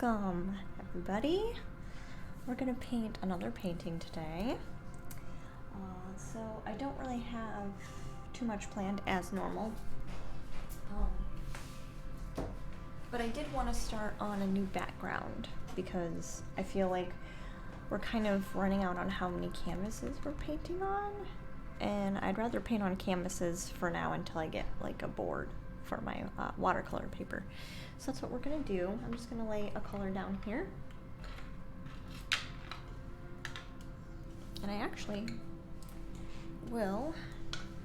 Welcome, everybody. We're gonna paint another painting today. So I don't really have too much planned as normal. But I did want to start on a new background because I feel like we're kind of running out on how many canvases we're painting on. And I'd rather paint on canvases for now until I get like a board for my watercolor paper. So that's what we're gonna do. I'm just gonna lay a color down here. And I actually will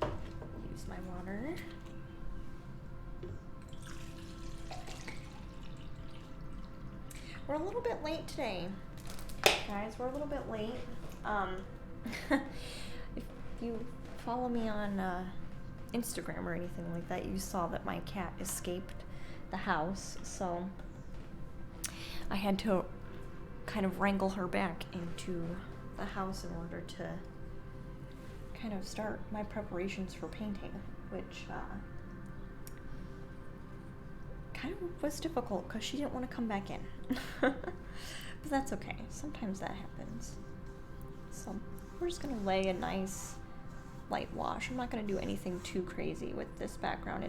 use my water. We're a little bit late today, guys. We're a little bit late. If you follow me on Instagram or anything like that, you saw that my cat escaped the house, so I had to kind of wrangle her back into the house in order to kind of start my preparations for painting, which kind of was difficult because she didn't want to come back in. But that's okay. Sometimes that happens. So we're just gonna lay a nice light wash. I'm not gonna do anything too crazy with this background.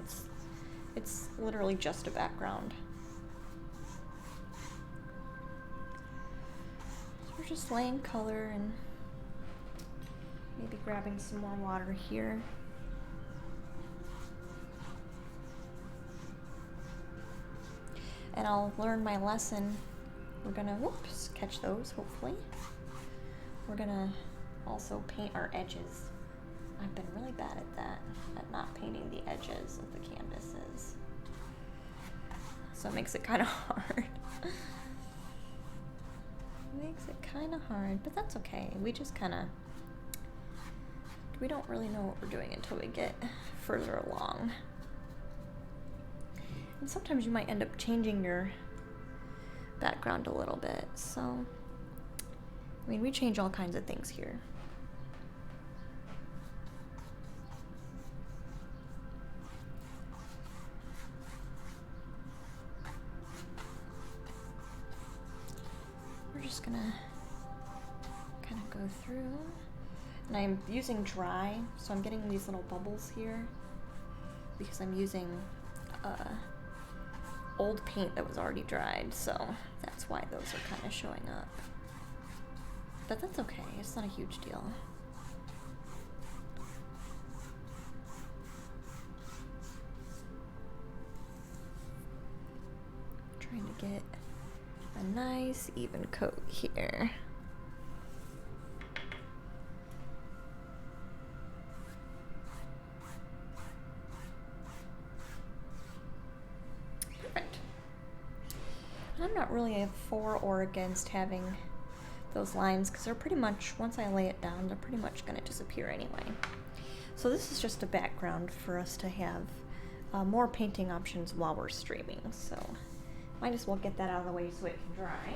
It's literally just a background. So we're just laying color and maybe grabbing some more water here. And I'll learn my lesson. We're gonna, whoops, catch those, hopefully. We're gonna also paint our edges. I've been really bad at that, at not painting the edges of the canvases. So it makes it kind of hard. Makes it kind of hard, but that's okay. We just kind of, we don't really know what we're doing until we get further along. And sometimes you might end up changing your background a little bit, so, I mean, we change all kinds of things here. We're just gonna kind of go through, and I'm using dry, so I'm getting these little bubbles here because I'm using old paint that was already dried, so that's why those are kind of showing up. But that's okay, it's not a huge deal. Trying to get a nice even coat here. Perfect. I'm not really for or against having those lines because they're pretty much, once I lay it down, they're pretty much going to disappear anyway. So this is just a background for us to have more painting options while we're streaming. So might as well get that out of the way so it can dry.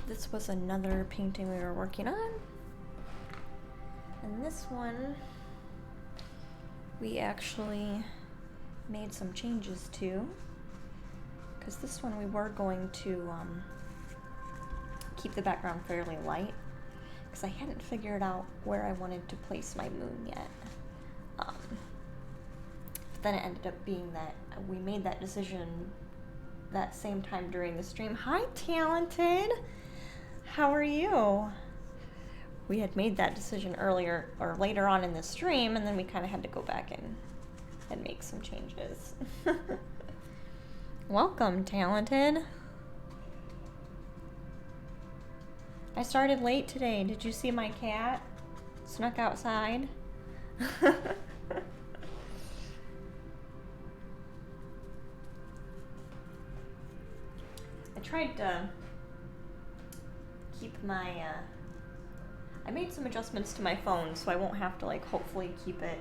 This was another painting we were working on. And this one, we actually made some changes to, because this one we were going to keep the background fairly light, because I hadn't figured out where I wanted to place my moon yet. But then it ended up being that we made that decision that same time during the stream. Hi, Talented! How are you? We had made that decision earlier, or later on in the stream, and then we kind of had to go back and make some changes. Welcome, Talented. I started late today. Did you see my cat? Snuck outside. I tried to keep my, I made some adjustments to my phone so I won't have to, like, hopefully keep it,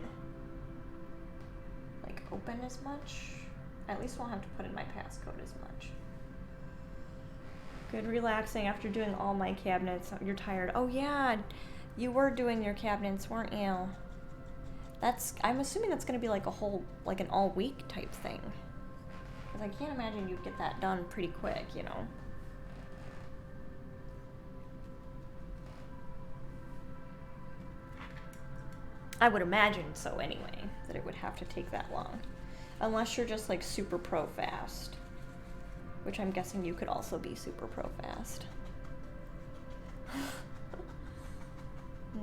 like, open as much. I at least won't have to put in my passcode as much. Good relaxing after doing all my cabinets. You're tired. Oh yeah, you were doing your cabinets, weren't you? I'm assuming that's gonna be like a whole, like an all week type thing. Because I can't imagine you'd get that done pretty quick, you know? I would imagine so anyway, that it would have to take that long. Unless you're just like super pro fast. Which I'm guessing you could also be super pro fast.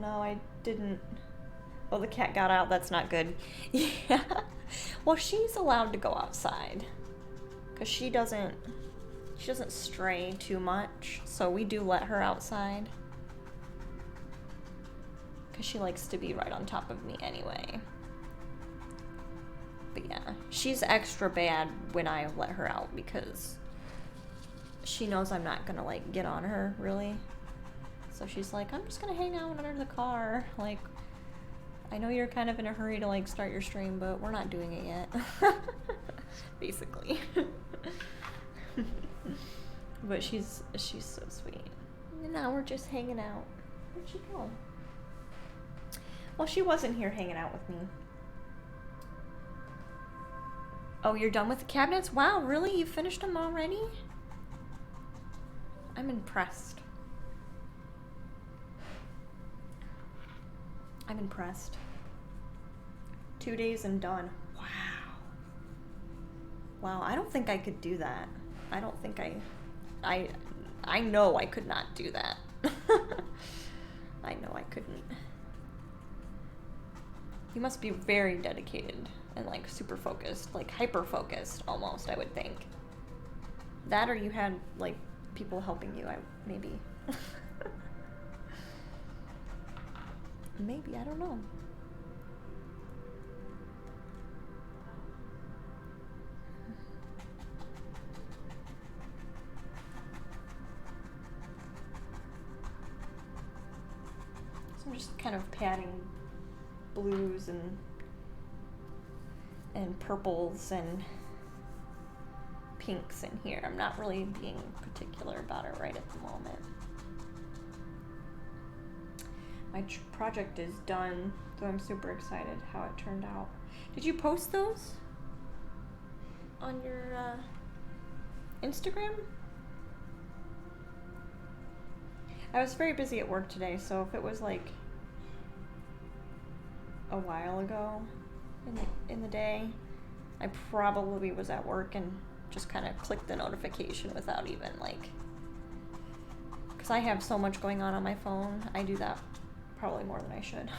No, I didn't. Oh, the cat got out. That's not good. Yeah. Well, she's allowed to go outside. Because she doesn't stray too much. So we do let her outside. Because she likes to be right on top of me anyway. But yeah, she's extra bad when I let her out because she knows I'm not gonna like get on her, really. So she's like, I'm just gonna hang out under the car. Like, I know you're kind of in a hurry to like start your stream, but we're not doing it yet. Basically. But she's so sweet. And now we're just hanging out. Where'd she go? Well, she wasn't here hanging out with me. Oh, you're done with the cabinets? Wow, really? You finished them already? I'm impressed. I'm impressed. 2 days and done. Wow. Wow, I don't think I could do that. I don't think I know I could not do that. I know I couldn't. You must be very dedicated and like super focused, like hyper focused almost, I would think. That or you had like people helping you, maybe. Maybe, I don't know. So I'm just kind of patting blues and purples and pinks in here. I'm not really being particular about it right at the moment. My project is done, so I'm super excited how it turned out. Did you post those on your Instagram? I was very busy at work today, so if it was like a while ago in the day, I probably was at work and just kind of clicked the notification without even like, because I have so much going on my phone. I do that probably more than I should.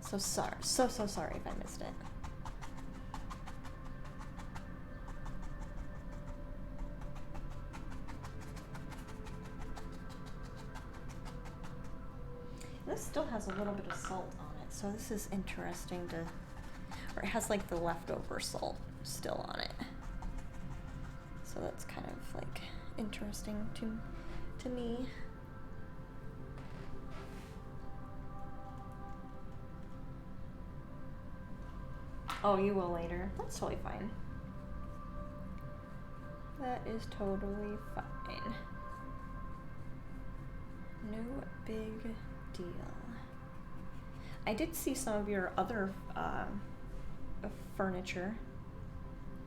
So sorry, so sorry if I missed it. This still has a little bit of salt on it, so this is interesting to, or it has like the leftover salt still on it. So that's kind of like interesting to me. Oh, you will later. That's totally fine. That is totally fine. No big deal. I did see some of your other furniture.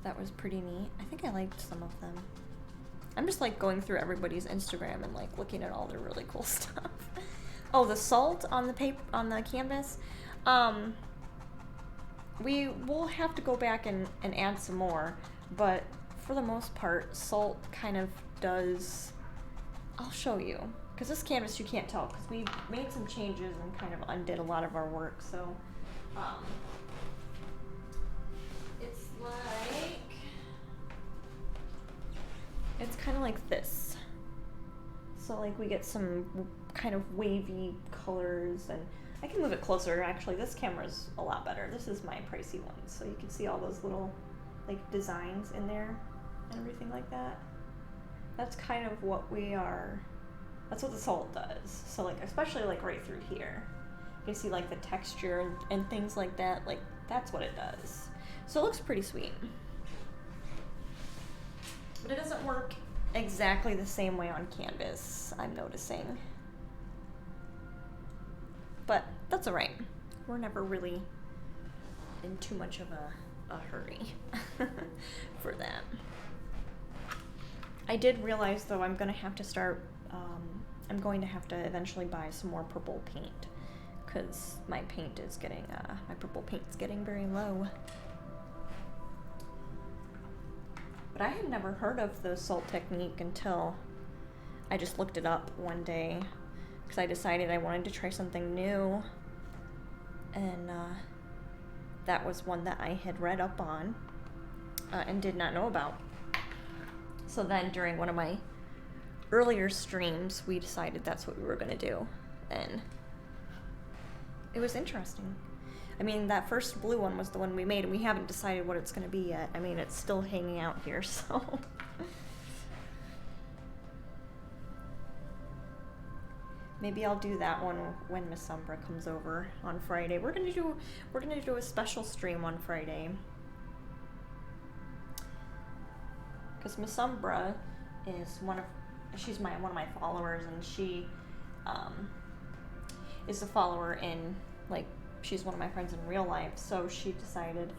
That was pretty neat. I think I liked some of them. I'm just like going through everybody's Instagram and like looking at all their really cool stuff. Oh, the salt on the paper, on the canvas. We will have to go back and add some more, but for the most part, salt kind of does. I'll show you, because this canvas you can't tell because we made some changes and kind of undid a lot of our work. So it's like, it's kind of like this. So like we get some kind of wavy colors, and I can move it closer. Actually, this camera's a lot better. This is my pricey one, so you can see all those little like designs in there and everything like that. That's kind of what we are, that's what the salt does. So like, especially like right through here, you can see like the texture and things like that. Like that's what it does. So it looks pretty sweet. But it doesn't work exactly the same way on canvas, I'm noticing. but that's all right. We're never really in too much of a hurry for that. I did realize, though, I'm going to have to start, I'm going to have to eventually buy some more purple paint, because my paint is getting, my purple paint's getting very low. But I had never heard of the salt technique until I just looked it up one day, because I decided I wanted to try something new, and that was one that I had read up on and did not know about. So then during one of my earlier streams, we decided that's what we were going to do, and it was interesting. I mean, that first blue one was the one we made, and we haven't decided what it's going to be yet. I mean, it's still hanging out here, so... Maybe I'll do that one when Miss Umbra comes over on Friday. We're gonna do a special stream on Friday, because Miss Umbra is one of my followers, and she is a follower in, like, she's one of my friends in real life. So she decided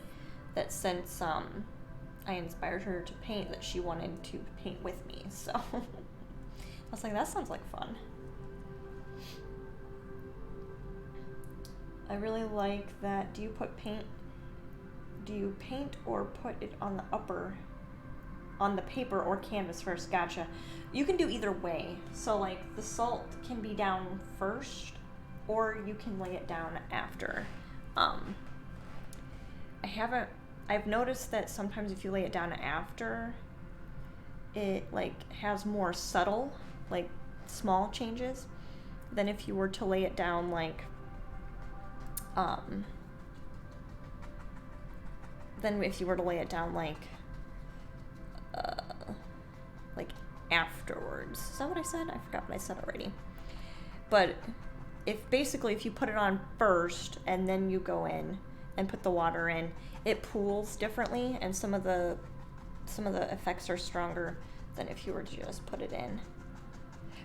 that since I inspired her to paint, that she wanted to paint with me. So I was like, that sounds like fun. I really like that. Do you paint or put it on the paper or canvas first? Gotcha. You can do either way. So like the salt can be down first, or you can lay it down after. I've noticed that sometimes if you lay it down after, it like has more subtle, like small changes than if you were to lay it down than if you were to lay it down like afterwards. Is that what I said? I forgot what I said already. But if you put it on first and then you go in and put the water in, it pools differently, and some of the effects are stronger than if you were to just put it in.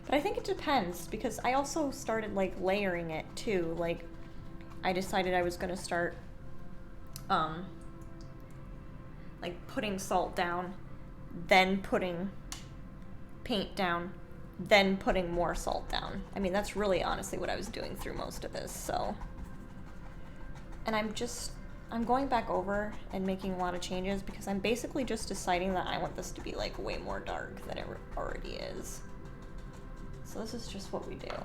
But I think it depends, because I also started like layering it too. Like, I decided I was going to start like putting salt down, then putting paint down, then putting more salt down. I mean, that's really honestly what I was doing through most of this. So, and I'm going back over and making a lot of changes, because I'm basically just deciding that I want this to be like way more dark than it already is. So this is just what we do.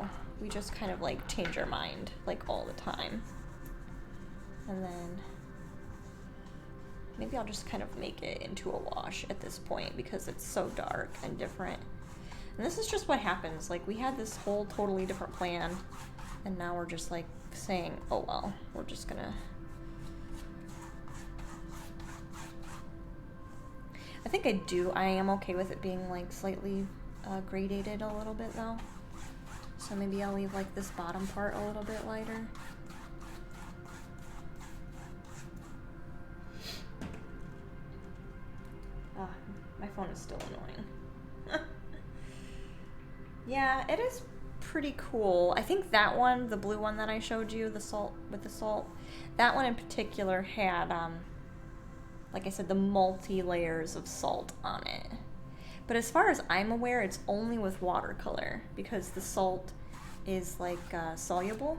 We just kind of like change our mind like all the time. And then maybe I'll just kind of make it into a wash at this point, because it's so dark and different. And this is just what happens. Like, we had this whole totally different plan, and now we're just like saying, oh well, we're just gonna... I am okay with it being like slightly gradated a little bit though. So maybe I'll leave like this bottom part a little bit lighter. My phone is still annoying. Yeah, it is pretty cool. I think that one, the blue one that I showed you, the salt, that one in particular had, like I said, the multi-layers of salt on it. But as far as I'm aware, it's only with watercolor, because the salt is like soluble.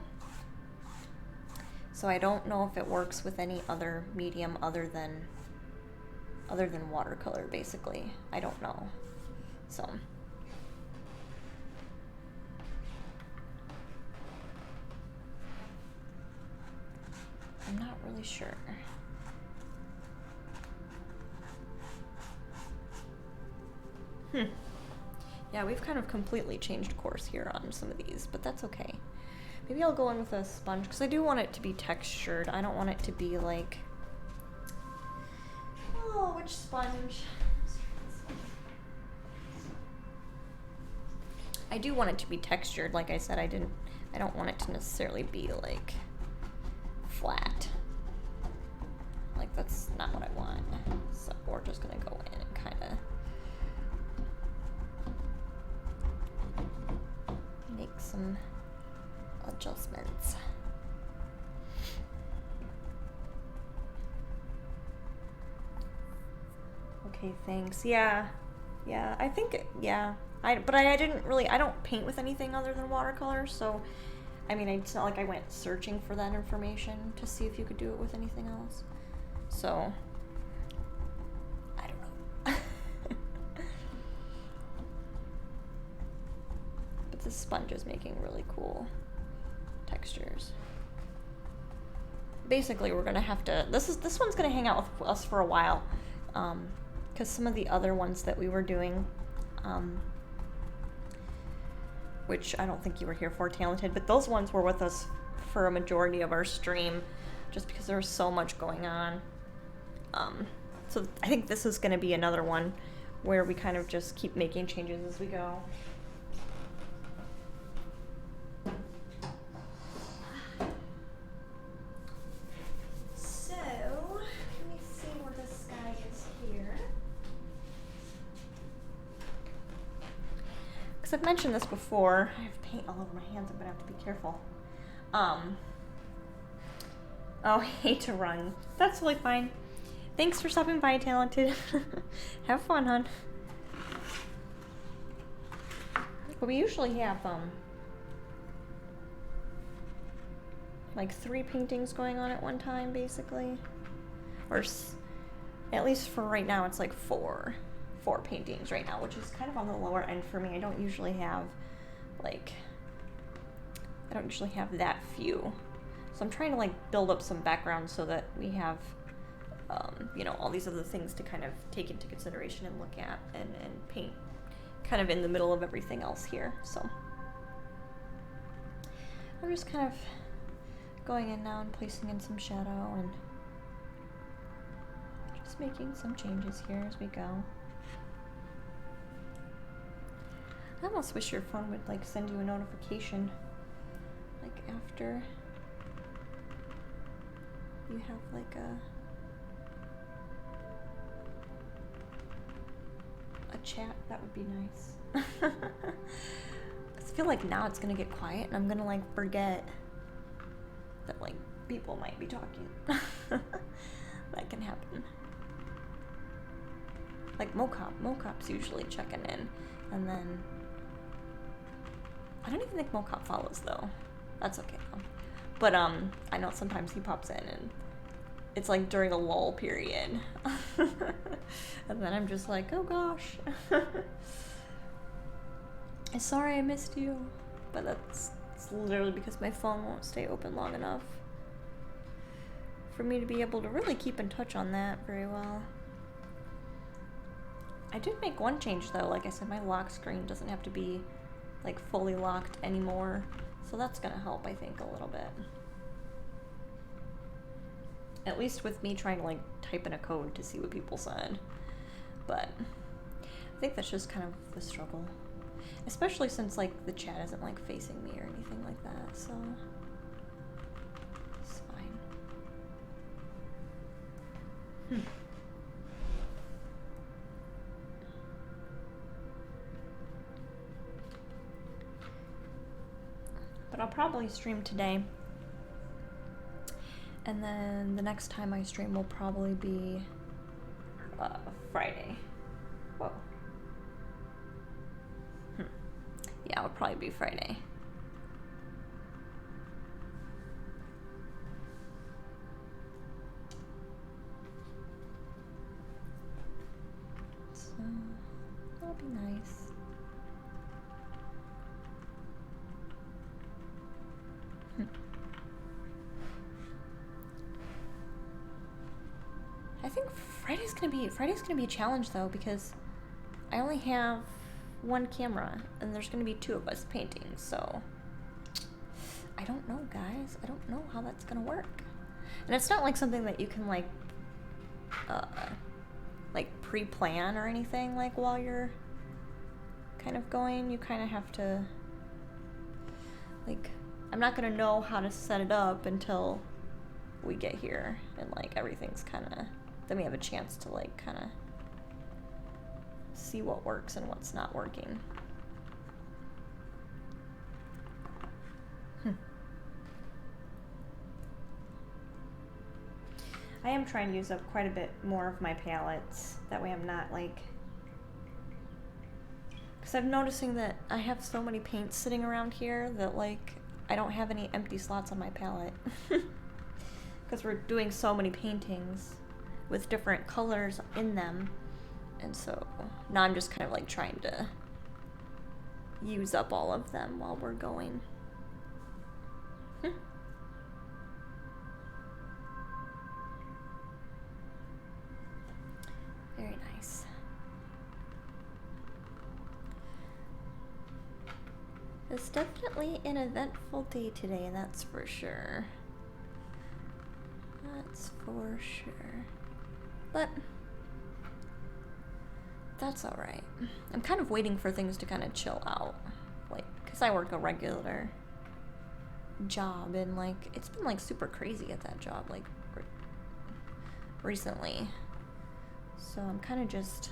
So I don't know if it works with any other medium other than watercolor, basically. I don't know. So I'm not really sure. Yeah, we've kind of completely changed course here on some of these, but that's okay. Maybe I'll go in with a sponge, because I do want it to be textured. I don't want it to be like... Oh, which sponge? I do want it to be textured. Like I said, I don't want it to necessarily be like flat. Like, that's not what I want. So we're just gonna go in and kind of make some adjustments. Okay, thanks. Yeah, I think, yeah. But I didn't really, I don't paint with anything other than watercolor, so, I mean, it's not like I went searching for that information to see if you could do it with anything else. So, I don't know. But this sponge is making really cool textures. Basically, we're gonna have to, this one's gonna hang out with us for a while, because some of the other ones that we were doing, which I don't think you were here for, Talented, but those ones were with us for a majority of our stream, just because there was so much going on. So I think this is gonna be another one where we kind of just keep making changes as we go. So, let me see where this guy is here. Because I've mentioned this before. I have paint all over my hands. I'm gonna have to be careful. Oh, I hate to run. That's really fine. Thanks for stopping by, Talented. Have fun, hon. But we usually have, like 3 paintings going on at one time, basically. Or at least for right now, it's like 4 paintings right now, which is kind of on the lower end for me. I don't usually have, like, that few. So I'm trying to, like, build up some background so that we have, you know, all these other things to kind of take into consideration and look at and paint kind of in the middle of everything else here. So I'm just kind of going in now and placing in some shadow and just making some changes here as we go. I almost wish your phone would, like, send you a notification, like, after you have, like, a chat. That would be nice. I feel like now it's gonna get quiet and I'm gonna, like, forget that, like, people might be talking. That can happen. Like Mocop's usually checking in, and then I don't even think Mocop follows though. That's okay though. But I know sometimes he pops in and it's like during a lull period. And then I'm just like, oh gosh. I'm sorry I missed you. But it's literally because my phone won't stay open long enough for me to be able to really keep in touch on that very well. I did make one change though. Like I said, my lock screen doesn't have to be, like, fully locked anymore. So that's gonna help, I think, a little bit. At least with me trying to, like, type in a code to see what people said. But I think that's just kind of the struggle. Especially since, like, the chat isn't, like, facing me or anything like that, so it's fine. But I'll probably stream today. And then the next time I stream will probably be Friday. Whoa. Yeah, it'll probably be Friday. So, that'll be nice. I think Friday's gonna be a challenge though, because I only have one camera and there's gonna be 2 of us painting, so I don't know, guys. I don't know how that's gonna work. And it's not like something that you can like pre-plan or anything, like, while you're kind of going. You kind of have to, like, I'm not gonna know how to set it up until we get here and, like, everything's kind of, then we have a chance to, like, kind of see what works and what's not working. I am trying to use up quite a bit more of my palettes. That way I'm not like... Because I'm noticing that I have so many paints sitting around here that like I don't have any empty slots on my palette. Because we're doing so many paintings with different colors in them. And so now I'm just kind of like trying to use up all of them while we're going. Very nice. It's definitely an eventful day today, that's for sure. That's for sure. But that's alright. I'm kind of waiting for things to kind of chill out. Like, because I work a regular job and like, it's been like super crazy at that job, like recently. So I'm kind of just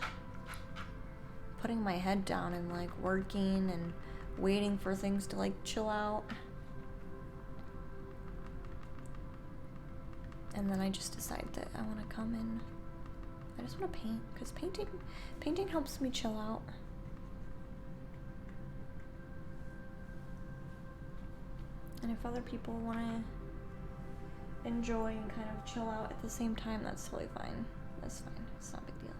putting my head down and like working and waiting for things to like chill out. And then I just decide that I want to come in. I just want to paint, because painting helps me chill out. And if other people want to enjoy and kind of chill out at the same time, that's totally fine. That's fine. It's not a big deal.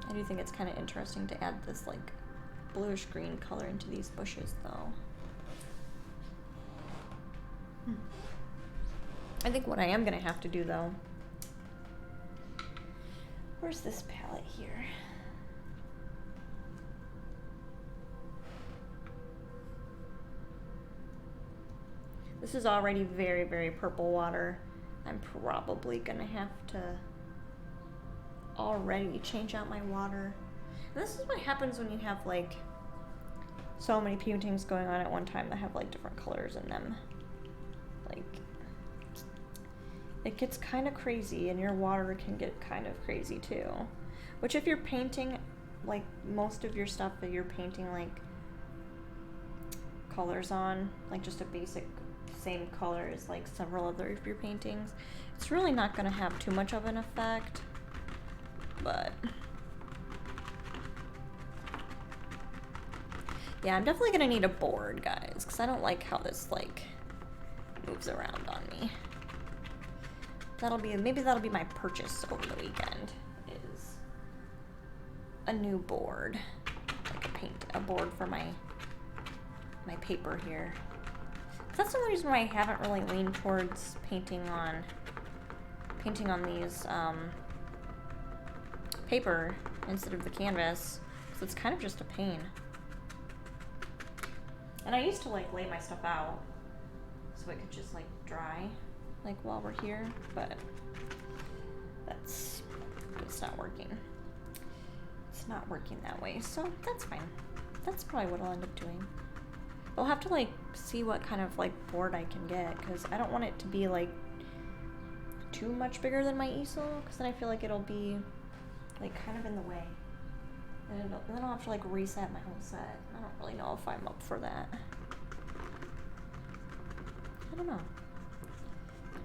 I do think it's kind of interesting to add this like bluish green color into these bushes though. I think what I am going to have to do though, where's this palette here? This is already very, very purple water. I'm probably going to have to already change out my water. And this is what happens when you have like so many paintings going on at one time that have like different colors in them. Like, it gets kind of crazy, and your water can get kind of crazy too. Which if you're painting, like most of your stuff that you're painting like colors on, like just a basic same color as like several other of your paintings, it's really not going to have too much of an effect. But yeah, I'm definitely going to need a board, guys, because I don't like how this like moves around on me. Maybe that'll be my purchase over the weekend, is a new board, like a board for my paper here. That's the only reason why I haven't really leaned towards painting on these paper instead of the canvas, so it's kind of just a pain. And I used to like lay my stuff out so it could just like dry like while we're here, but it's not working. It's not working that way, so that's fine. That's probably what I'll end up doing. I'll have to like see what kind of like board I can get, because I don't want it to be like too much bigger than my easel, because then I feel like it'll be like kind of in the way, and then I'll have to like reset my whole set. I don't really know if I'm up for that. I don't know.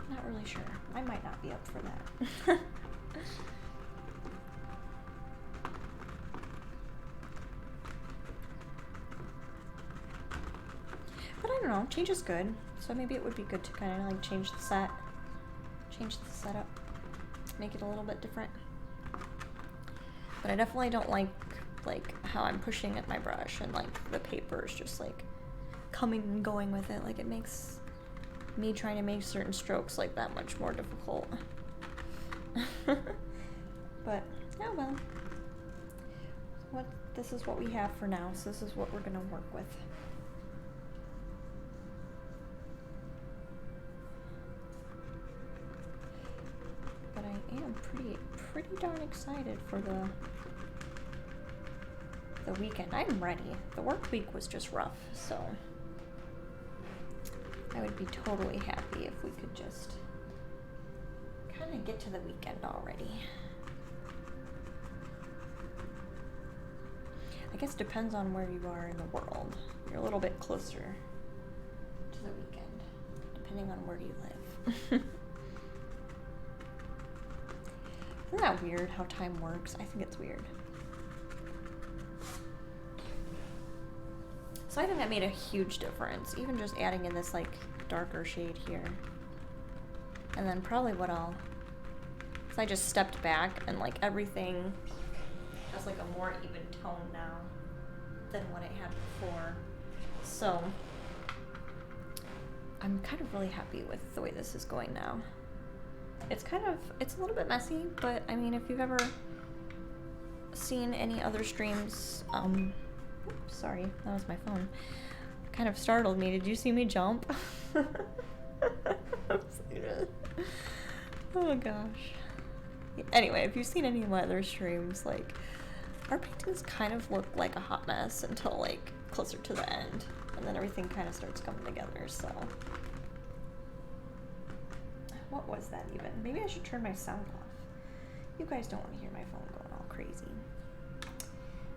I'm not really sure. I might not be up for that. But I don't know, change is good. So maybe it would be good to kind of like change the setup, make it a little bit different. But I definitely don't like how I'm pushing at my brush and like the paper is just like coming and going with it. Like it makes me trying to make certain strokes like that much more difficult. But oh well. This is what we have for now, so this is what we're gonna work with. But I am pretty darn excited for the weekend. I'm ready. The work week was just rough, so I would be totally happy if we could just kind of get to the weekend already. I guess it depends on where you are in the world. You're a little bit closer depending on where you live. Isn't that weird how time works? I think it's weird. So I think that made a huge difference, even just adding in this like darker shade here. And then probably what I'll, so I just stepped back and like everything has like a more even tone now than what it had before. So I'm kind of really happy with the way this is going now. It's a little bit messy, but I mean, if you've ever seen any other streams, oops, sorry, that was my phone. Kind of startled me. Did you see me jump? Oh gosh. Anyway, if you've seen any of my other streams, like, our paintings kind of look like a hot mess until like closer to the end, and then everything kind of starts coming together, so. What was that even? Maybe I should turn my sound off. You guys don't want to hear my phone going all crazy.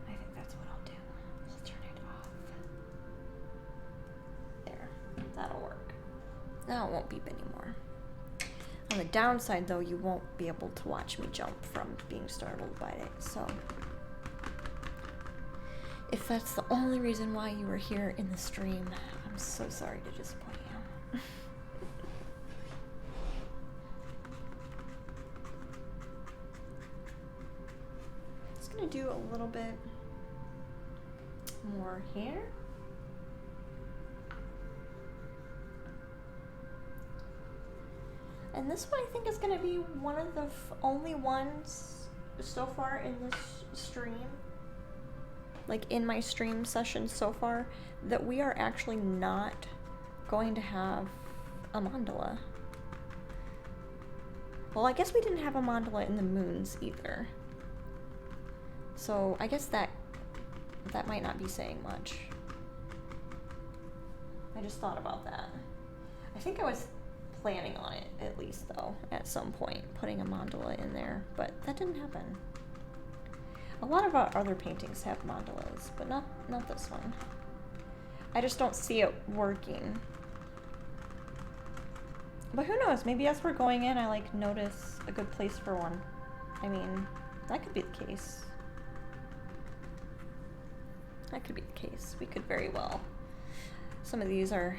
I think that's what I'll do. I'll turn it off. There. That'll work. Now it won't beep anymore. On the downside, though, you won't be able to watch me jump from being startled by it, so. If that's the only reason why you were here in the stream, I'm so sorry to disappoint you. Gonna do a little bit more here. And this one I think is gonna be one of the only ones so far in this stream, like in my stream session so far, that we are actually not going to have a mandala. Well, I guess we didn't have a mandala in the moons either. So I guess that might not be saying much. I just thought about that. I think I was planning on it, at least, though, at some point, putting a mandala in there, but that didn't happen. A lot of our other paintings have mandalas, but not this one. I just don't see it working. But who knows, maybe as we're going in, I like notice a good place for one. I mean, that could be the case. That could be the case. We could very well. Some of these are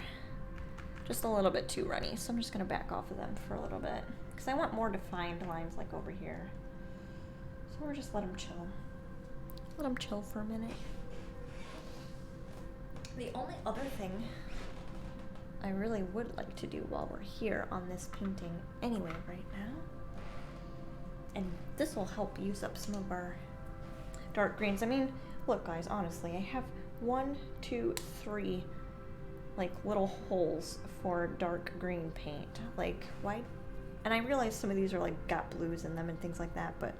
just a little bit too runny, so I'm just going to back off of them for a little bit. Because I want more defined lines like over here. So we'll just let them chill. Let them chill for a minute. The only other thing I really would like to do while we're here on this painting anyway right now, and this will help use up some of our dark greens. I mean, look guys, honestly, I have 1, 2, 3 like little holes for dark green paint. Like, why? And I realize some of these are like got blues in them and things like that, but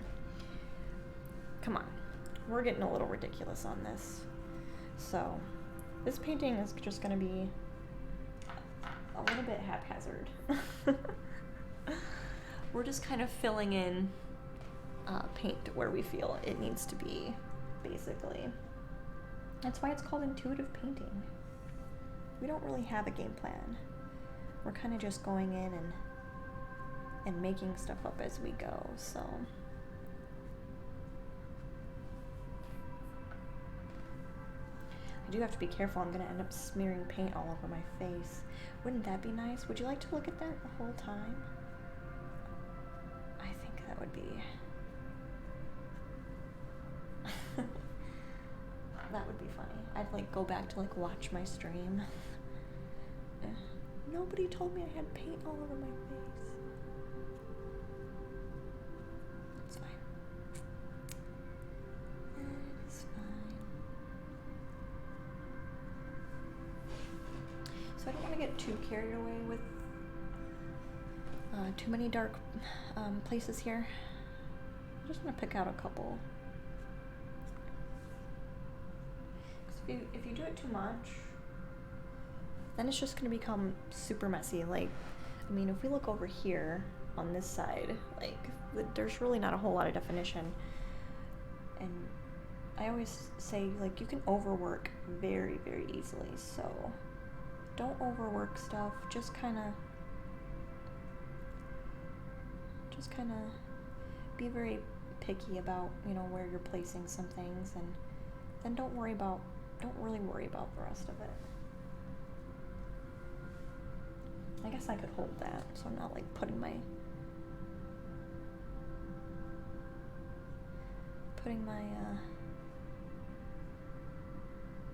come on, we're getting a little ridiculous on this. So this painting is just gonna be a little bit haphazard. We're just kind of filling in paint where we feel it needs to be, basically. That's why it's called intuitive painting. We don't really have a game plan. We're kind of just going in and making stuff up as we go, so. I do have to be careful. I'm gonna end up smearing paint all over my face. Wouldn't that be nice? Would you like to look at that the whole time? I think that would be... that would be funny. I'd like go back to like watch my stream. Nobody told me I had paint all over my face. It's fine. It's fine. So I don't want to get too carried away with too many dark places here. I just want to pick out a couple. If you do it too much, then it's just going to become super messy. Like, I mean, if we look over here on this side, like, there's really not a whole lot of definition. And I always say, like, you can overwork very, very easily. So don't overwork stuff. Just kind of just kind of be very picky about, you know, where you're placing some things, and then don't really worry about the rest of it. I guess I could hold that, so I'm not like putting my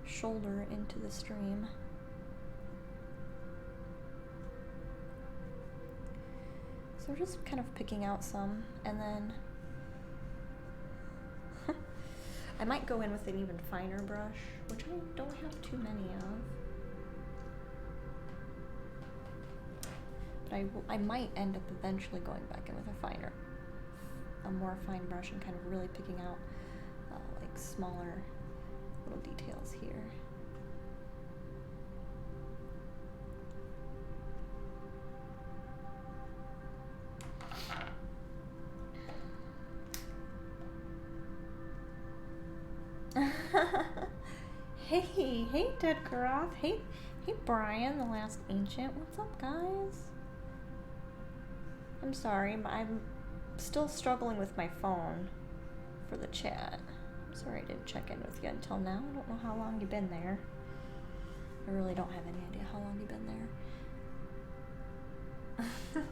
shoulder into the stream. So we're just kind of picking out some, and then I might go in with an even finer brush, which I don't have too many of. But I might end up eventually going back in with a more fine brush, and kind of really picking out like smaller little details here. Hey, Dead Garoth. Hey, Brian, the Last Ancient. What's up, guys? I'm sorry, I'm still struggling with my phone for the chat. I'm sorry I didn't check in with you until now. I don't know how long you've been there. I really don't have any idea how long you've been there.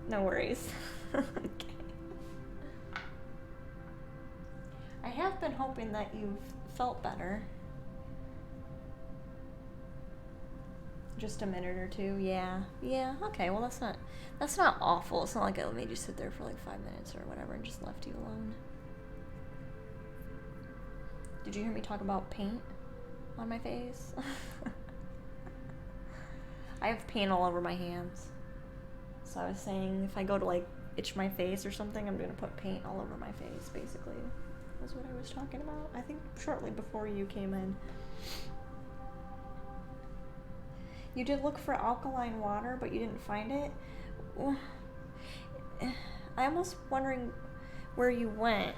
No worries. Okay. I have been hoping that you've felt better. Just a minute or two, yeah. Okay, well that's not awful. It's not like I made you sit there for like 5 minutes or whatever and just left you alone. Did you hear me talk about paint on my face? I have paint all over my hands. So I was saying if I go to like itch my face or something, I'm gonna put paint all over my face, basically. That's what I was talking about. I think shortly before you came in. You did look for alkaline water, but you didn't find it? I'm almost wondering where you went.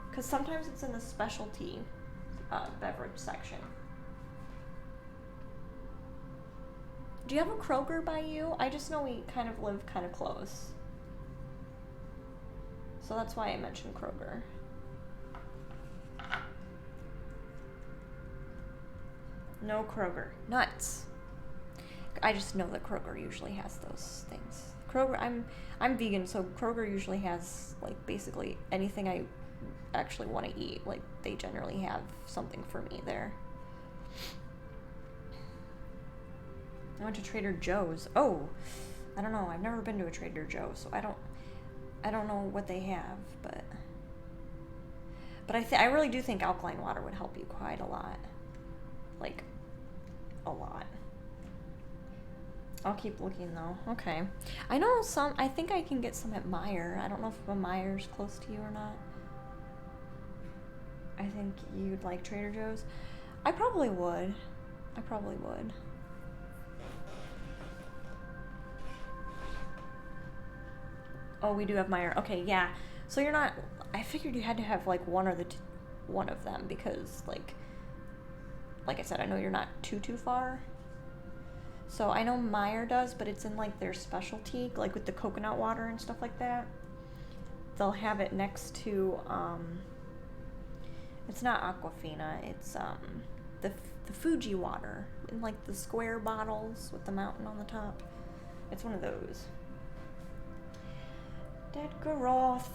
Because sometimes it's in the specialty beverage section. Do you have a Kroger by you? I just know we kind of live kind of close. So that's why I mentioned Kroger. No Kroger. Nuts. I just know that Kroger usually has those things. Kroger, I'm vegan, so Kroger usually has like basically anything I actually want to eat. Like they generally have something for me there. I went to Trader Joe's. Oh, I don't know. I've never been to a Trader Joe's, so I don't know what they have, but I really do think alkaline water would help you quite a lot. Like a lot. I'll keep looking though. Okay. I know I think I can get some at Meijer. I don't know if a Meijer's close to you or not. I think you'd like Trader Joe's. I probably would. Oh, we do have Meijer. Okay, yeah. So you're not, I figured you had to have like one of them because like I said, I know you're not too far. So I know Meijer does, but it's in like their specialty, like with the coconut water and stuff like that. They'll have it next to, it's not Aquafina, it's the Fuji water in like the square bottles with the mountain on the top. It's one of those. Dead Garoth.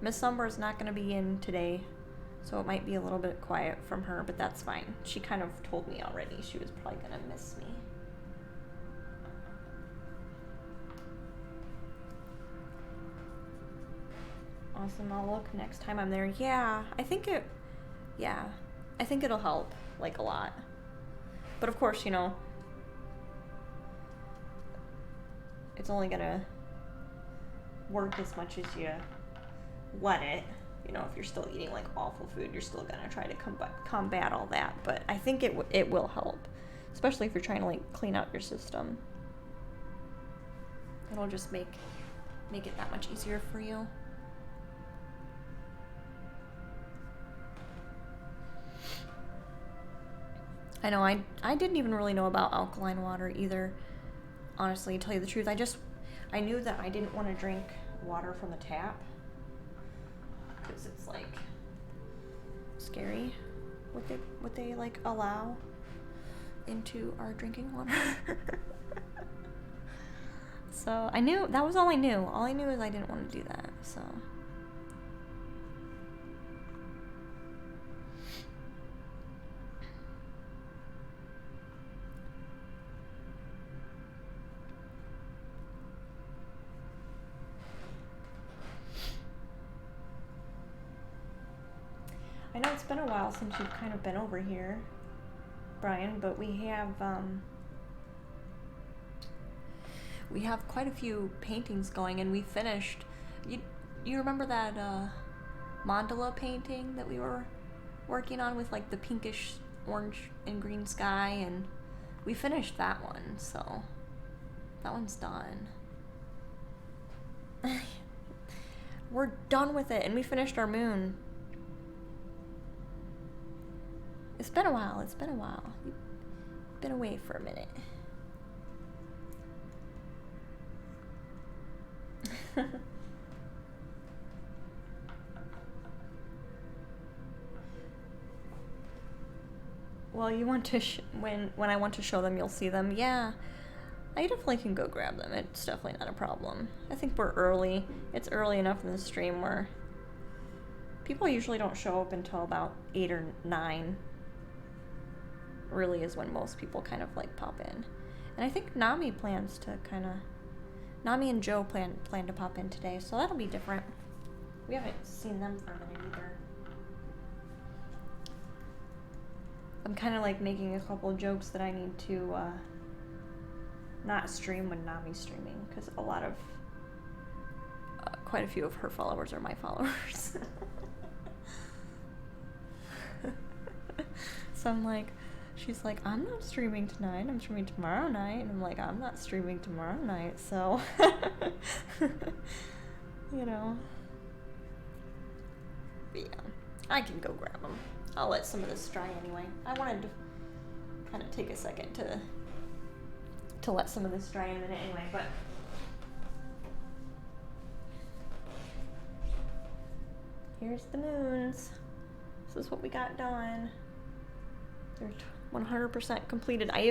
Miss Umbra's not going to be in today, so it might be a little bit quiet from her, but that's fine. She kind of told me already she was probably going to miss me. Awesome, I'll look next time I'm there. Yeah, I think it'll help, like, a lot. But of course, you know, it's only going to work as much as you let it. You know, if you're still eating like awful food, you're still gonna try to combat all that. But I think it will help, especially if you're trying to like clean out your system. It'll just make it that much easier for you. I know, I didn't even really know about alkaline water either, honestly, to tell you the truth. I knew that I didn't want to drink water from the tap, because it's, like, scary what they like, allow into our drinking water. So, I knew, that was all I knew. All I knew is I didn't want to do that, so... I know it's been a while since you've kind of been over here, Brian, but we have quite a few paintings going, and we finished. You remember that mandala painting that we were working on with, like, the pinkish orange and green sky, and we finished that one, so that one's done. We're done with it, and we finished our moon. It's been a while. You've been away for a minute. Well, you want to when I want to show them, you'll see them. Yeah, I definitely can go grab them. It's definitely not a problem. I think we're early. It's early enough in the stream where people usually don't show up until about 8 or 9. Really is when most people kind of, like, pop in. And I think Nami plans to kind of... Nami and Joe plan to pop in today, so that'll be different. We haven't seen them for a minute either. I'm kind of, like, making a couple of jokes that I need to not stream when Nami's streaming, because a lot of... quite a few of her followers are my followers. So I'm like... She's like, I'm not streaming tonight, I'm streaming tomorrow night. And I'm like, I'm not streaming tomorrow night, so... you know. But yeah, I can go grab them. I'll let some of this dry anyway. I wanted to kind of take a second to let some of this dry in a minute anyway, but... Here's the moons. This is what we got done. They're 100% completed. I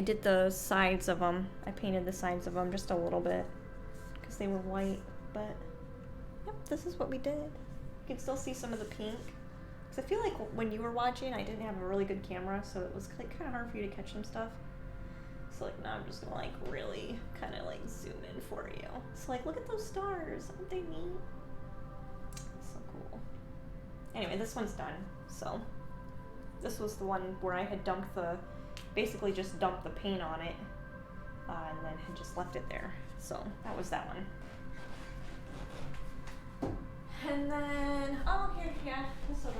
did the sides of them. I painted the sides of them just a little bit because they were white, but yep, this is what we did. You can still see some of the pink. Because I feel like when you were watching, I didn't have a really good camera, so it was, like, kind of hard for you to catch some stuff. So, like, now I'm just gonna, like, really kind of, like, zoom in for you. So, like, look at those stars. Aren't they neat? So cool. Anyway, this one's done, so... This was the one where I had basically just dumped the paint on it, and then had just left it there. So that was that one. And then, oh, here, yeah, this other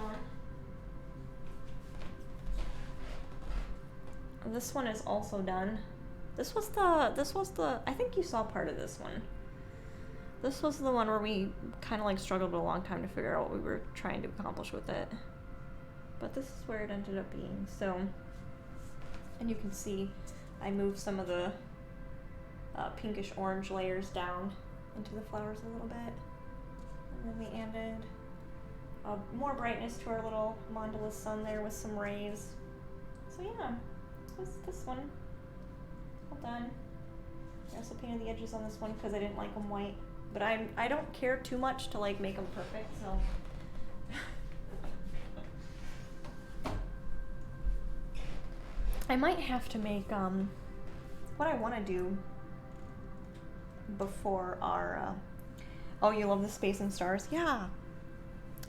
one. This one is also done. This was the, I think you saw part of this one. This was the one where we kind of, like, struggled a long time to figure out what we were trying to accomplish with it. But this is where it ended up being, so, and you can see I moved some of the pinkish orange layers down into the flowers a little bit. And then we added more brightness to our little mandala sun there with some rays. So yeah, this one, all done. I also painted the edges on this one because I didn't like them white. But I don't care too much to, like, make them perfect, so. I might have to make, what I want to do before our, oh, you love the Space and Stars? Yeah.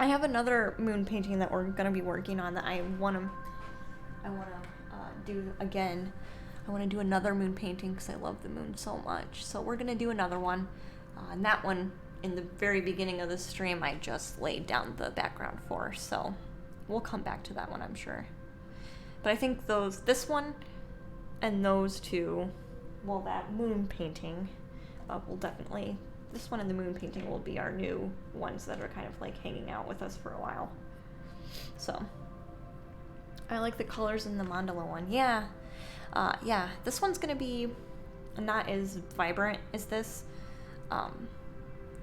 I have another moon painting that we're going to be working on that I want to do again. I want to do another moon painting because I love the moon so much. So we're going to do another one. And that one, in the very beginning of the stream, I just laid down the background for. So we'll come back to that one, I'm sure. But I think this one and those two, well, that moon painting will definitely, this one and the moon painting will be our new ones that are kind of, like, hanging out with us for a while. So I like the colors in the mandala one. Yeah. Yeah, this one's gonna be not as vibrant as this.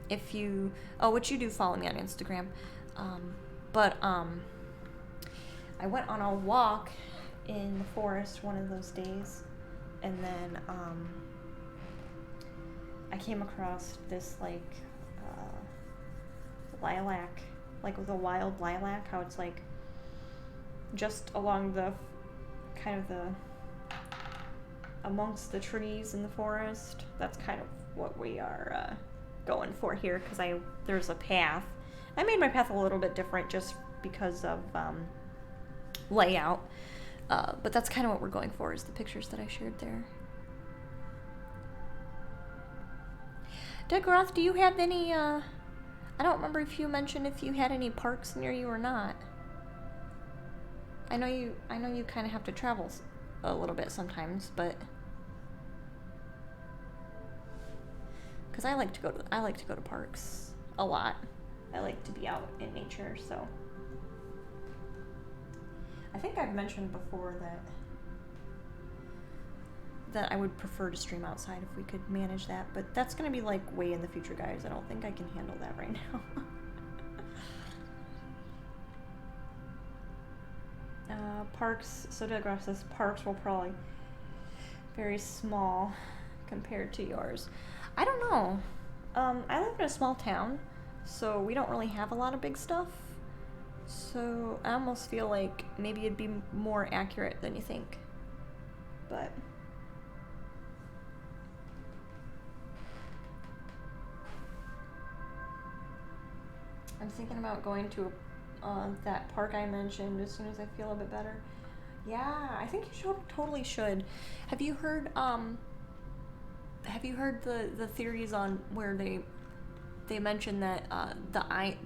If you, which you do follow me on Instagram. But I went on a walk in the forest one of those days, and then I came across this like lilac, like with a wild lilac, how it's like just along the kind of the amongst the trees in the forest. That's kind of what we are going for here, because there's a path. I made my path a little bit different just because of layout, but that's kind of what we're going for, is the pictures that I shared there. Degroth, do you have any I don't remember if you mentioned if you had any parks near you or not. I know you kind of have to travel a little bit sometimes, but because I like to go to parks a lot. I like to be out in nature, so I think I've mentioned before that I would prefer to stream outside if we could manage that, but that's going to be like way in the future, guys. I don't think I can handle that right now. Parks, so Degroff says parks will probably very small compared to yours. I don't know. I live in a small town, so we don't really have a lot of big stuff. So I almost feel like maybe it'd be more accurate than you think. But I'm thinking about going to that park I mentioned as soon as I feel a bit better. Yeah, I think you totally should. Have you heard the theories on where they mention that I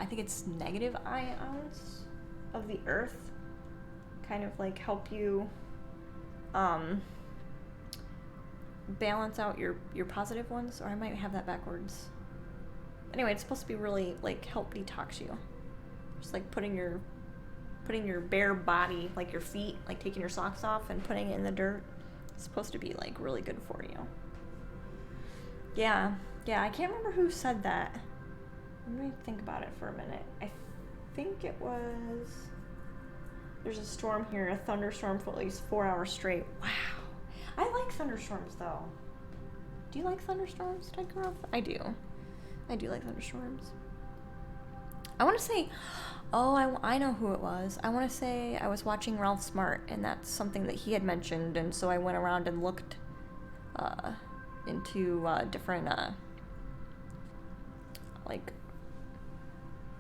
think it's negative ions of the earth kind of like help you balance out your positive ones, or I might have that backwards. Anyway, it's supposed to be really like help detox you. Just like putting your bare body, like your feet, like taking your socks off and putting it in the dirt. It's supposed to be like really good for you. Yeah, I can't remember who said that. Let me think about it for a minute. I think it was, there's a storm here, a thunderstorm for at least 4 hours straight. Wow. I like thunderstorms though. Do you like thunderstorms, Tigeroth? I do. I do like thunderstorms. I want to say, I know who it was. I want to say I was watching Ralph Smart, and that's something that he had mentioned, and so I went around and looked into different like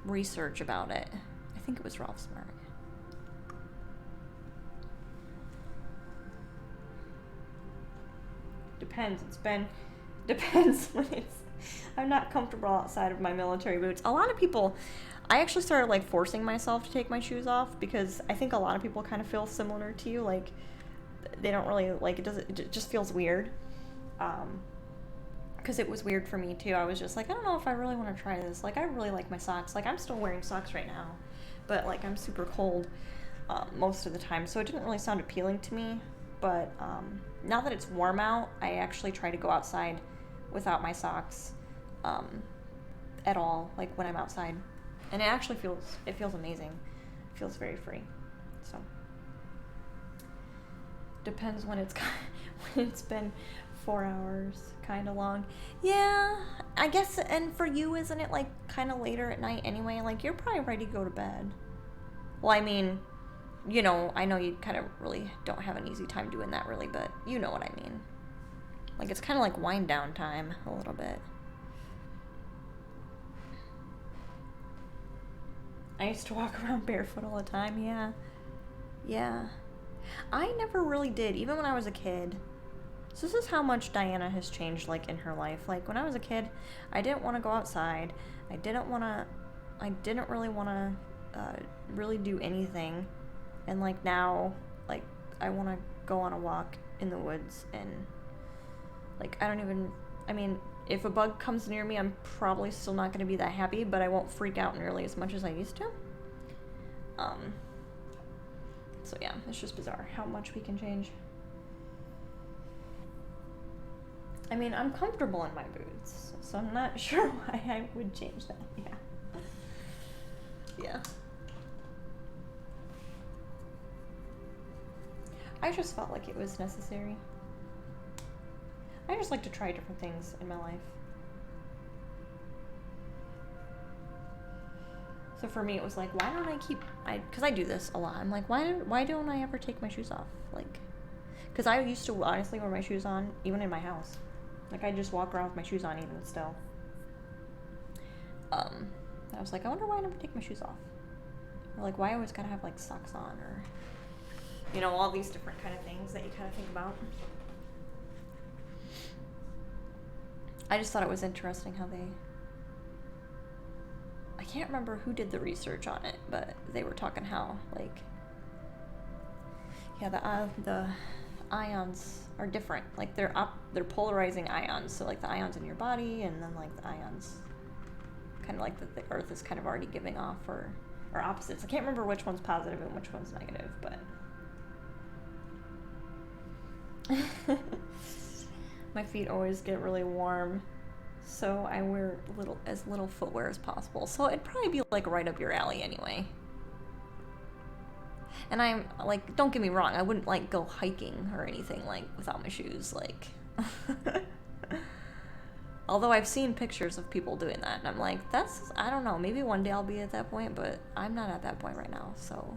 research about it. I think it was Ralph Smart. Depends when I'm not comfortable outside of my military boots. A lot of people, I actually started like forcing myself to take my shoes off, because I think a lot of people kind of feel similar to you, like they don't really like it just feels weird. Because it was weird for me too. I was just like, I don't know if I really want to try this. Like, I really like my socks. Like, I'm still wearing socks right now, but like I'm super cold most of the time, so it didn't really sound appealing to me. But now that it's warm out, I actually try to go outside without my socks at all, like when I'm outside, and it actually feels amazing. It feels very free. So depends when it's been 4 hours, kind of long. Yeah, I guess. And for you, isn't it like kind of later at night anyway? Like, you're probably ready to go to bed. Well, I mean, you know, I know you kind of really don't have an easy time doing that, really, but you know what I mean. Like, it's kind of like wind down time a little bit. I used to walk around barefoot all the time. Yeah. I never really did, even when I was a kid. So this is how much Diana has changed, like, in her life. Like, when I was a kid, I didn't want to go outside. I didn't really want to really do anything. And, like, now, like, I want to go on a walk in the woods, and, like, I mean, if a bug comes near me, I'm probably still not going to be that happy, but I won't freak out nearly as much as I used to. So yeah, it's just bizarre how much we can change. I mean, I'm comfortable in my boots, so I'm not sure why I would change that. Yeah. Yeah. I just felt like it was necessary. I just like to try different things in my life. So for me, it was like, why don't I keep, because I do this a lot. I'm like, why don't I ever take my shoes off? Like, because I used to honestly wear my shoes on, even in my house. Like, I just walk around with my shoes on even still. I was like, I wonder why I never take my shoes off. Or like, why I always gotta have like socks on, or, you know, all these different kind of things that you kind of think about. I just thought it was interesting how I can't remember who did the research on it, but they were talking how, like, yeah, the ions are different. Like, they're polarizing ions. So, like, the ions in your body, and then, like, the ions kind of like that the Earth is kind of already giving off, or opposites. I can't remember which one's positive and which one's negative, but my feet always get really warm, so I wear as little footwear as possible. So it'd probably be like right up your alley anyway. And I'm like, don't get me wrong, I wouldn't like go hiking or anything like without my shoes, like. Although I've seen pictures of people doing that, and I'm like, I don't know, maybe one day I'll be at that point, but I'm not at that point right now, so.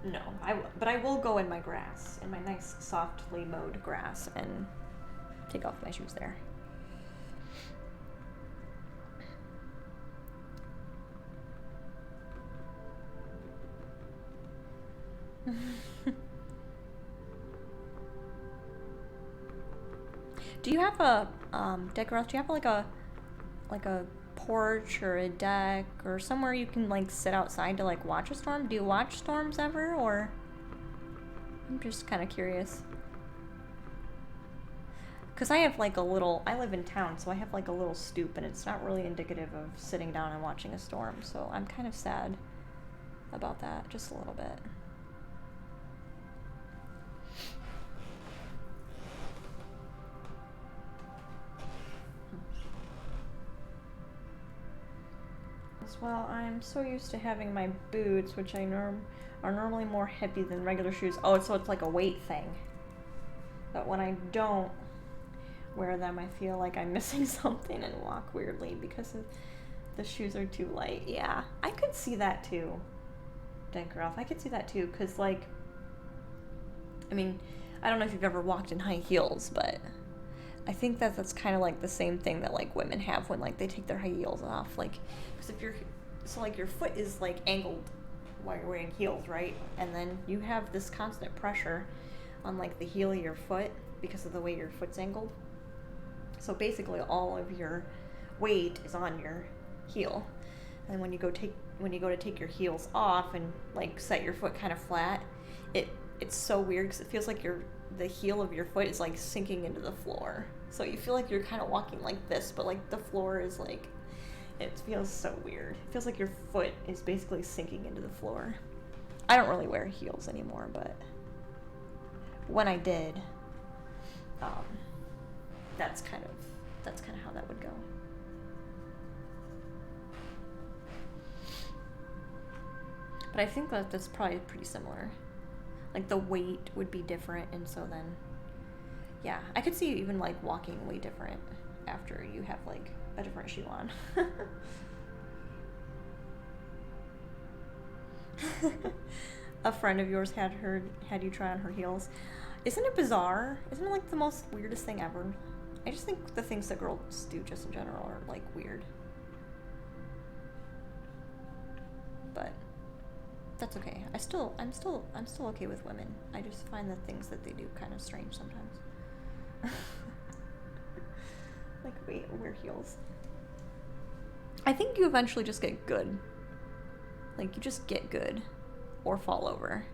No, but I will go in my grass, in my nice softly mowed grass, and take off my shoes there. Do you have a Decoros? Do you have like a porch or a deck or somewhere you can like sit outside to like watch a storm? Do you watch storms ever, or? I'm just kind of curious. Cause I have like I live in town, so I have like a little stoop, and it's not really indicative of sitting down and watching a storm. So I'm kind of sad about that, just a little bit. Well, I'm so used to having my boots, which are normally more heavy than regular shoes. Oh, so it's like a weight thing. But when I don't wear them, I feel like I'm missing something and walk weirdly because the shoes are too light. Yeah, I could see that too, Denkeroff. I could see that too, because, like, I mean, I don't know if you've ever walked in high heels, but I think that's kind of like the same thing that like women have when like they take their high heels off, like, because if your foot is like angled while you're wearing heels, right? And then you have this constant pressure on like the heel of your foot because of the way your foot's angled. So basically all of your weight is on your heel. And when you go to take your heels off and like set your foot kind of flat, it's so weird because it feels like the heel of your foot is like sinking into the floor. So you feel like you're kind of walking like this, but like the floor is like, it feels so weird. It feels like your foot is basically sinking into the floor. I don't really wear heels anymore, but when I did, that's kind of how that would go. But I think that's probably pretty similar. Like the weight would be different, and so then, yeah, I could see you even like walking way different after you have like a different shoe on. A friend of yours had you try on her heels. Isn't it bizarre? Isn't it like the most weirdest thing ever? I just think the things that girls do just in general are like weird. But that's okay. I'm still okay with women. I just find the things that they do kind of strange sometimes. Like, wear heels. I think you eventually just get good. Like, you just get good. Or fall over.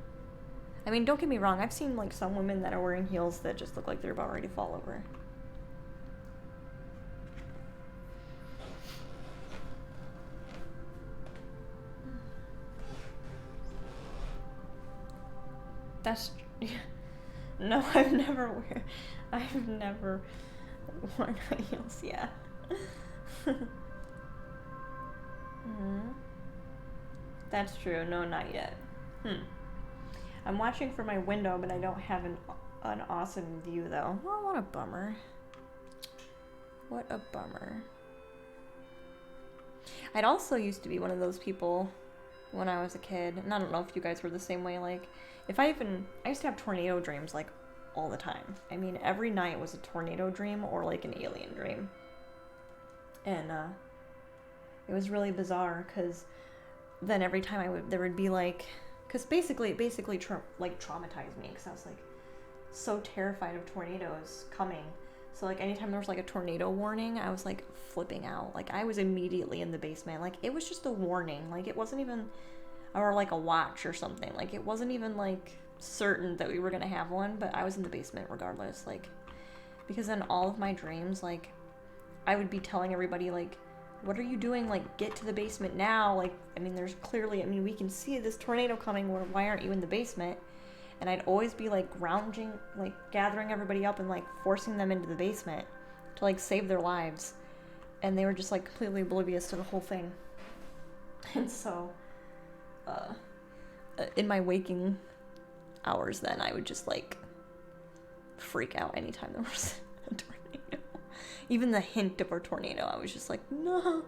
I mean, don't get me wrong. I've seen, like, some women that are wearing heels that just look like they're about ready to fall over. That's no, I've never worn high heels. Yeah. Hmm. That's true. No, not yet. I'm watching from my window, but I don't have an awesome view though. Oh, what a bummer. What a bummer. I'd also used to be one of those people when I was a kid, and I don't know if you guys were the same way, like, I used to have tornado dreams, like, all the time. I mean, every night was a tornado dream or, like, an alien dream. And, it was really bizarre, because then every time there would be, like, because basically, traumatized me, because I was, like, so terrified of tornadoes coming. So, like, anytime there was, like, a tornado warning, I was, like, flipping out. Like, I was immediately in the basement. Like, it was just a warning. Like, it wasn't even, or, like, a watch or something. Like, it wasn't even, like, certain that we were going to have one, but I was in the basement regardless. Like, because in all of my dreams, like, I would be telling everybody, like, what are you doing? Like, get to the basement now. Like, I mean, we can see this tornado coming. Why aren't you in the basement? And I'd always be, like, gathering everybody up and, like, forcing them into the basement to, like, save their lives. And they were just, like, completely oblivious to the whole thing. And so, in my waking hours then, I would just, like, freak out anytime there was a tornado. Even the hint of a tornado, I was just like, no.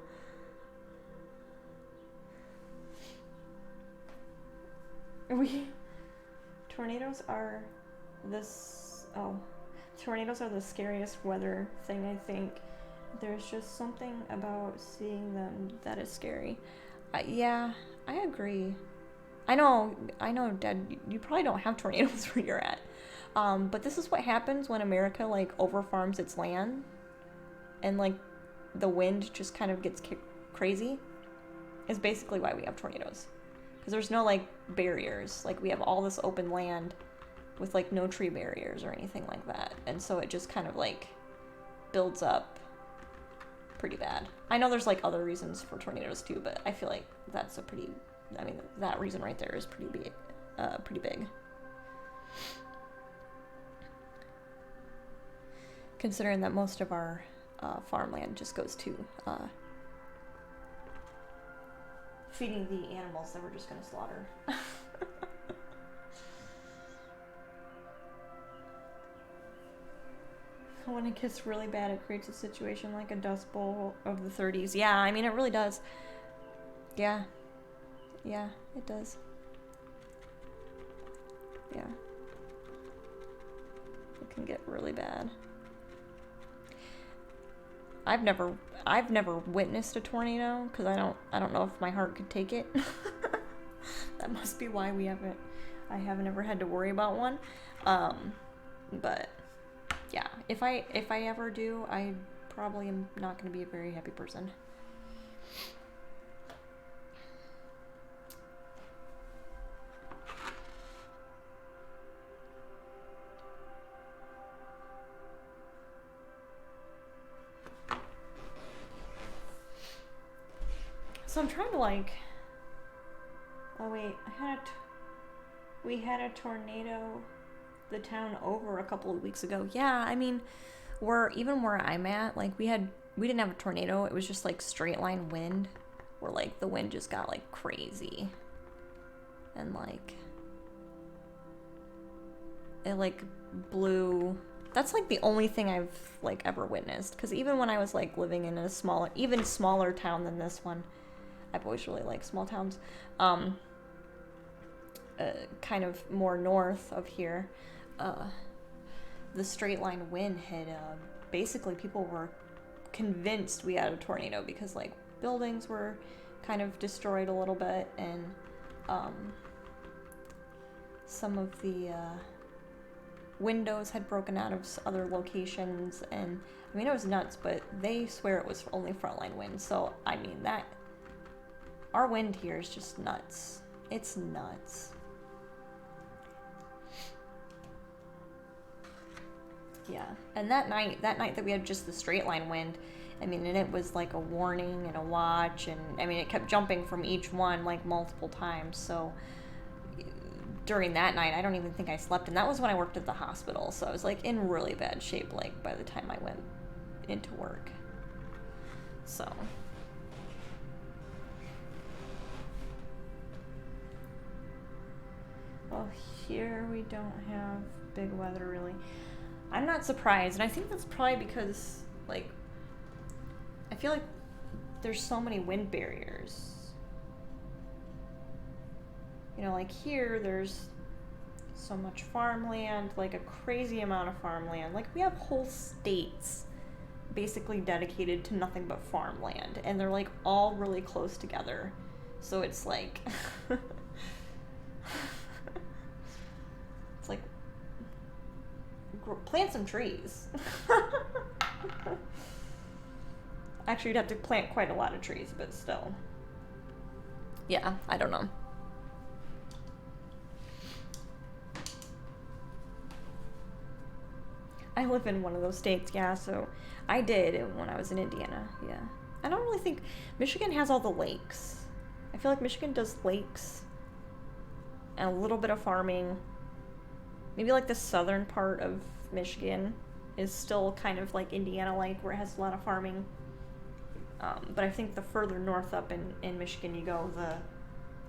Tornadoes are the scariest weather thing, I think. There's just something about seeing them that is scary. Yeah, I agree. I know, Dad, you probably don't have tornadoes where you're at. But this is what happens when America, like, overfarms its land. And, like, the wind just kind of gets crazy. Is basically why we have tornadoes. Because there's no, like, barriers. Like, we have all this open land with, like, no tree barriers or anything like that. And so it just kind of, like, builds up pretty bad. I know there's, like, other reasons for tornadoes, too, but I feel like that's that reason right there is pretty big. Considering that most of our farmland just goes to feeding the animals that we're just going to slaughter. When it gets really bad, it creates a situation like a Dust Bowl of the 30s. Yeah, I mean, it really does. Yeah. Yeah, it does. Yeah. It can get really bad. I've never witnessed a tornado because I don't know if my heart could take it. That must be why I haven't ever had to worry about one. But yeah, if I ever do, I probably am not going to be a very happy person. So I'm trying to, like, oh wait, we had a tornado the town over a couple of weeks ago. Yeah, I mean, even where I'm at, like, we didn't have a tornado. It was just, like, straight line wind, where, like, the wind just got, like, crazy. And, like, it, like, blew. That's, like, the only thing I've, like, ever witnessed. Because even when I was, like, living in even smaller town than this one, I've always really liked small towns, kind of more north of here, the straight line wind hit, basically people were convinced we had a tornado because, like, buildings were kind of destroyed a little bit, and some of the windows had broken out of other locations, and I mean, it was nuts, but they swear it was only frontline wind. So I mean, our wind here is just nuts. It's nuts. Yeah, and that night that we had just the straight line wind, I mean, and it was like a warning and a watch, and I mean, it kept jumping from each one like multiple times. So during that night, I don't even think I slept, and that was when I worked at the hospital, so I was like in really bad shape, like by the time I went into work. So well, here we don't have big weather really. I'm not surprised, and I think that's probably because, like, I feel like there's so many wind barriers. You know, like here, there's so much farmland, like a crazy amount of farmland. Like, we have whole states basically dedicated to nothing but farmland, and they're like all really close together. So it's like, it's like, plant some trees. Actually, you'd have to plant quite a lot of trees, but still. Yeah, I don't know. I live in one of those states, yeah, so I did when I was in Indiana, yeah. I don't really think Michigan has all the lakes. I feel like Michigan does lakes and a little bit of farming. Maybe like the southern part of Michigan is still kind of like Indiana-like, where it has a lot of farming. But I think the further north up in Michigan you go,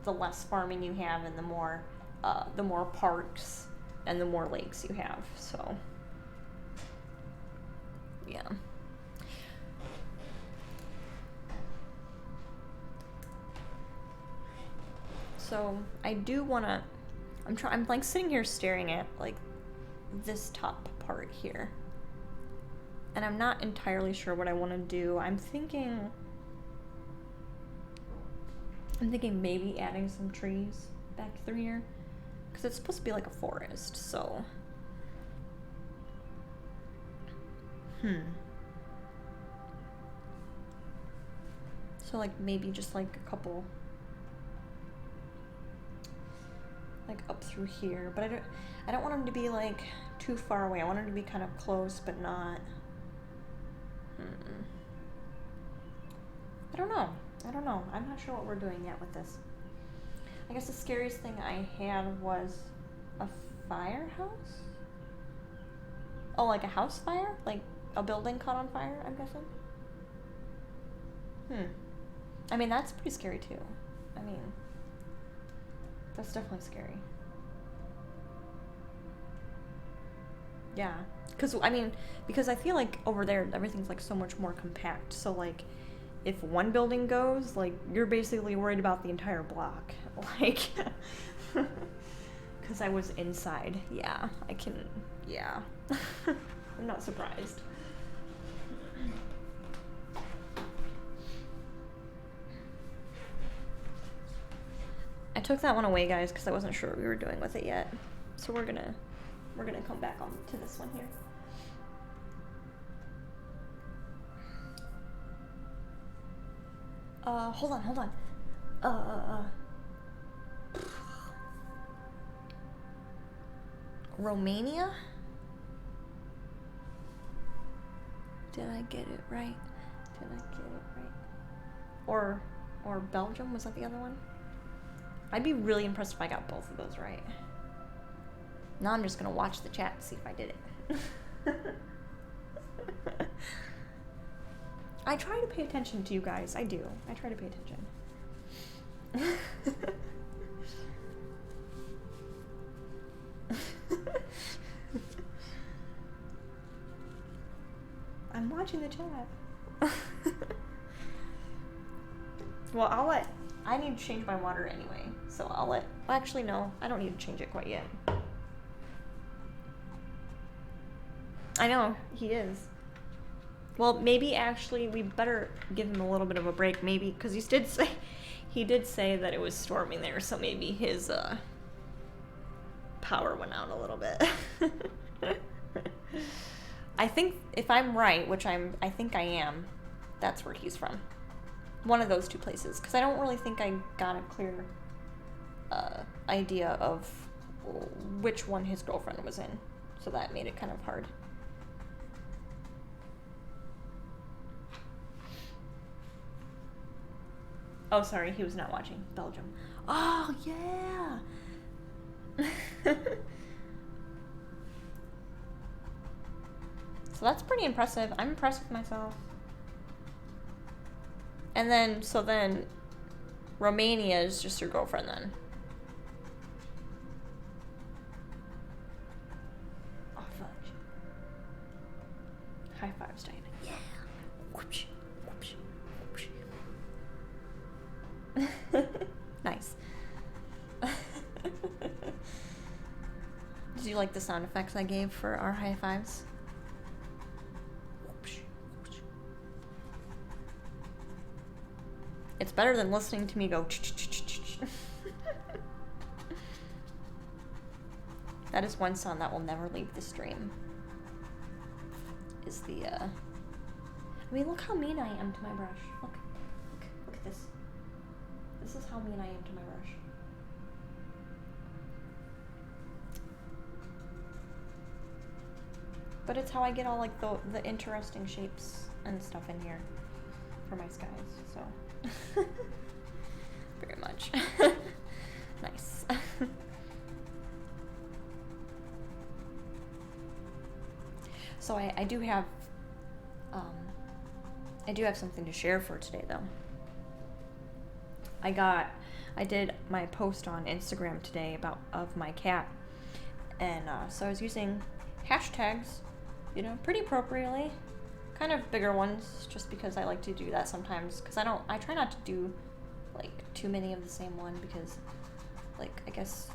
the less farming you have, and the more parks and the more lakes you have. So, yeah. So I do wanna. I'm like sitting here staring at like this top part here, and I'm not entirely sure what I want to do. I'm thinking maybe adding some trees back through here, because it's supposed to be like a forest. So, so like maybe just like a couple, like up through here. But I don't want them to be like too far away. I want them to be kind of close, but not. I don't know. I'm not sure what we're doing yet with this. I guess the scariest thing I had was a firehouse? Oh, like a house fire? Like a building caught on fire, I'm guessing? I mean, that's pretty scary too. I mean, that's definitely scary. Yeah. Because I feel like over there, everything's like so much more compact. So like, if one building goes, like, you're basically worried about the entire block. Like, because I was inside. Yeah, yeah. I'm not surprised. I took that one away, guys, because I wasn't sure what we were doing with it yet. So we're gonna come back on to this one here. Hold on. Romania? Did I get it right? Or Belgium, was that the other one? I'd be really impressed if I got both of those right. Now I'm just gonna watch the chat and see if I did it. I try to pay attention to you guys. I do. I try to pay attention. I'm watching the chat. Well, I need to change my water anyway, so well, actually, no, I don't need to change it quite yet. I know, he is. Well, maybe actually we better give him a little bit of a break, maybe, because he did say that it was storming there, so maybe his power went out a little bit. I think if I'm right, which I think I am, that's where he's from. One of those two places, because I don't really think I got a clear idea of which one his girlfriend was in, so that made it kind of hard. Oh, sorry, he was not watching Belgium. Oh, yeah! So that's pretty impressive. I'm impressed with myself. And then, so then, Romania is just your girlfriend then. Oh, fudge. High fives, Diana. Yeah. Whoopsh, whoopsh, whoopsh. Nice. Did you like the sound effects I gave for our high fives? It's better than listening to me go. That is one sound that will never leave the stream. Is the I mean, look how mean I am to my brush. Look at this. This is how mean I am to my brush. But it's how I get all like the interesting shapes and stuff in here for my skies, so. Very much. Nice. So I do have something to share for today though. I did my post on Instagram today of my cat, and so I was using hashtags, you know, pretty appropriately. Kind of bigger ones, just because I like to do that sometimes, because I try not to do like too many of the same one, because like I guess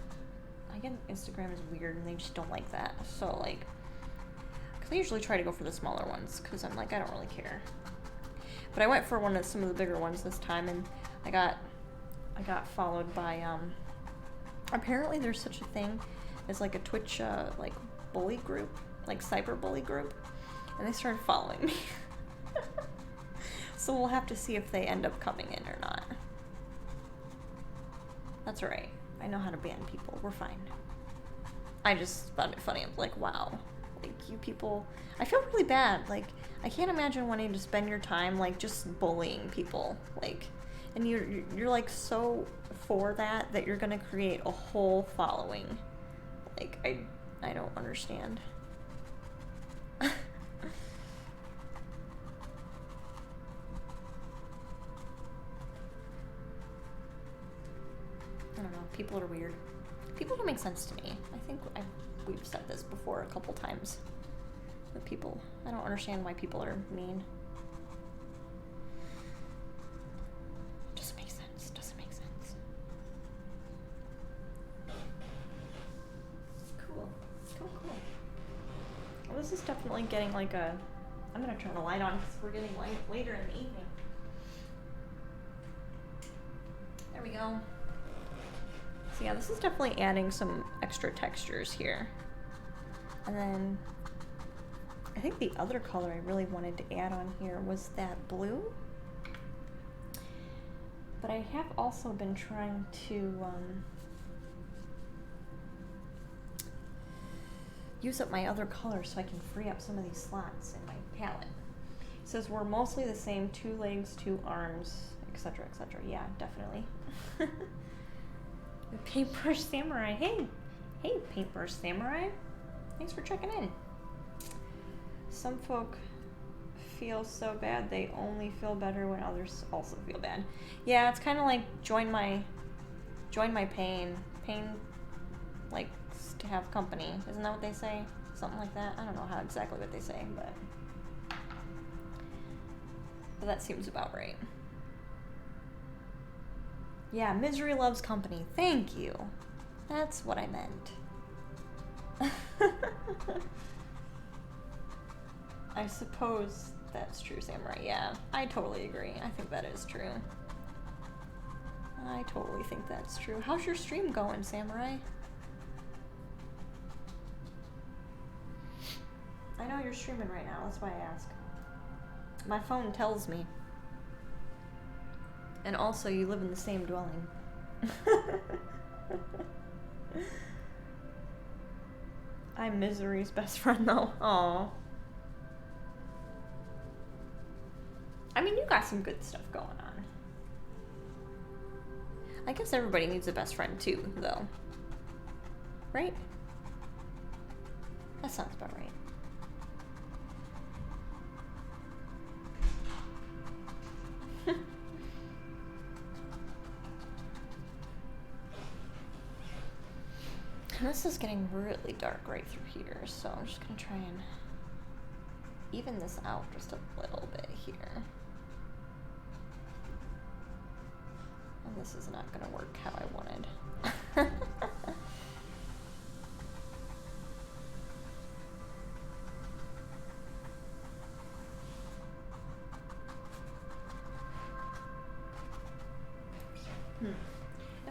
Instagram is weird and they just don't like that. So like, because I usually try to go for the smaller ones, because I'm like, I don't really care. But I went for some of the bigger ones this time, and I got followed by apparently there's such a thing as like a Twitch like bully group, like cyber bully group. And they started following me. So we'll have to see if they end up coming in or not. That's alright. I know how to ban people. We're fine. I just found it funny. I'm like, wow. Like, you people... I feel really bad. Like, I can't imagine wanting to spend your time, like, just bullying people. Like, and you're like, so for that you're gonna create a whole following. Like, I don't understand. I don't know. People are weird. People don't make sense to me. I think we've said this before a couple times. But people, I don't understand why people are mean. Doesn't make sense. Doesn't make sense. Cool. Cool. Well, this is definitely getting like a... I'm gonna turn the light on because we're getting light later in the evening. There we go. So yeah, this is definitely adding some extra textures here. And then I think the other color I really wanted to add on here was that blue. But I have also been trying to use up my other colors so I can free up some of these slots in my palette. It says we're mostly the same, 2 legs, 2 arms, etc., etc. Yeah, definitely. The Paintbrush Samurai. Hey, Paintbrush Samurai. Thanks for checking in. Some folk feel so bad they only feel better when others also feel bad. Yeah, it's kind of like join my pain. Pain likes to have company. Isn't that what they say? Something like that. I don't know exactly what they say, but that seems about right. Yeah, misery loves company. Thank you. That's what I meant. I suppose that's true, Samurai. Yeah, I totally agree. I think that is true. I totally think that's true. How's your stream going, Samurai? I know you're streaming right now. That's why I ask. My phone tells me. And also, you live in the same dwelling. I'm Misery's best friend, though. Aww. I mean, you got some good stuff going on. I guess everybody needs a best friend, too, though. right? That sounds about right. And this is getting really dark right through here, so I'm just gonna try and even this out just a little bit here. And this is not gonna work how I wanted. And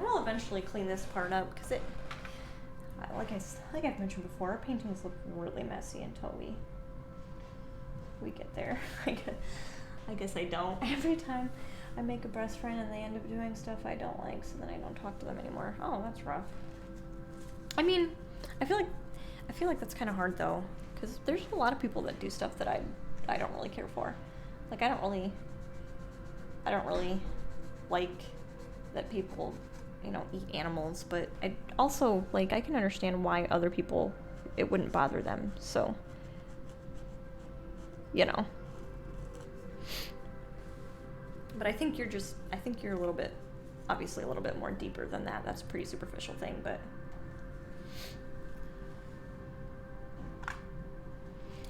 we'll eventually clean this part up because it, like I've mentioned before, our paintings look really messy until we get there. I guess I don't. Every time I make a best friend and they end up doing stuff I don't like, so then I don't talk to them anymore. Oh, that's rough. I mean, I feel like that's kind of hard though, because there's a lot of people that do stuff that I don't really care for. Like I don't really like that people, you know, eat animals, but I also, like, I can understand why other people, it wouldn't bother them, so, you know. But I think you're a little bit, obviously a little bit more deeper than that. That's a pretty superficial thing, but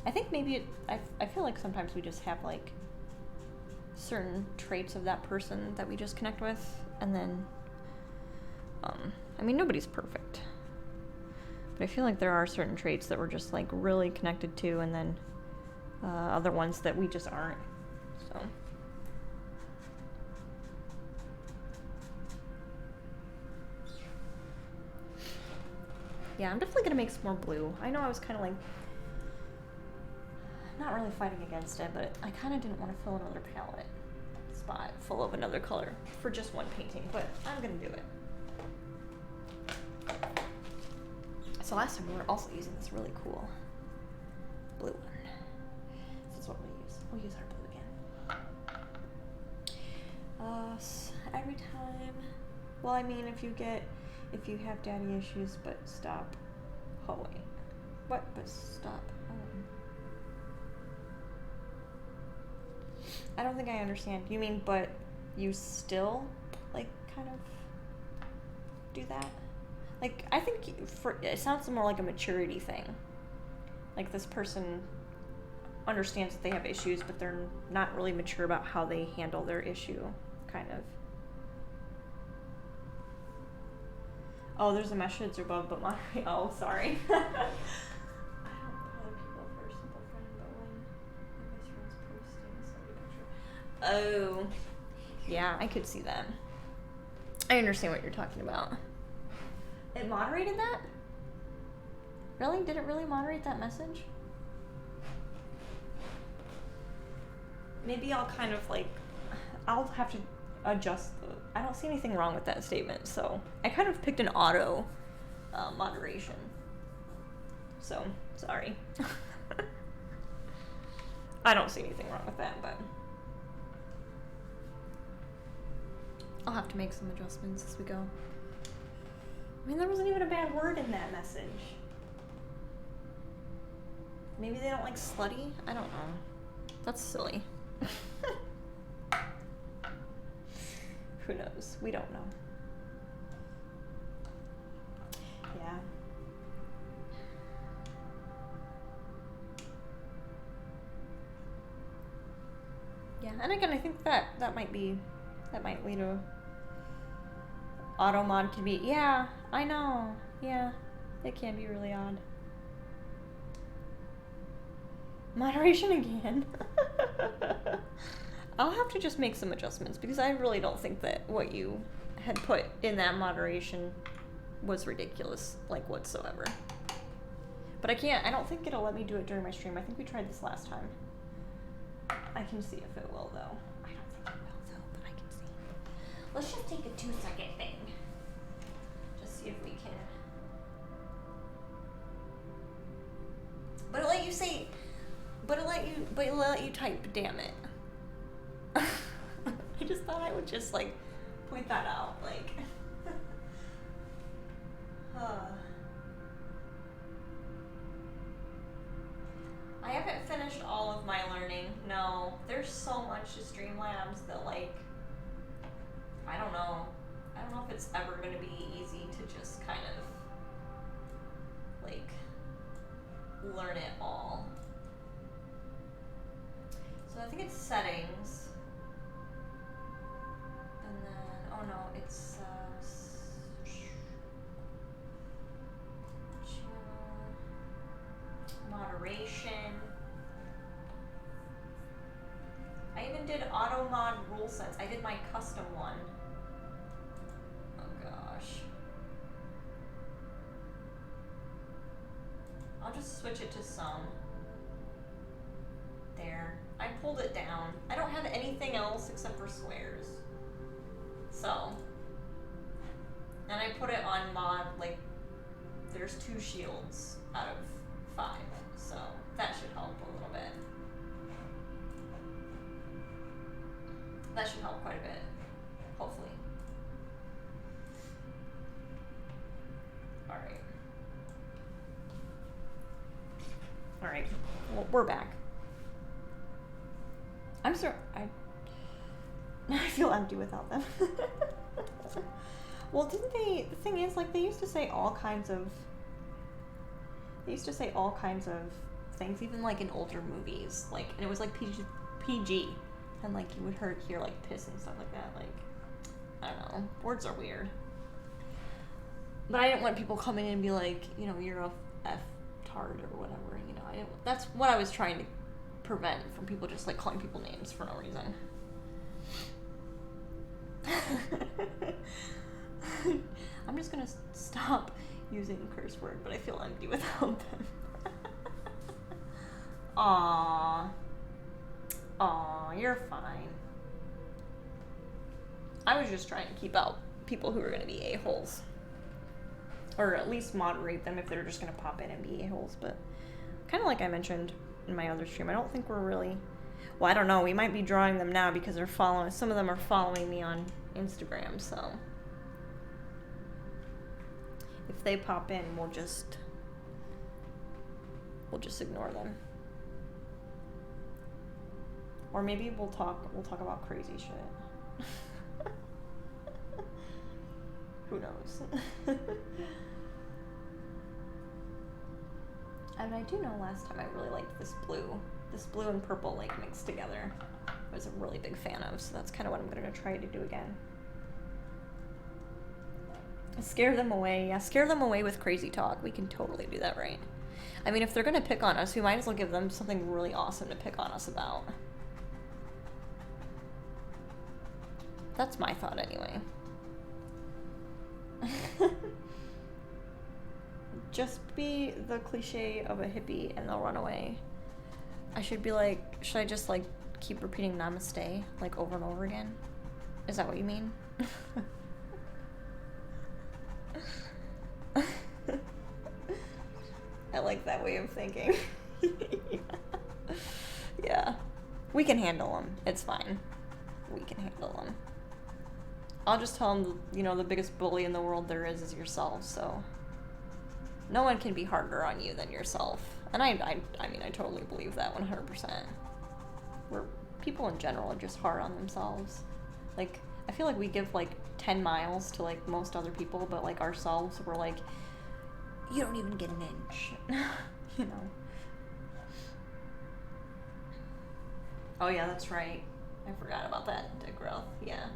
I think maybe I feel like sometimes we just have, like, certain traits of that person that we just connect with, and then I mean, nobody's perfect, but I feel like there are certain traits that we're just like really connected to, and then other ones that we just aren't. So yeah, I'm definitely gonna make some more blue. I know I was kind of like not really fighting against it, but I kind of didn't want to fill another palette spot full of another color for just one painting, but I'm gonna do it. So last time we were also using this really cool blue one. This is what we'll use. We'll use our blue again. Every time, well, I mean, if you have daddy issues, but stop hoeing. What? But stop hoeing. I don't think I understand. You mean, but you still, like, kind of do that? Like, I think it sounds more like a maturity thing. Like, this person understands that they have issues, but they're not really mature about how they handle their issue, kind of. Oh, there's a message above, but moderate. Oh, sorry. I don't bother people for a simple friend, but when my best friend's posting somebody picture. Oh, yeah, I could see that. I understand what you're talking about. It moderated that? Really? Did it really moderate that message? Maybe I'll kind of like, I'll have to adjust. I don't see anything wrong with that statement, so I kind of picked an auto moderation. So, sorry. I don't see anything wrong with that, but I'll have to make some adjustments as we go. I mean, there wasn't even a bad word in that message. Maybe they don't like slutty? I don't know. That's silly. Who knows? We don't know. Yeah. Yeah, and again, I think that might lead to auto mod can be, yeah, I know, yeah, it can be really odd. Moderation again. I'll have to just make some adjustments because I really don't think that what you had put in that moderation was ridiculous, like, whatsoever. But I don't think it'll let me do it during my stream. I think we tried this last time. I can see if it will, though. I don't think it will, though, but I can see. Let's just take a 2-second thing. Just see if we can. But it'll let you say, but it'll let you type, damn it. I just thought I would just, like, point that out, like. haven't finished all of my learning. No, there's so much to Streamlabs that, like, I don't know. I don't know if it's ever going to be easy to just kind of, like, learn it all. So I think it's settings. And then, oh no, it's moderation. I even did auto mod rule sets. I did my custom one. Oh gosh. I'll just switch it to some. There. I pulled it down. I don't have anything else except for squares. So. And I put it on mod, like, there's 2 shields out of 5. So that should help a little bit. That should help quite a bit, hopefully. Alright. Alright, well, we're back. I'm sorry, I feel empty without them. Well, didn't they, the thing is, like, they used to say all kinds of things, even, like, in older movies, like, and it was, like, PG, and, like, you would hear, like, piss and stuff like that, like, I don't know, words are weird. But I didn't want people coming in and be like, you know, you're a F-tard or whatever, you know, that's what I was trying to prevent, from people just, like, calling people names for no reason. I'm just gonna stop using curse word, but I feel empty without them. Aww, you're fine. I was just trying to keep out people who are gonna be a-holes. Or at least moderate them if they're just gonna pop in and be a-holes, but kind of like I mentioned in my other stream, I don't think we're really, well, I don't know, we might be drawing them now because they're following, some of them are following me on Instagram, so if they pop in, we'll just ignore them. Or maybe we'll talk about crazy shit. Who knows? And I do know last time I really liked this blue and purple, like, mixed together. I was a really big fan of, so that's kind of what I'm going to try to do again. Scare them away. Yeah, scare them away with crazy talk. We can totally do that, right? I mean, if they're going to pick on us, we might as well give them something really awesome to pick on us about. That's my thought, anyway. Just be the cliche of a hippie and they'll run away. I should be like, should I just, like, keep repeating namaste, like, over and over again? Is that what you mean? I like that way of thinking. Yeah. We can handle them. It's fine. We can handle them. I'll just tell them, you know, the biggest bully in the world there is yourself, so no one can be harder on you than yourself. And I mean, I totally believe that 100%. People in general are just hard on themselves. Like, I feel like we give, like, 10 miles to, like, most other people, but, like, ourselves, we're like, you don't even get an inch. You know. Oh, yeah, that's right. I forgot about that growth. Yeah.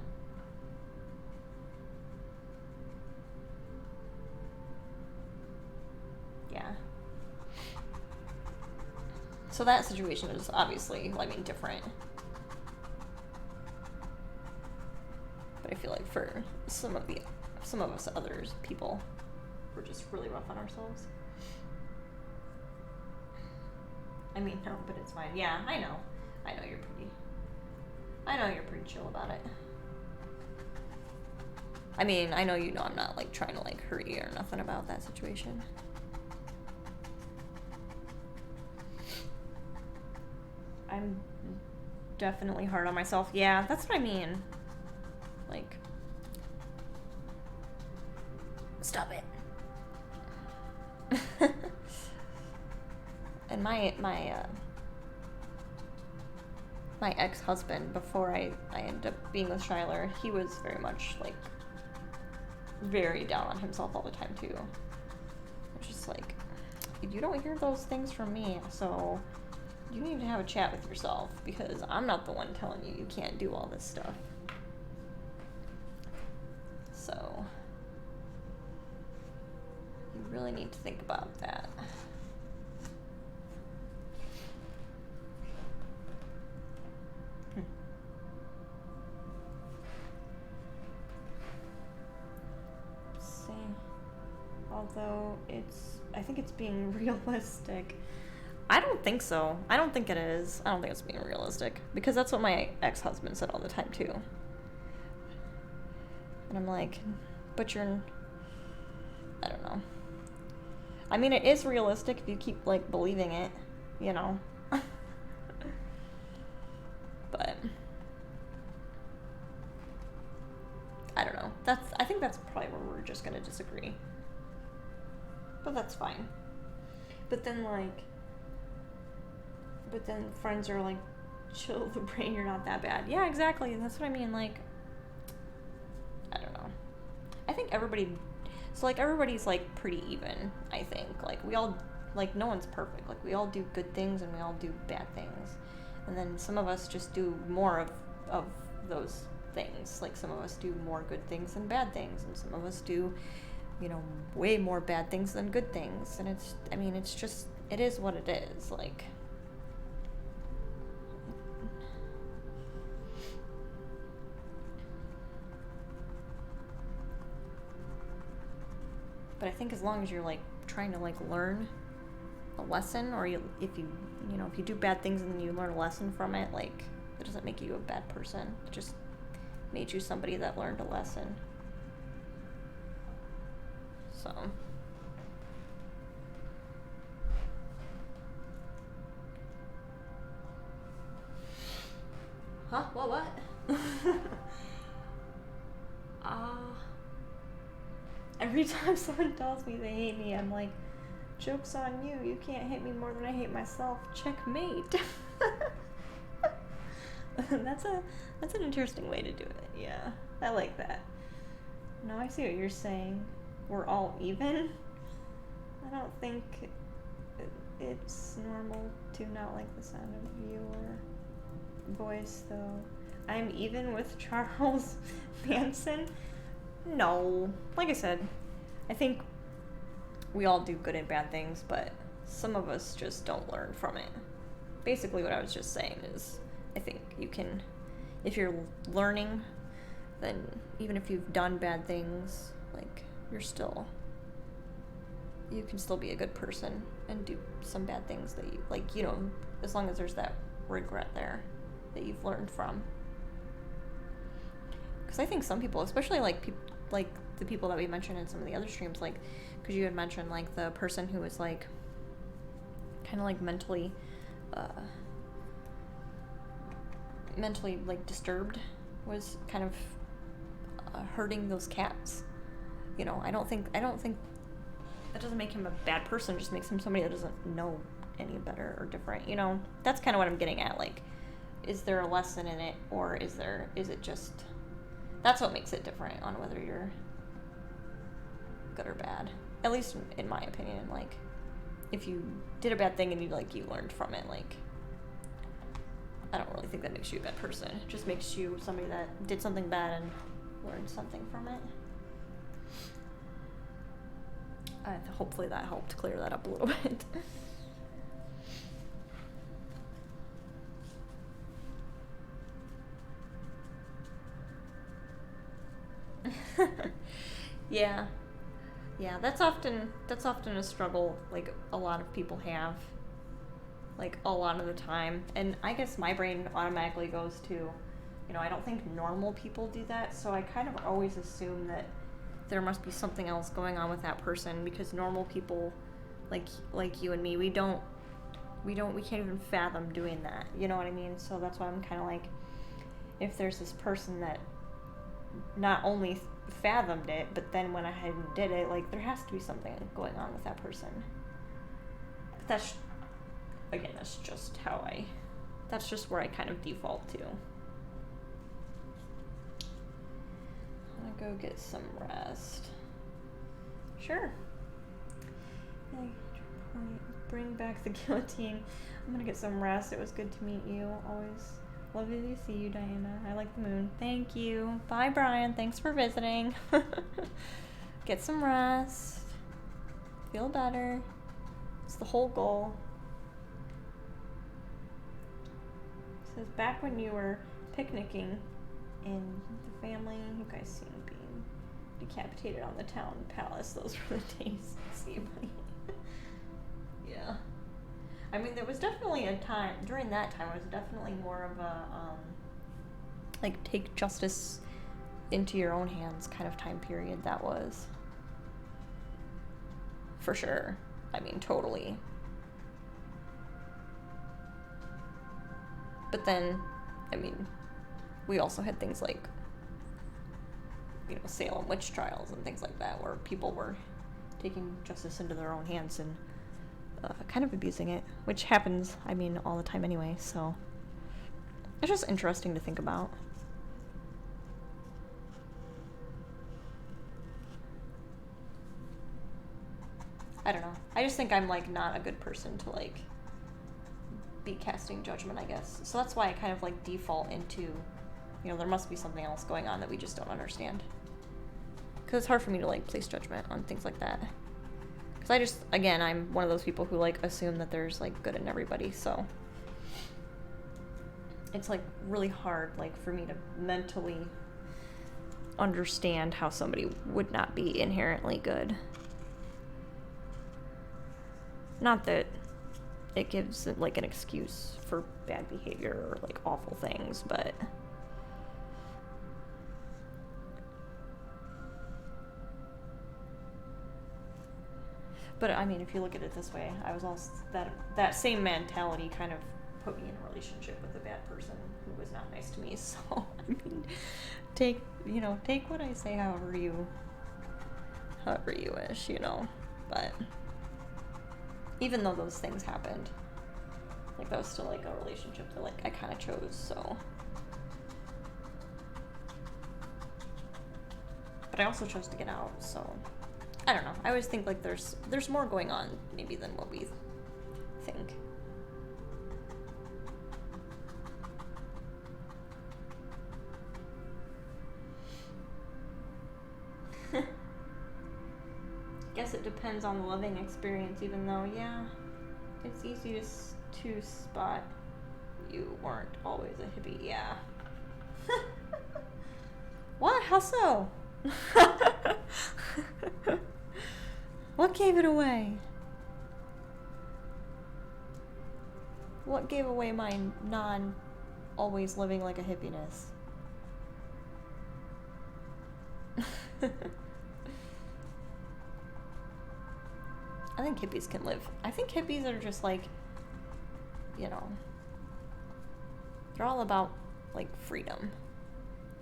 Yeah. So that situation is obviously, I mean, different. But I feel like for some of us others, people, we're just really rough on ourselves. I mean, no, but it's fine. Yeah, I know you're pretty chill about it. I mean, I know you know I'm not, like, trying to, like, hurt you or nothing about that situation. I'm definitely hard on myself. Yeah, that's what I mean. Like, stop it. And my ex-husband, before I ended up being with Shyler, he was very much, like, very down on himself all the time, too. It's just like, you don't hear those things from me, so you need to have a chat with yourself, because I'm not the one telling you can't do all this stuff. So, you really need to think about that. Although I think it's being realistic. I don't think so. I don't think it is. I don't think it's being realistic. Because that's what my ex-husband said all the time, too. And I'm like, but you're... I don't know. I mean, it is realistic if you keep, like, believing it, you know? But... I don't know. I think that's probably where we're just gonna disagree. But that's fine. But then friends are like, chill the brain, you're not that bad. Yeah, exactly. That's what I mean. Like, I don't know. I think everybody's like pretty even, I think. Like, we all, like, no one's perfect. Like, we all do good things and we all do bad things. And then some of us just do more of those things. Like, some of us do more good things than bad things. And some of us do, you know, way more bad things than good things. And it's just, it is what it is. Like, but I think as long as you're, like, trying to, like, learn a lesson, or if you do bad things and then you learn a lesson from it, like, that doesn't make you a bad person. It just made you somebody that learned a lesson. So. Huh? What? Every time someone tells me they hate me, I'm like, joke's on you. You can't hate me more than I hate myself. Checkmate. That's an interesting way to do it. Yeah, I like that. No, I see what you're saying. We're all even. I don't think it's normal to not like the sound of your voice, though. I'm even with Charles Manson. No. Like I said, I think we all do good and bad things, but some of us just don't learn from it. Basically, what I was just saying is, I think you can, if you're learning, then even if you've done bad things, like, you can still be a good person and do some bad things that you, like, you know, as long as there's that regret there that you've learned from. Because I think some people, especially, like, the people that we mentioned in some of the other streams, like, because you had mentioned, like, the person who was, like, kind of, like, mentally, like, disturbed, was kind of hurting those cats. You know, I don't think that doesn't make him a bad person. It just makes him somebody that doesn't know any better or different. You know, that's kind of what I'm getting at. Like, is there a lesson in it, or is it just, that's what makes it different on whether you're good or bad. At least in my opinion. Like, if you did a bad thing and you learned from it, like, I don't really think that makes you a bad person. It just makes you somebody that did something bad and learned something from it. Hopefully that helped clear that up a little bit. Yeah, that's often a struggle, like, a lot of people have, like, a lot of the time. And I guess my brain automatically goes to, you know, I don't think normal people do that, so I kind of always assume that there must be something else going on with that person, because normal people, like you and me, we can't even fathom doing that, you know what I mean? So that's why I'm kind of like, if there's this person that not only fathomed it, but then went ahead and did it, like, there has to be something going on with that person. But that's just how I that's just where I kind of default to. I'm gonna go get some rest. Sure. Bring back the guillotine. I'm gonna get some rest. It was good to meet you. Always lovely to see you, Diana. I like the moon. Thank you. Bye, Brian. Thanks for visiting. Get some rest. Feel better. It's the whole goal. It says, back when you were picnicking in the family, you guys seem being decapitated on the town palace. Those were the days. See you, buddy. Yeah. I mean, there was definitely a time, during that time, it was definitely more of a, like, take justice into your own hands kind of time period that was. For sure. I mean, totally. But then, I mean, we also had things like, you know, Salem witch trials and things like that, where people were taking justice into their own hands and kind of abusing it, which happens, I mean, all the time anyway, so it's just interesting to think about. I don't know. I just think I'm, like, not a good person to, like, be casting judgment, I guess. So that's why I kind of, like, default into, you know, there must be something else going on that we just don't understand. Because it's hard for me to, like, place judgment on things like that. Because I just, again, I'm one of those people who, like, assume that there's, like, good in everybody, so it's, like, really hard, like, for me to mentally understand how somebody would not be inherently good. Not that it gives, like, an excuse for bad behavior or, like, awful things, but I mean, if you look at it this way, I was also, that same mentality kind of put me in a relationship with a bad person who was not nice to me, so, I mean, take what I say however you wish, you know, but even though those things happened, like, that was still, like, a relationship that, like, I kind of chose, so. But I also chose to get out, so. I don't know. I always think, like, there's more going on, maybe, than what we think. Guess it depends on the living experience, even though, yeah, it's easy to spot you weren't always a hippie. Yeah. What? How so? What gave it away? What gave away my always living like a hippiness? I think hippies can live. I think hippies are just, like, you know, they're all about, like, freedom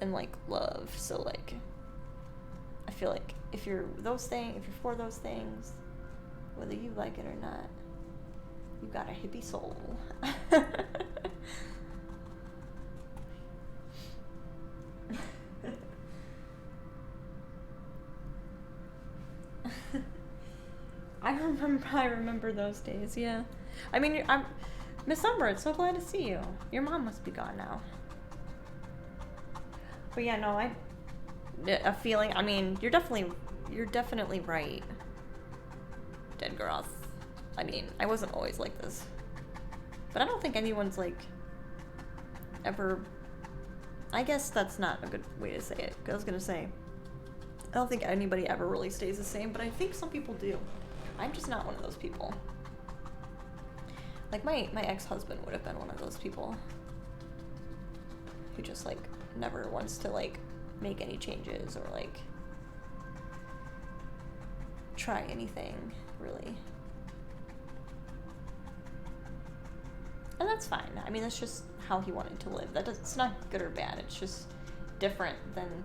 and, like, love. So, like, I feel like if you're for those things, whether you like it or not, you got a hippie soul. I remember those days, yeah. I mean, I'm Miss Umbridge, so glad to see you. Your mom must be gone now. But yeah, no, a feeling, I mean, you're definitely right, Deadgroth. I mean, I wasn't always like this. But I don't think anyone's, like, ever, I guess that's not a good way to say it, because I was gonna say, I don't think anybody ever really stays the same, but I think some people do. I'm just not one of those people. Like, my ex-husband would have been one of those people who just, like, never wants to, like, make any changes or, like, try anything, really. And that's fine. I mean, that's just how he wanted to live. It's not good or bad. It's just different than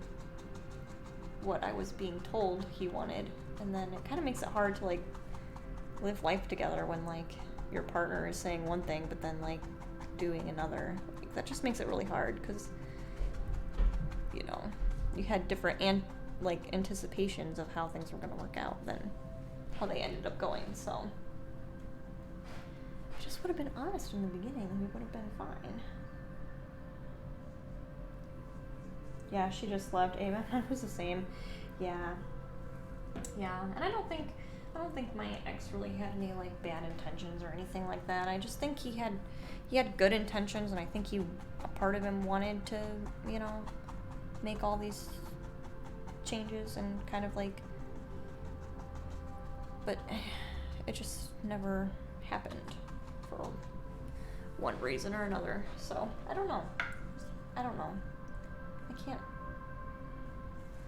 what I was being told he wanted. And then it kind of makes it hard to, like, live life together when, like, your partner is saying one thing, but then, like, doing another. Like, that just makes it really hard because, you know, you had different anticipations of how things were going to work out than how they ended up going. So just would have been honest in the beginning, we would have been fine. Yeah, she just left. Amen. It was the same. Yeah. And I don't think my ex really had any like bad intentions or anything like that. I just think he had good intentions, and I think a part of him wanted to, you know, make all these changes and kind of like, but it just never happened for one reason or another. So I don't know.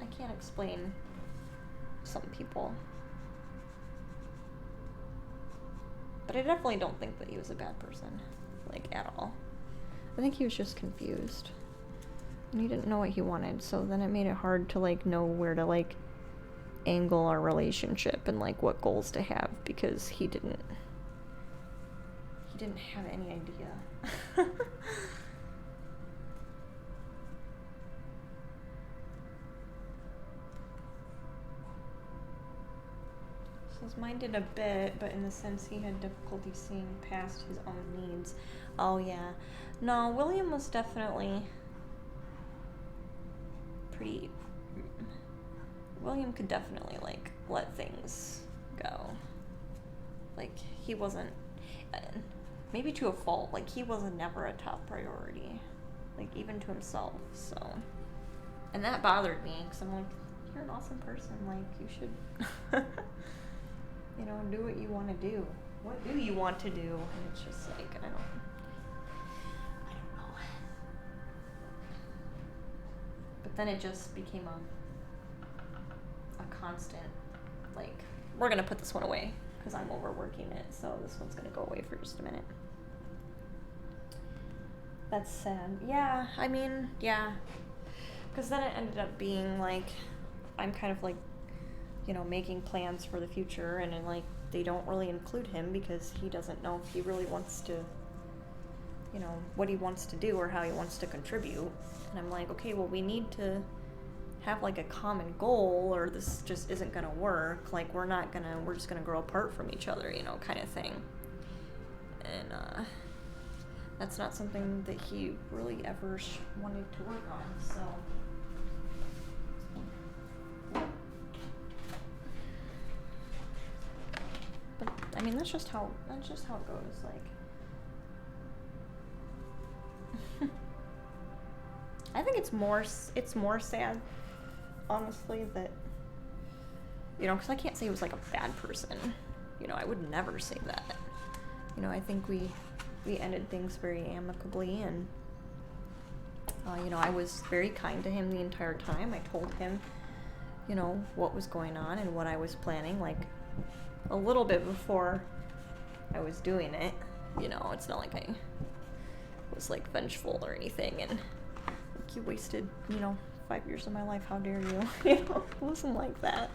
I can't explain some people. But I definitely don't think that he was a bad person, like, at all. I think he was just confused. And he didn't know what he wanted, so then it made it hard to, like, know where to, like, angle our relationship and, like, what goals to have, because he didn't have any idea. Says mine did a bit, but in the sense he had difficulty seeing past his own needs. Oh yeah. No, William was definitely pretty... William could definitely, like, let things go. Like, he wasn't... maybe to a fault. Like, he wasn't never a top priority. Like, even to himself, so... And that bothered me, because I'm like, you're an awesome person. Like, you should... you know, do what you want to do. What do you want to do? And it's just like, I don't know. But then it just became a constant, like, we're going to put this one away because I'm overworking it, so this one's going to go away for just a minute. That's sad. Yeah, I mean, yeah. Because then it ended up being, like, I'm kind of, like, you know, making plans for the future, and then, like, they don't really include him because he doesn't know if he really wants to, you know, what he wants to do or how he wants to contribute. And I'm like, okay, well, we need to have, like, a common goal, or this just isn't gonna work. Like, we're just gonna grow apart from each other, you know, kind of thing. And, that's not something that he really ever wanted to work on, so... But, I mean, that's just how it goes, like... I think it's more sad, honestly, that, you know, because I can't say he was, like, a bad person. You know, I would never say that. You know, I think we ended things very amicably, and, you know, I was very kind to him the entire time. I told him, you know, what was going on and what I was planning, like, a little bit before I was doing it. You know, it's not like I was, like, vengeful or anything, and, like, you wasted, you know, 5 years of my life, how dare you? You know, it wasn't like that.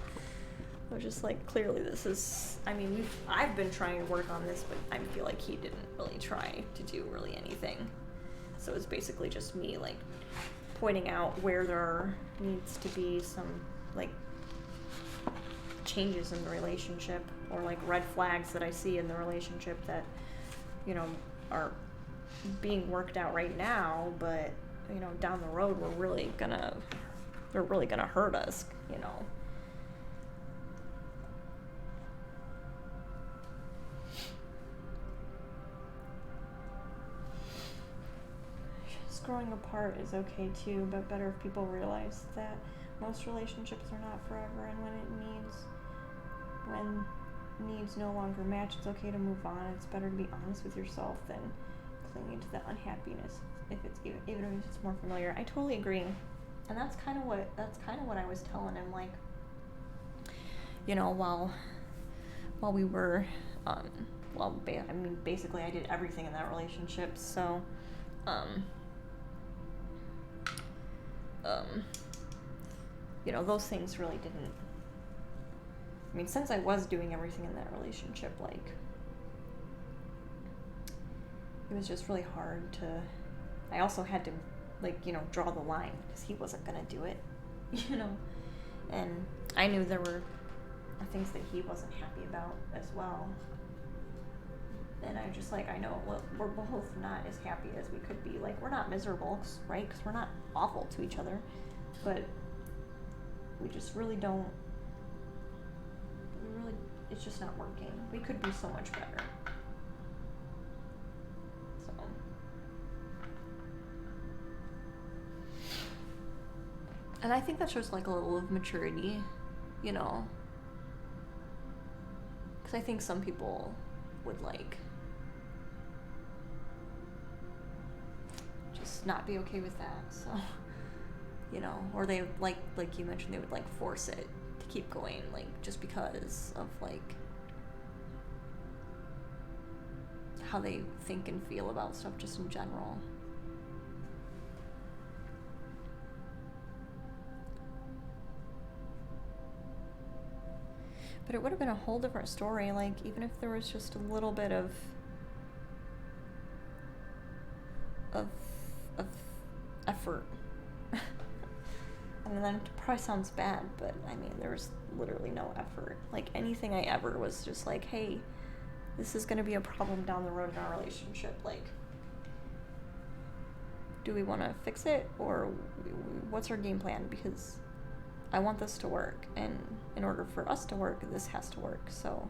I was just like, clearly this is, I mean, I've been trying to work on this, but I feel like he didn't really try to do really anything. So it's basically just me, like, pointing out where there needs to be some, like, changes in the relationship, or, like, red flags that I see in the relationship that, you know, are being worked out right now, but, you know, down the road they're really gonna hurt us, you know. Growing apart is okay too, but better if people realize that most relationships are not forever, and when needs no longer match, it's okay to move on. It's better to be honest with yourself than clinging to the unhappiness even if it's more familiar. I totally agree, and that's kind of what I was telling him. Like, you know, while we were, basically I did everything in that relationship, so. You know, those things really didn't, I mean, since I was doing everything in that relationship, like, it was just really hard to, I also had to, like, you know, draw the line, because he wasn't going to do it, you know, and I knew there were things that he wasn't happy about as well, and I just, like, I know, well, we're both not as happy as we could be, like, we're not miserable, right, because we're not awful to each other, but we just really don't, it's just not working. We could be so much better. So. And I think that shows, like, a little of maturity, you know? Because I think some people would, like, just not be okay with that, so, you know, or they, like you mentioned, they would, like, force it to keep going, like, just because of, like, how they think and feel about stuff just in general. But it would have been a whole different story, like, even if there was just a little bit of effort. I mean, that probably sounds bad, but I mean, there was literally no effort. Like, anything I ever was just like, hey, this is going to be a problem down the road in our relationship. Like, do we want to fix it, or what's our game plan? Because I want this to work, and in order for us to work, this has to work. So,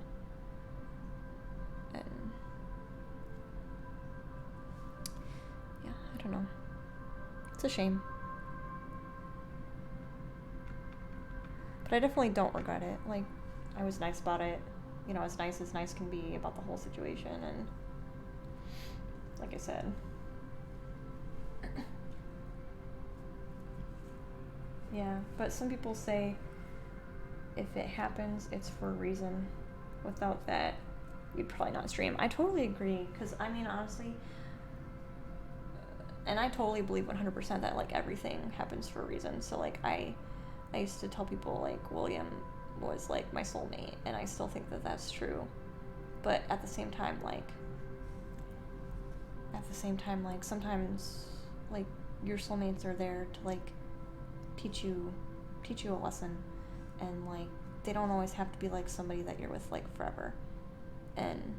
and yeah, I don't know. It's a shame. But I definitely don't regret it. Like, I was nice about it. You know, as nice can be about the whole situation, and like I said, yeah, but some people say if it happens, it's for a reason. Without that, you'd probably not stream. I totally agree, because I mean, honestly, and I totally believe 100% that, like, everything happens for a reason. So, like, I used to tell people, like, William was, like, my soulmate, and I still think that that's true. But at the same time, like, sometimes, like, your soulmates are there to, like, teach you a lesson, and, like, they don't always have to be, like, somebody that you're with, like, forever. And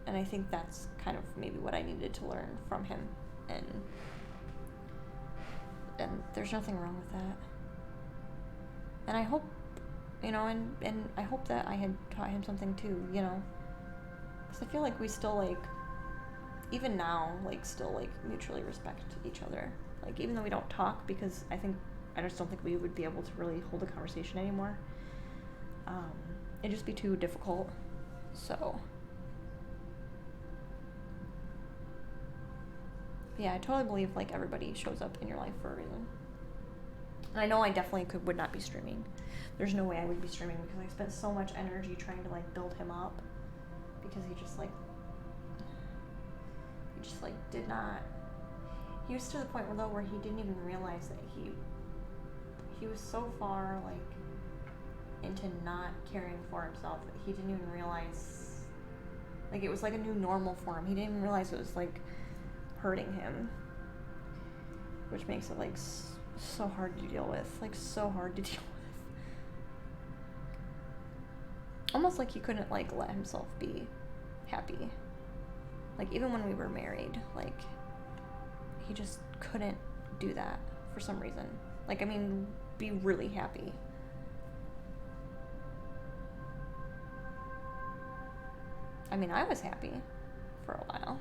I think that's kind of maybe what I needed to learn from him, and there's nothing wrong with that. And I hope, you know, and I hope that I had taught him something too, you know, because I feel like we still, like, even now, like, still, like, mutually respect each other, like, even though we don't talk, because I just don't think we would be able to really hold a conversation anymore. It'd just be too difficult. So yeah, I totally believe, like, everybody shows up in your life for a reason. And I know I definitely would not be streaming. There's no way I would be streaming, because I spent so much energy trying to, like, build him up, because he just did not. He was to the point where he didn't even realize that he was so far, like, into not caring for himself that he didn't even realize, like, it was like a new normal for him. He didn't even realize it was, like, hurting him, which makes it, like, so hard to deal with, like, so hard to deal with. Almost like he couldn't, like, let himself be happy. Like, even when we were married, like, he just couldn't do that for some reason. Like, I mean, be really happy. I mean, I was happy for a while,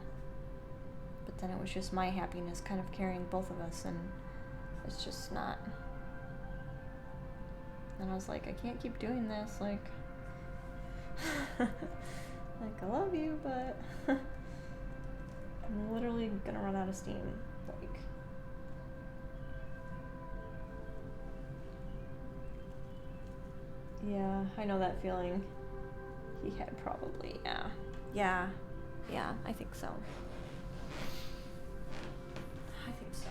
but then it was just my happiness kind of carrying both of us, and it's just not. And I was like, I can't keep doing this, like, like, I love you, but I'm literally gonna run out of steam, like. Yeah, I know that feeling. He had probably, yeah, I think so. I think so.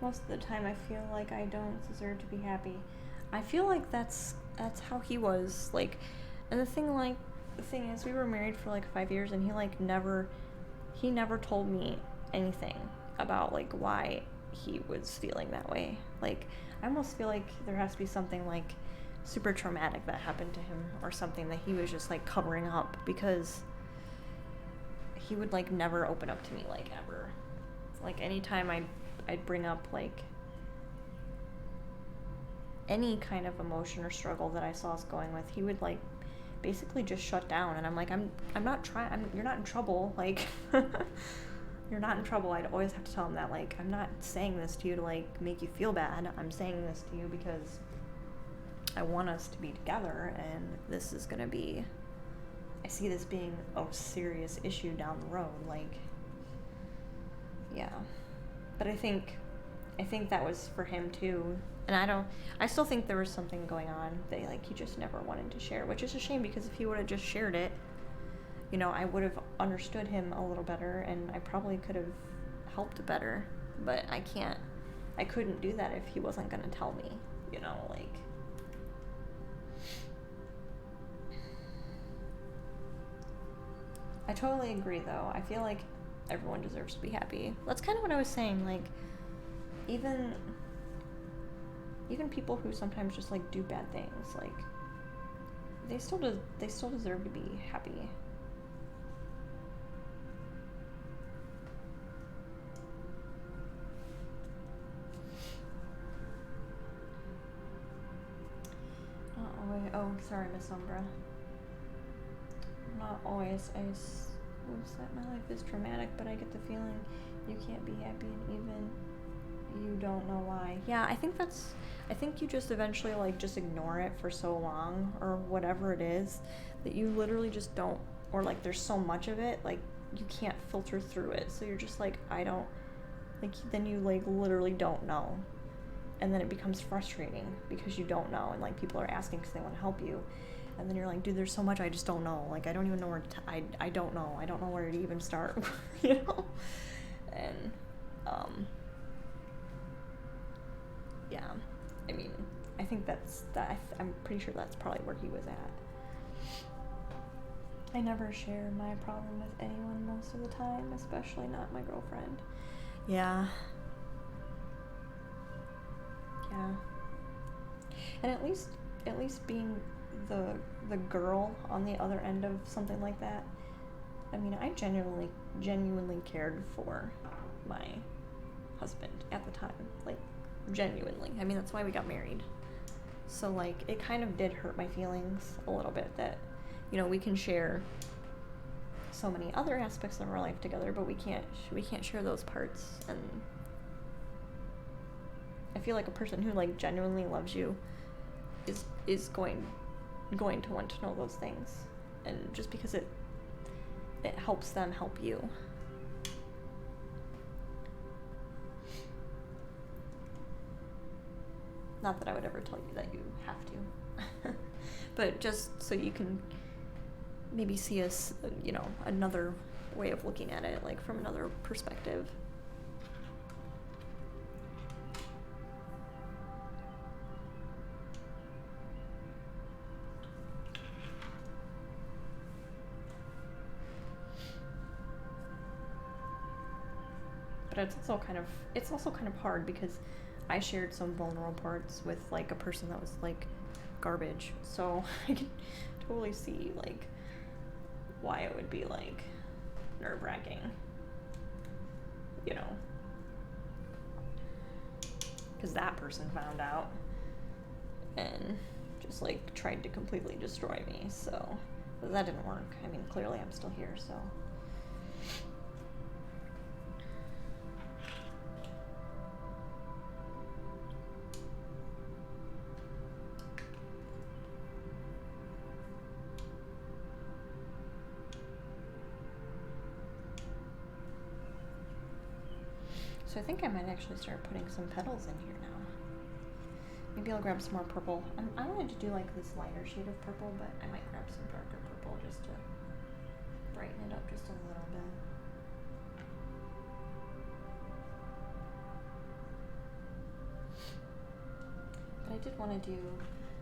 Most of the time I feel like I don't deserve to be happy. I feel like that's how he was. Like, and the thing is, we were married for like 5 years, and he never told me anything about like why he was feeling that way. Like, I almost feel like there has to be something like super traumatic that happened to him, or something that he was just like covering up, because he would like never open up to me, like, ever. Like, anytime I'd bring up like any kind of emotion or struggle that I saw us going with, he would like basically just shut down. And I'm like, I'm not trying, you're not in trouble, like you're not in trouble. I'd always have to tell him that, like, I'm not saying this to you to like make you feel bad. I'm saying this to you because I want us to be together, and this is gonna be, I see this being a serious issue down the road. Like, yeah. But I think that was for him too. And I still think there was something going on that like he just never wanted to share, which is a shame, because if he would have just shared it, you know, I would have understood him a little better, and I probably could have helped better. But I couldn't do that if he wasn't gonna tell me, you know, like. I totally agree, though. I feel like everyone deserves to be happy. That's kind of what I was saying. Like, even people who sometimes just like do bad things, like, they still deserve to be happy. Oh, sorry, Miss Umbra. Not always. Oops, that my life is traumatic, but I get the feeling you can't be happy, and even you don't know why. Yeah, I think you just eventually like just ignore it for so long, or whatever it is, that you literally just don't, or like there's so much of it, like you can't filter through it. So you're just like, I don't, like, then you like literally don't know. And then it becomes frustrating because you don't know, and like people are asking because they want to help you. And then you're like, dude, there's so much I just don't know. Like, I don't even know where to, I don't know. I don't know where to even start, you know? And, yeah. I mean, I think I'm pretty sure that's probably where he was at. I never share my problem with anyone most of the time, especially not my girlfriend. Yeah. Yeah. And at least being the girl on the other end of something like that, I mean, I genuinely cared for my husband at the time, like, genuinely. I mean, that's why we got married. So like, it kind of did hurt my feelings a little bit that, you know, we can share so many other aspects of our life together, but we can't share those parts. And I feel like a person who like genuinely loves you is going to want to know those things, and just because it helps them help you. Not that I would ever tell you that you have to, but just so you can maybe see us, you know, another way of looking at it, like from another perspective. But it's also kind of hard because I shared some vulnerable parts with like a person that was like garbage. So I can totally see like why it would be like nerve-wracking, you know, because that person found out and just like tried to completely destroy me. So, but that didn't work. I mean, clearly I'm still here, so. So I think I might actually start putting some petals in here now. Maybe I'll grab some more purple. I wanted to do like this lighter shade of purple, but I might grab some darker purple just to brighten it up just a little bit. did want to do,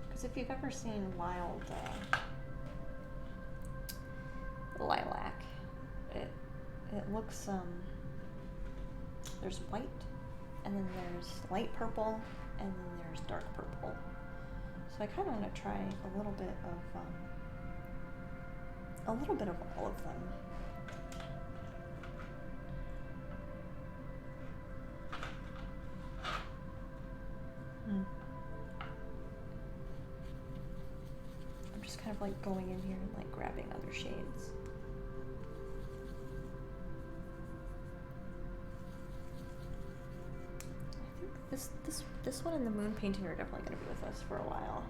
because if you've ever seen Wild Lilac, it looks, there's white, and then there's light purple, and then there's dark purple. So I kind of want to try a little bit of all of them. I'm just kind of like going in here and like grabbing other shades. I think this one and the moon painting are definitely going to be with us for a while.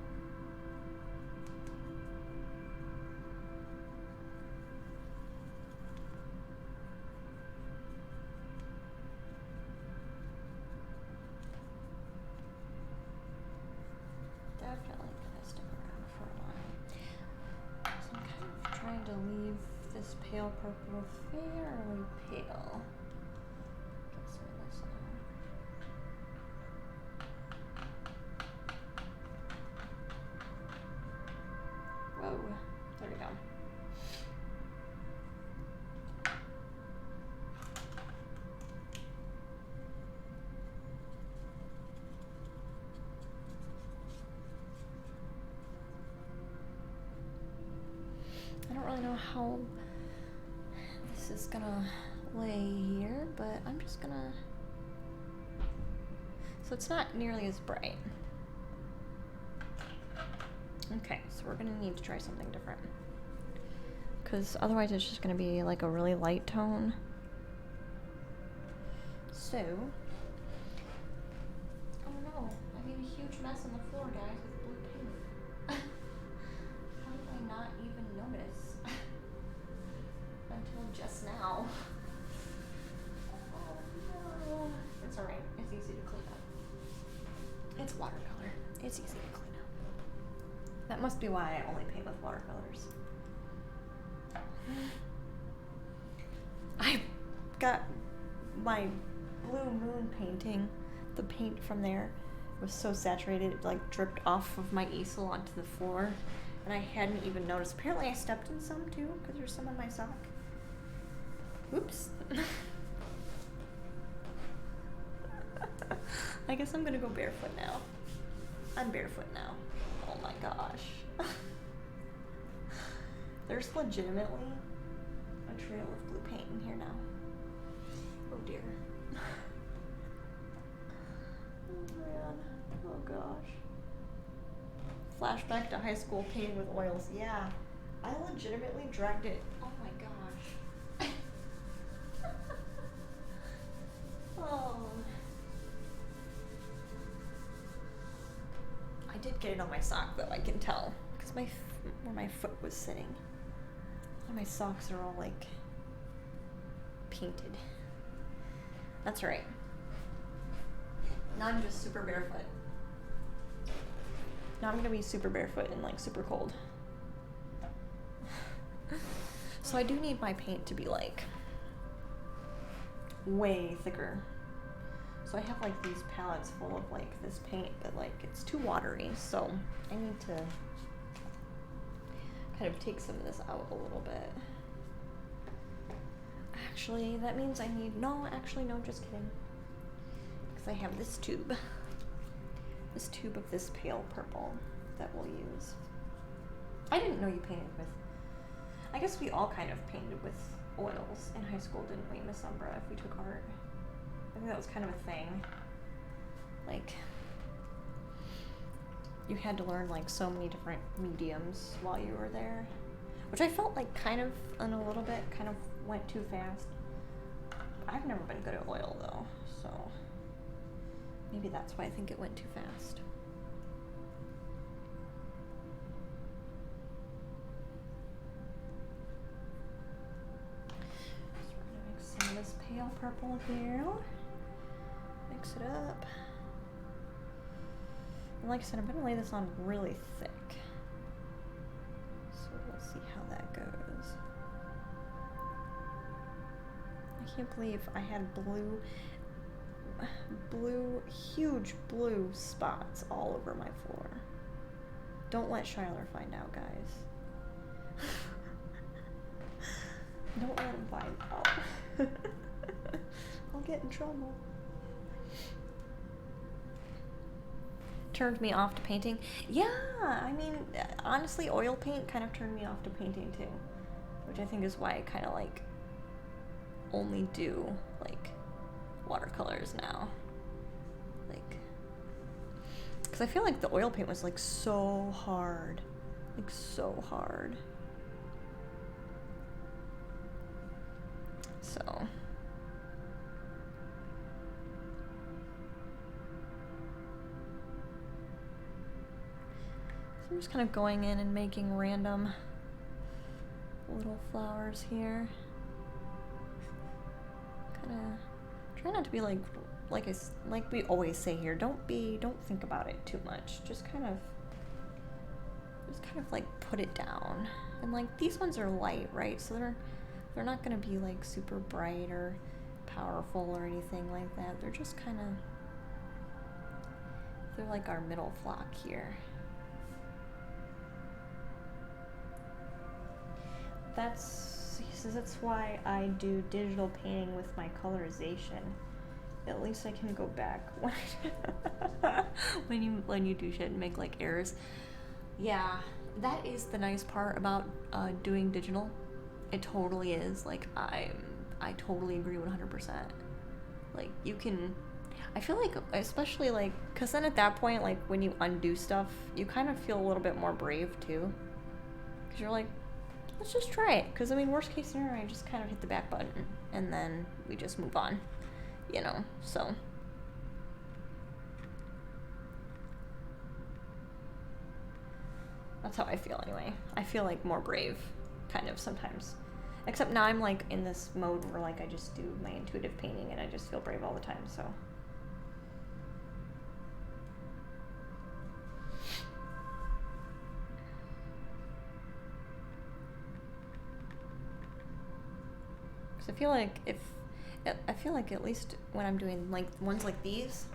Definitely gonna stick around for a while. So I'm kind of trying to leave this pale purple fairly pale. Get some of this on. Whoa, there we go. I don't really know how this is gonna lay here, but I'm just gonna, so it's not nearly as bright. Okay, so we're gonna need to try something different, because otherwise it's just gonna be like a really light tone. So, oh no, I made a huge mess on the floor, guys, with blue paint. How did I not even notice until just now? Oh no. It's alright, it's easy to clean up. It's watercolor, it's easy to clean up. That must be why I only paint with watercolors. I got my blue moon painting, the paint from there was so saturated it like dripped off of my easel onto the floor, and I hadn't even noticed. Apparently I stepped in some too, because there's some on my sock. Oops. I guess I'm gonna go barefoot now. I'm barefoot now. Oh my gosh. There's legitimately a trail of blue paint in here now. Oh dear. Oh man. Oh gosh. Flashback to high school painting with oils. Yeah. I legitimately dragged it. Oh my gosh. Oh. I did get it on my sock though, I can tell. Because where my foot was sitting. And my socks are all like painted. That's right. Now I'm just super barefoot. Now I'm gonna be super barefoot and like super cold. So I do need my paint to be like way thicker. So I have like these palettes full of like this paint, but like it's too watery, so I need to kind of take some of this out a little bit. Actually, that means I need, no, just kidding. Because I have this tube of this pale purple that we'll use. I didn't know you painted with, I guess we all kind of painted with oils in high school, didn't we, Miss Umbra, if we took art? I think that was kind of a thing. Like, you had to learn like so many different mediums while you were there, which I felt like kind of, in a little bit, kind of went too fast. I've never been good at oil though, so maybe that's why I think it went too fast. So we're gonna mix some of this pale purple here. Mix it up. And like I said, I'm gonna lay this on really thick. So we'll see how that goes. I can't believe I had blue blue, huge blue spots all over my floor. Don't let Shylar find out, guys. Don't let him find out. I'll get in trouble. Turned me off to painting. Yeah, I mean, honestly, oil paint kind of turned me off to painting too. Which I think is why I kind of like only do like watercolors now. Like, because I feel like the oil paint was like so hard. Like so hard. So I'm just kind of going in and making random little flowers here. Kind of try not to be like we always say here, don't think about it too much. Just kind of like put it down. And like these ones are light, right? So they're not gonna be like super bright or powerful or anything like that. They're just kind of, they're like our middle flock here. That's why I do digital painting with my colorization. At least I can go back when you do shit and make like errors. Yeah, that is the nice part about doing digital. It totally is. Like I totally agree 100%. Like you can, I feel like especially like, cause then at that point, like when you undo stuff, you kind of feel a little bit more brave too. Cause you're like, let's just try it. Because, I mean, worst case scenario, I just kind of hit the back button. And then we just move on. You know, so. That's how I feel anyway. I feel like more brave, kind of, sometimes. Except now I'm, like, in this mode where, like, I just do my intuitive painting and I just feel brave all the time, so. I feel like at least when I'm doing like ones like these,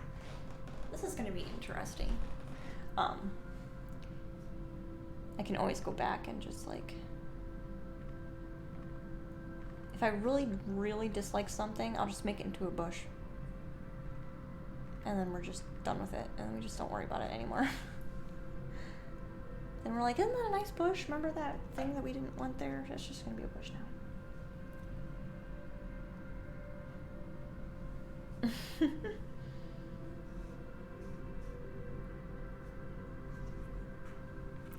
this is gonna be interesting. I can always go back and just like, if I really, really dislike something, I'll just make it into a bush. And then we're just done with it, and we just don't worry about it anymore. Then we're like, isn't that a nice bush? Remember that thing that we didn't want there? It's just gonna be a bush now.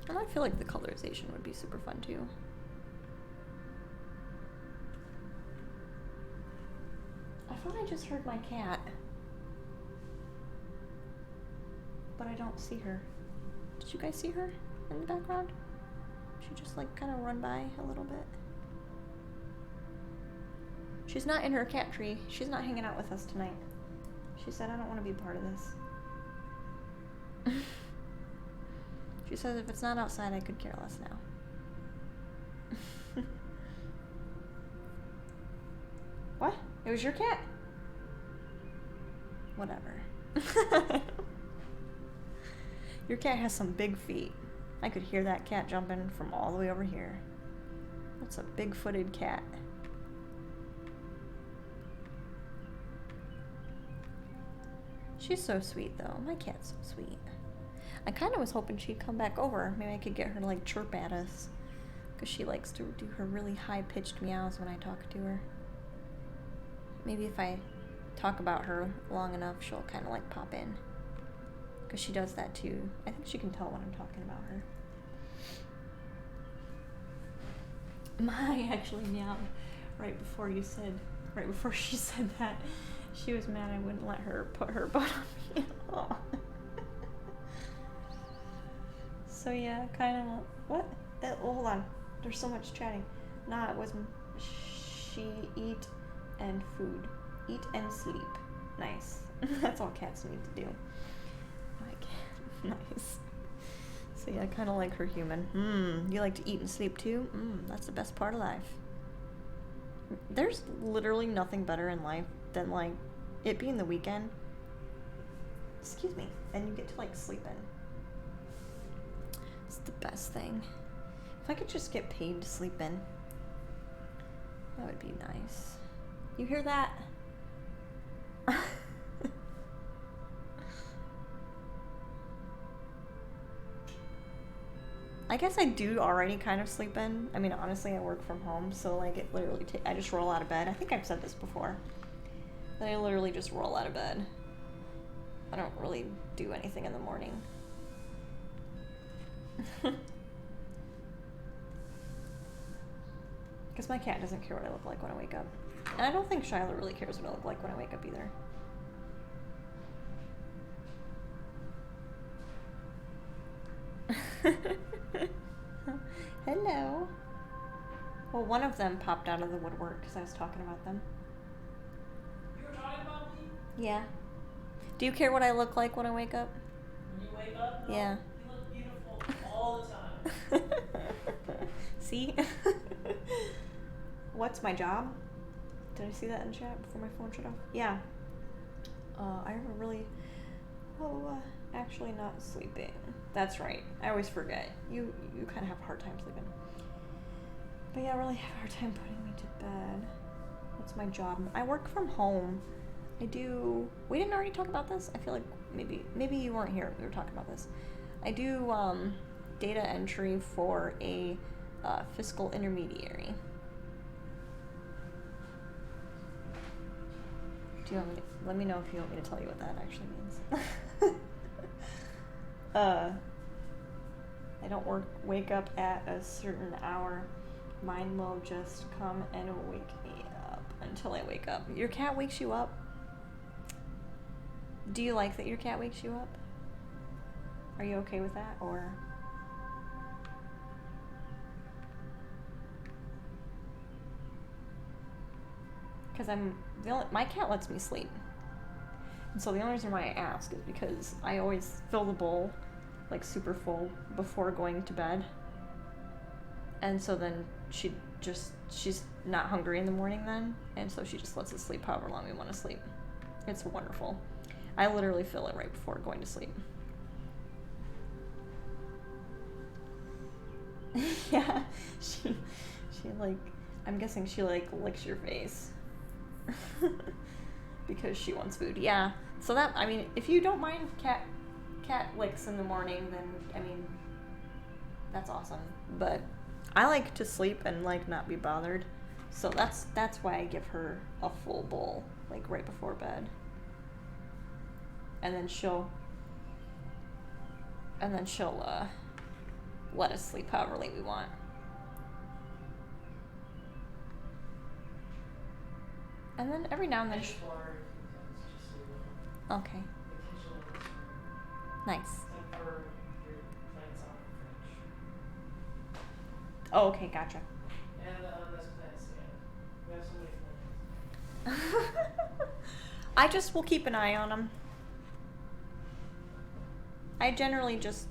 And I feel like the colorization would be super fun too. I thought I just heard my cat, but I don't see her. Did you guys see her in the background? She just like kind of run by a little bit. She's not in her cat tree. She's not hanging out with us tonight. She said, I don't want to be part of this. She says if it's not outside, I could care less now. What? It was your cat? Whatever. Your cat has some big feet. I could hear that cat jumping from all the way over here. That's a big-footed cat. She's so sweet, though. My cat's so sweet. I kind of was hoping she'd come back over. Maybe I could get her to, like, chirp at us. Because she likes to do her really high-pitched meows when I talk to her. Maybe if I talk about her long enough, she'll kind of, like, pop in. Because she does that, too. I think she can tell when I'm talking about her. Mai actually meowed right before she said that. She was mad I wouldn't let her put her butt on me. Aww. So yeah, kind of. What? Hold on. There's so much chatting. Nah, it was she eat and food. Eat and sleep. Nice. That's all cats need to do. Nice. So yeah, I kind of like her human. You like to eat and sleep too? That's the best part of life. There's literally nothing better in life than like it being the weekend, excuse me, and you get to like sleep in. It's the best thing. If I could just get paid to sleep in, that would be nice. You hear that? I guess I do already kind of sleep in. I mean, honestly, I work from home, so like it literally, I just roll out of bed. I think I've said this before. I literally just roll out of bed. I don't really do anything in the morning. Because my cat doesn't care what I look like when I wake up. And I don't think Shiloh really cares what I look like when I wake up either. Hello. Well, one of them popped out of the woodwork because I was talking about them. You were talking about me? Yeah. Do you care what I look like when I wake up? When you wake up? No, Yeah. you look beautiful all the time. See? What's my job? Did I see that in chat before my phone shut off? Yeah. I have a really... actually not sleeping. That's right. I always forget. You kind of have a hard time sleeping. But yeah, I really have a hard time putting me to bed. What's my job? I work from home. I do... We didn't already talk about this? I feel like maybe you weren't here. We were talking about this. I do data entry for a fiscal intermediary. Do you want me to, let me know if you want me to tell you what that actually means. I don't wake up at a certain hour. Mine will just come and wake me up until I wake up. Your cat wakes you up? Do you like that your cat wakes you up? Are you okay with that, or? Because my cat lets me sleep. And so the only reason why I ask is because I always fill the bowl, like super full, before going to bed. And so then she's not hungry in the morning then, and so she just lets us sleep however long we want to sleep. It's wonderful. I literally fill it right before going to sleep. Yeah, she like, I'm guessing she like licks your face. Because she wants food. Yeah. So that, I mean, if you don't mind cat licks in the morning, then I mean, that's awesome. But I like to sleep and like not be bothered. So that's why I give her a full bowl like right before bed. And then she'll let us sleep however late we want. And then every now and then okay. Nice. Oh, okay, gotcha. And that's plants, yeah. We have so many plants. I just will keep an eye on them. I generally just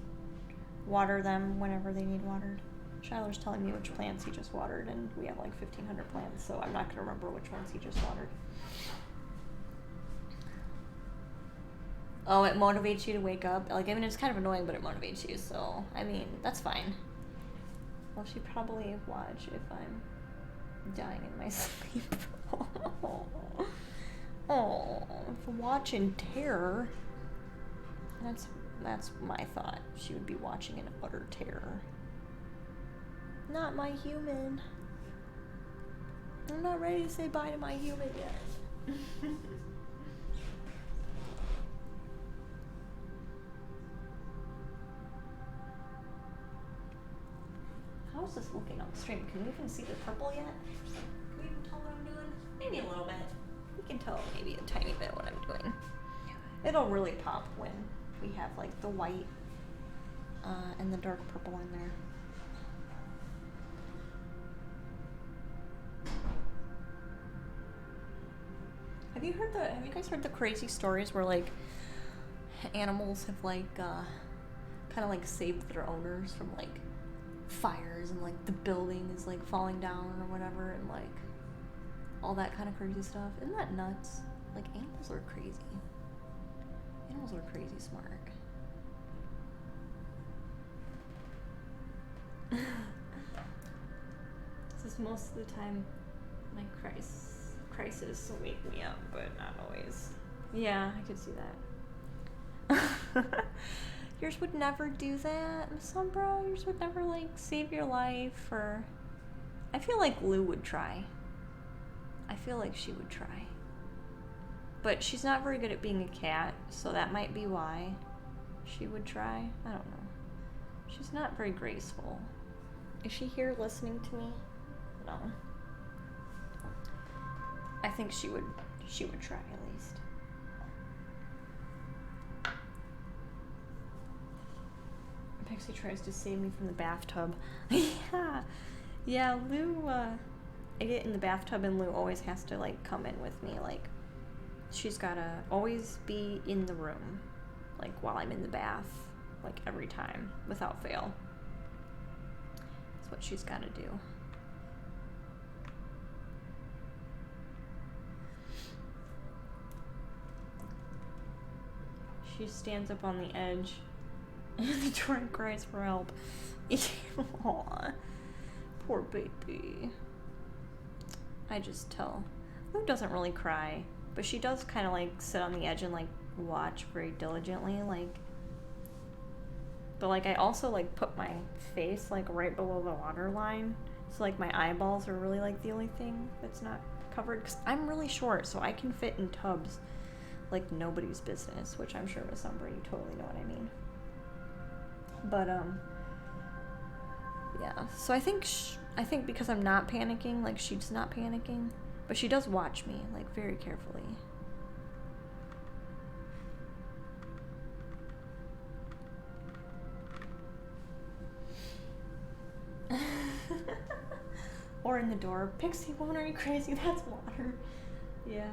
water them whenever they need watered. Shiloh's telling me which plants he just watered, and we have like 1,500 plants, so I'm not going to remember which ones he just watered. Oh, it motivates you to wake up? Like, I mean, it's kind of annoying, but it motivates you, so, I mean, that's fine. Well, she probably watch if I'm dying in my sleep. Oh, for watching terror. That's my thought. She would be watching in utter terror. Not my human. I'm not ready to say bye to my human yet. How's this looking on the stream? Can we even see the purple yet? Can we even tell what I'm doing? Maybe a little bit. We can tell maybe a tiny bit what I'm doing. It'll really pop when we have like the white and the dark purple in there. Have you guys heard the crazy stories where like animals have like kind of like saved their owners from like fires, and like the building is like falling down or whatever, and like all that kind of crazy stuff? Isn't that nuts? Like, animals are crazy. Animals are crazy smart. This is most of the time my crisis will wake me up, but not always. Yeah, I could see that. Yours would never do that, Miss Umbra? Yours would never, like, save your life, or... I feel like Lou would try. I feel like she would try. But she's not very good at being a cat, so that might be why she would try. I don't know. She's not very graceful. Is she here listening to me? No. I think she would try at least. Pixie tries to save me from the bathtub. Yeah. Yeah, Lou, I get in the bathtub and Lou always has to, like, come in with me. Like, she's gotta always be in the room, like, while I'm in the bath, like, every time, without fail. That's what she's gotta do. She stands up on the edge and the door cries for help. Aww. Poor baby. I just tell. Lou doesn't really cry, but she does kind of, like, sit on the edge and, like, watch very diligently, like. But, like, I also, like, put my face, like, right below the water line, so, like, my eyeballs are really, like, the only thing that's not covered, because I'm really short, so I can fit in tubs like nobody's business, which I'm sure Miss Umbra, you totally know what I mean. But, yeah, so I think because I'm not panicking, like, she's not panicking, but she does watch me, like, very carefully. Or in the door, Pixie, woman, are you crazy? That's water. Yeah.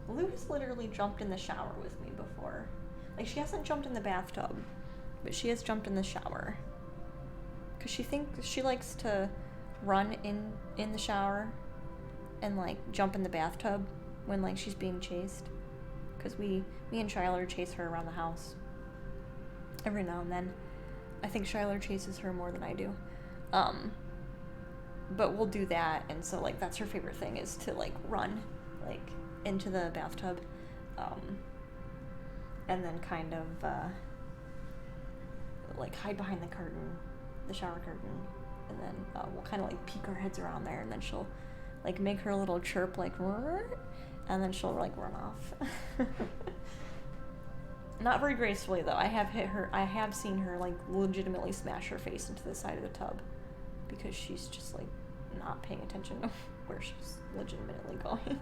Lou has literally jumped in the shower with me before. Like, she hasn't jumped in the bathtub, but she has jumped in the shower. Because she likes to run in the shower and, like, jump in the bathtub when, like, she's being chased. Because me and Shylar chase her around the house every now and then. I think Shylar chases her more than I do. But we'll do that, and so, like, that's her favorite thing, is to, like, run, like, into the bathtub, and then kind of, like, hide behind the curtain, the shower curtain, and then, we'll kind of, like, peek our heads around there, and then she'll, like, make her little chirp, like, and then she'll, like, run off. Not very gracefully, though. I have seen her, like, legitimately smash her face into the side of the tub, because she's just, like, not paying attention to where she's legitimately going.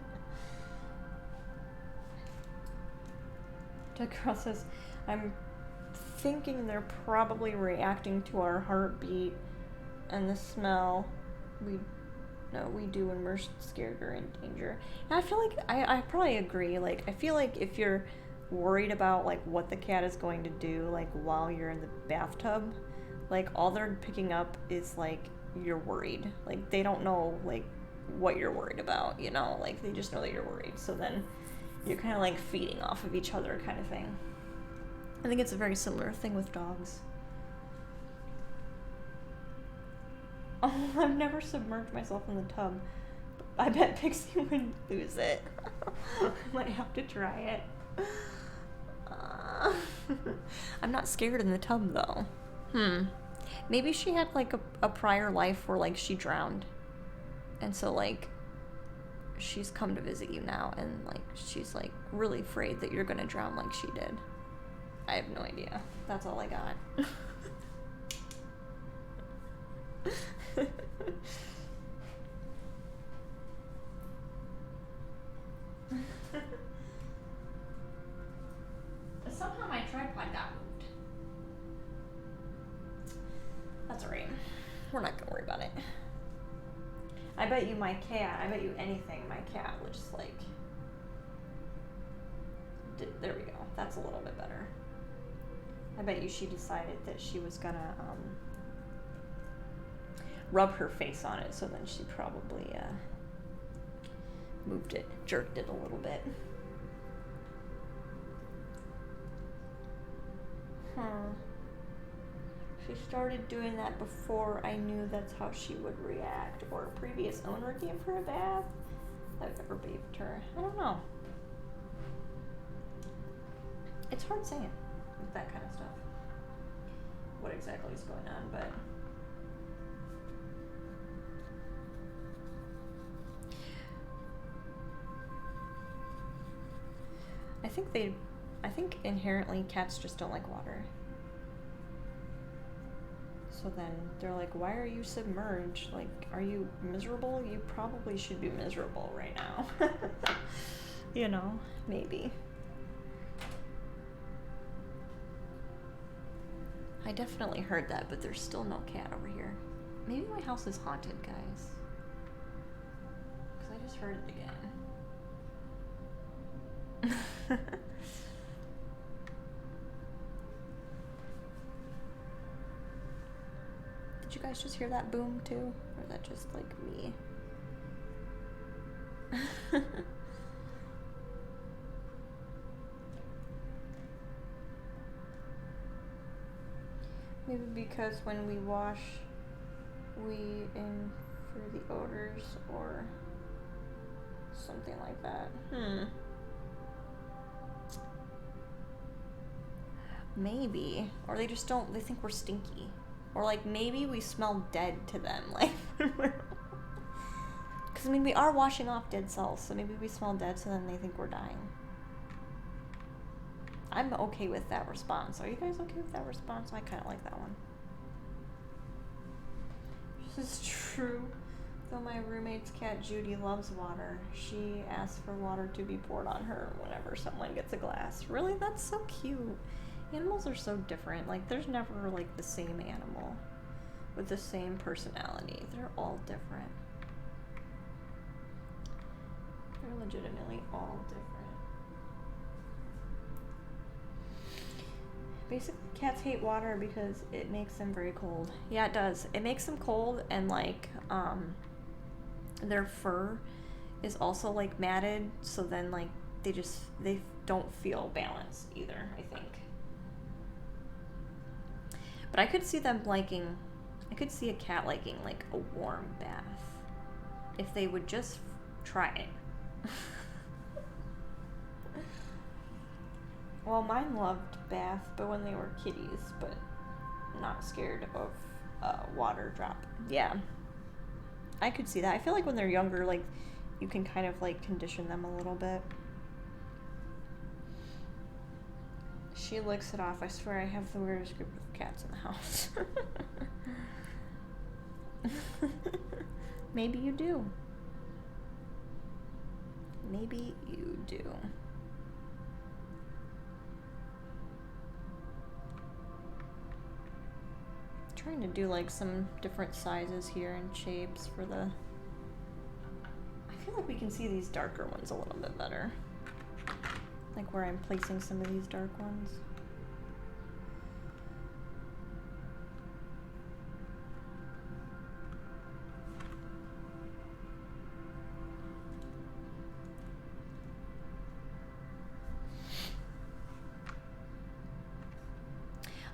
Jack Ross says, I'm thinking they're probably reacting to our heartbeat and the smell we do when we're scared or in danger. And I feel like I probably agree. Like, I feel like if you're worried about, like, what the cat is going to do, like, while you're in the bathtub, like, all they're picking up is, like, you're worried. Like, they don't know, like, what you're worried about, you know? Like, they just know that you're worried. So then you're kind of, like, feeding off of each other kind of thing. I think it's a very similar thing with dogs. Oh, I've never submerged myself in the tub. I bet Pixie would lose it. I might have to try it. I'm not scared in the tub, though. Maybe she had, like, a prior life where, like, she drowned. And so, like, she's come to visit you now, and, like, she's, like, really afraid that you're gonna drown like she did. I have no idea. That's all I got. Somehow my tripod got moved. That's alright. We're not gonna worry about it. I bet you anything, my cat would just, like... There we go. That's a little bit better. I bet you she decided that she was gonna, rub her face on it, so then she probably, moved it, jerked it a little bit. She started doing that before I knew that's how she would react, or a previous owner gave her a bath. I've never bathed her. I don't know. It's hard saying with that kind of stuff. What exactly is going on, but I think inherently cats just don't like water. So then they're like, why are you submerged? Like, are you miserable? You probably should be miserable right now. You know, maybe. I definitely heard that, but there's still no cat over here. Maybe my house is haunted, guys. Because I just heard it again. Did you guys just hear that boom too? Or is that just like me? Maybe because when we wash, we infer the odors or something like that. Maybe. Or they just don't, they think we're stinky. Or like maybe we smell dead to them. Like, because I mean, we are washing off dead cells, so maybe we smell dead, so then they think we're dying. I'm okay with that response. Are you guys okay with that response? I kind of like that one. This is true. Though my roommate's cat Judy loves water, she asks for water to be poured on her whenever someone gets a glass. Really? That's so cute. Animals are so different. Like, there's never, like, the same animal with the same personality. They're all different. They're legitimately all different. Basically, cats hate water because it makes them very cold. Yeah, it does. It makes them cold, and like their fur is also like matted, so then like they don't feel balanced either, I think. But I could see a cat liking like a warm bath if they would just try it. Well, mine loved bath, but when they were kitties, but not scared of water drop. Yeah, I could see that. I feel like when they're younger, like, you can kind of, like, condition them a little bit. She licks it off. I swear I have the weirdest group of cats in the house. Maybe you do. Maybe you do. Trying to do like some different sizes here and shapes for the... I feel like we can see these darker ones a little bit better. Like where I'm placing some of these dark ones.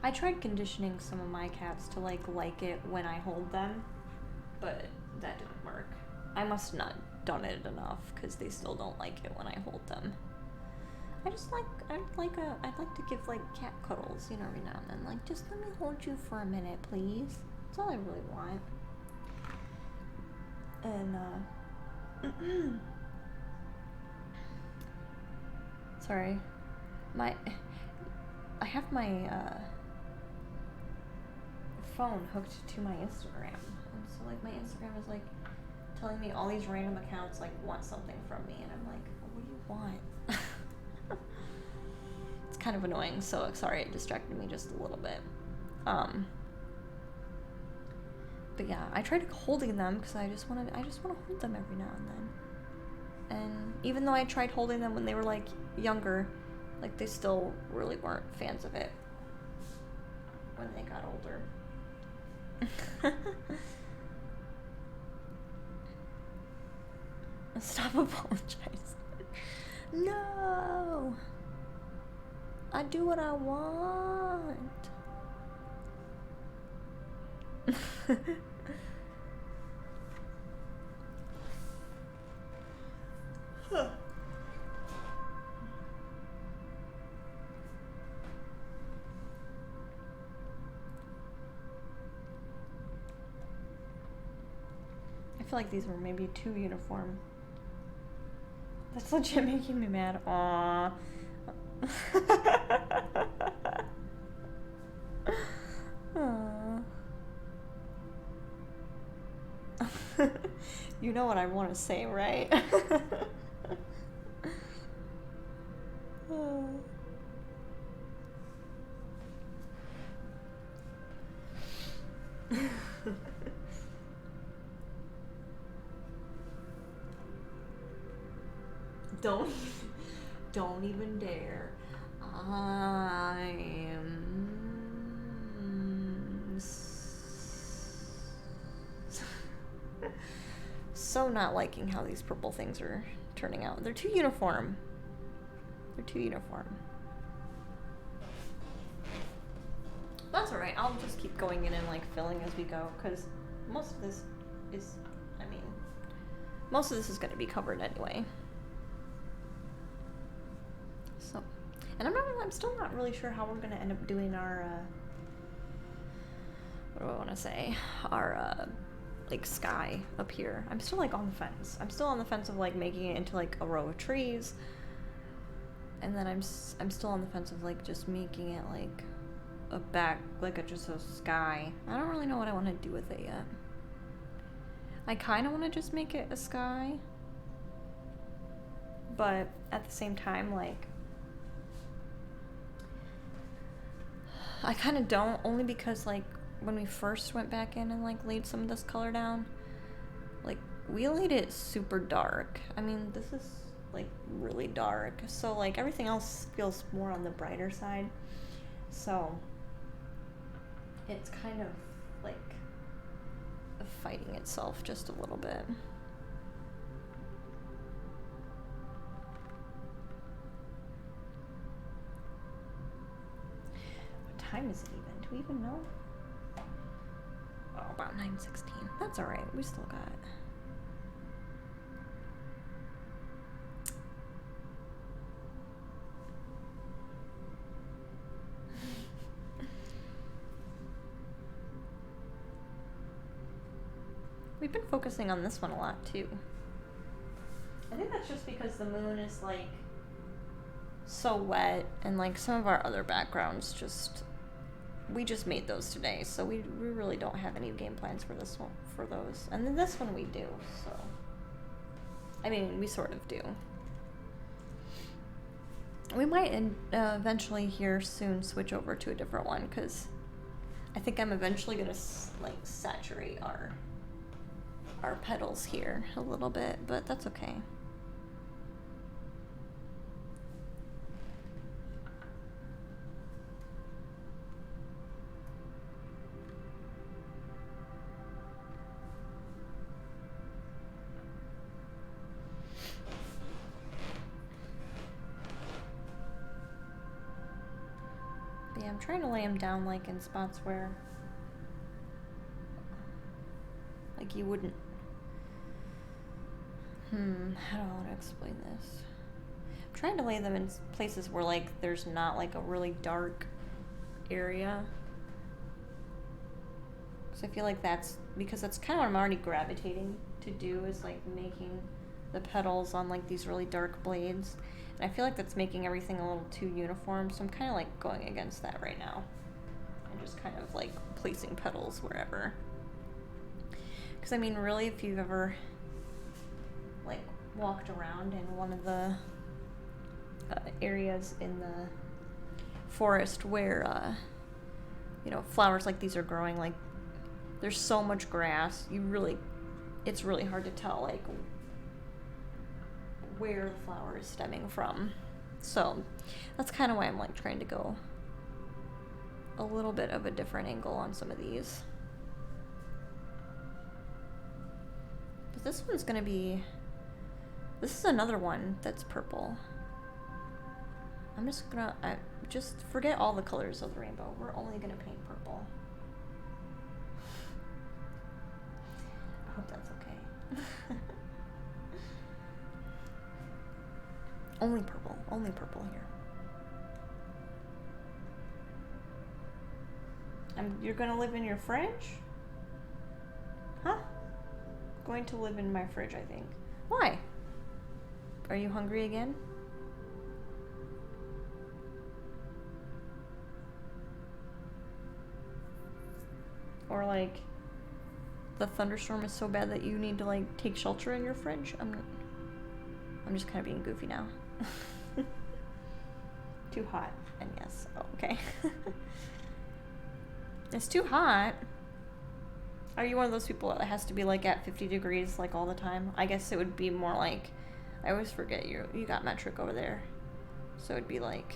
I tried conditioning some of my cats to like it when I hold them, but that didn't work. I must have not done it enough because they still don't like it when I hold them. I'd like to give like cat cuddles, you know, every now and then. Like, just let me hold you for a minute, please. That's all I really want. And sorry, I have my phone hooked to my Instagram, and so like my Instagram is like telling me all these random accounts like want something from me, and I'm like, what do you want? It's kind of annoying, so sorry, it distracted me just a little bit. But yeah, I tried holding them because I just want to hold them every now and then. And even though I tried holding them when they were like younger, like they still really weren't fans of it when they got older. Stop apologizing. No! I do what I want. Huh. I feel like these were maybe too uniform. That's legit making me mad. Aww. Aww. You know what I want to say, right? Don't don't even dare. I'm so not liking how these purple things are turning out. They're too uniform. They're too uniform. That's alright. I'll just keep going in and like filling as we go, because most of this is, most of this is going to be covered anyway. So, and I'm still not really sure how we're going to end up doing our, what do I want to say? Our, like, sky up here. I'm still, like, on the fence. I'm still on the fence of, like, making it into, like, a row of trees. And then I'm still on the fence of, like, just making it, like, a back, like, just a sky. I don't really know what I want to do with it yet. I kind of want to just make it a sky. But at the same time, like, I kind of don't, only because, like, when we first went back in and, like, laid some of this color down, like, we laid it super dark. I mean, this is, like, really dark. So, like, everything else feels more on the brighter side. So, it's kind of, like, fighting itself just a little bit. What time is it even? Do we even know? Oh, about 9:16. That's alright. We still got it. We've been focusing on this one a lot, too. I think that's just because the moon is, like, so wet, and, like, some of our other backgrounds just... We just made those today, so we really don't have any game plans for this one, for those. And then this one we do, so... I mean, we sort of do. We might eventually here soon switch over to a different one, because I think I'm eventually going to, like, saturate our petals here a little bit, but that's okay. But yeah, I'm trying to lay them down like in spots where like you wouldn't. How do I want to explain this? I'm trying to lay them in places where like there's not like a really dark area. Because I feel like that's kind of what I'm already gravitating to do, is like making the petals on like these really dark blades. And I feel like that's making everything a little too uniform, so I'm kind of like going against that right now. And just kind of like placing petals wherever. Because I mean, really, if you've ever like walked around in one of the areas in the forest where you know, flowers like these are growing, like there's so much grass, it's really hard to tell like where the flower is stemming from. So that's kind of why I'm like trying to go a little bit of a different angle on some of these. But this one's gonna be, this is another one that's purple. I'm just gonna, just forget all the colors of the rainbow. We're only gonna paint purple. hope that's okay. Only purple here. You're gonna live in your fridge? Huh? Going to live in my fridge, I think. Why? Are you hungry again? Or like the thunderstorm is so bad that you need to like take shelter in your fridge? I'm just kind of being goofy now. Too hot. And yes. Oh, okay. It's too hot. Are you one of those people that has to be like at 50 degrees like all the time? I guess it would be more like, I always forget you got metric over there. So it'd be like,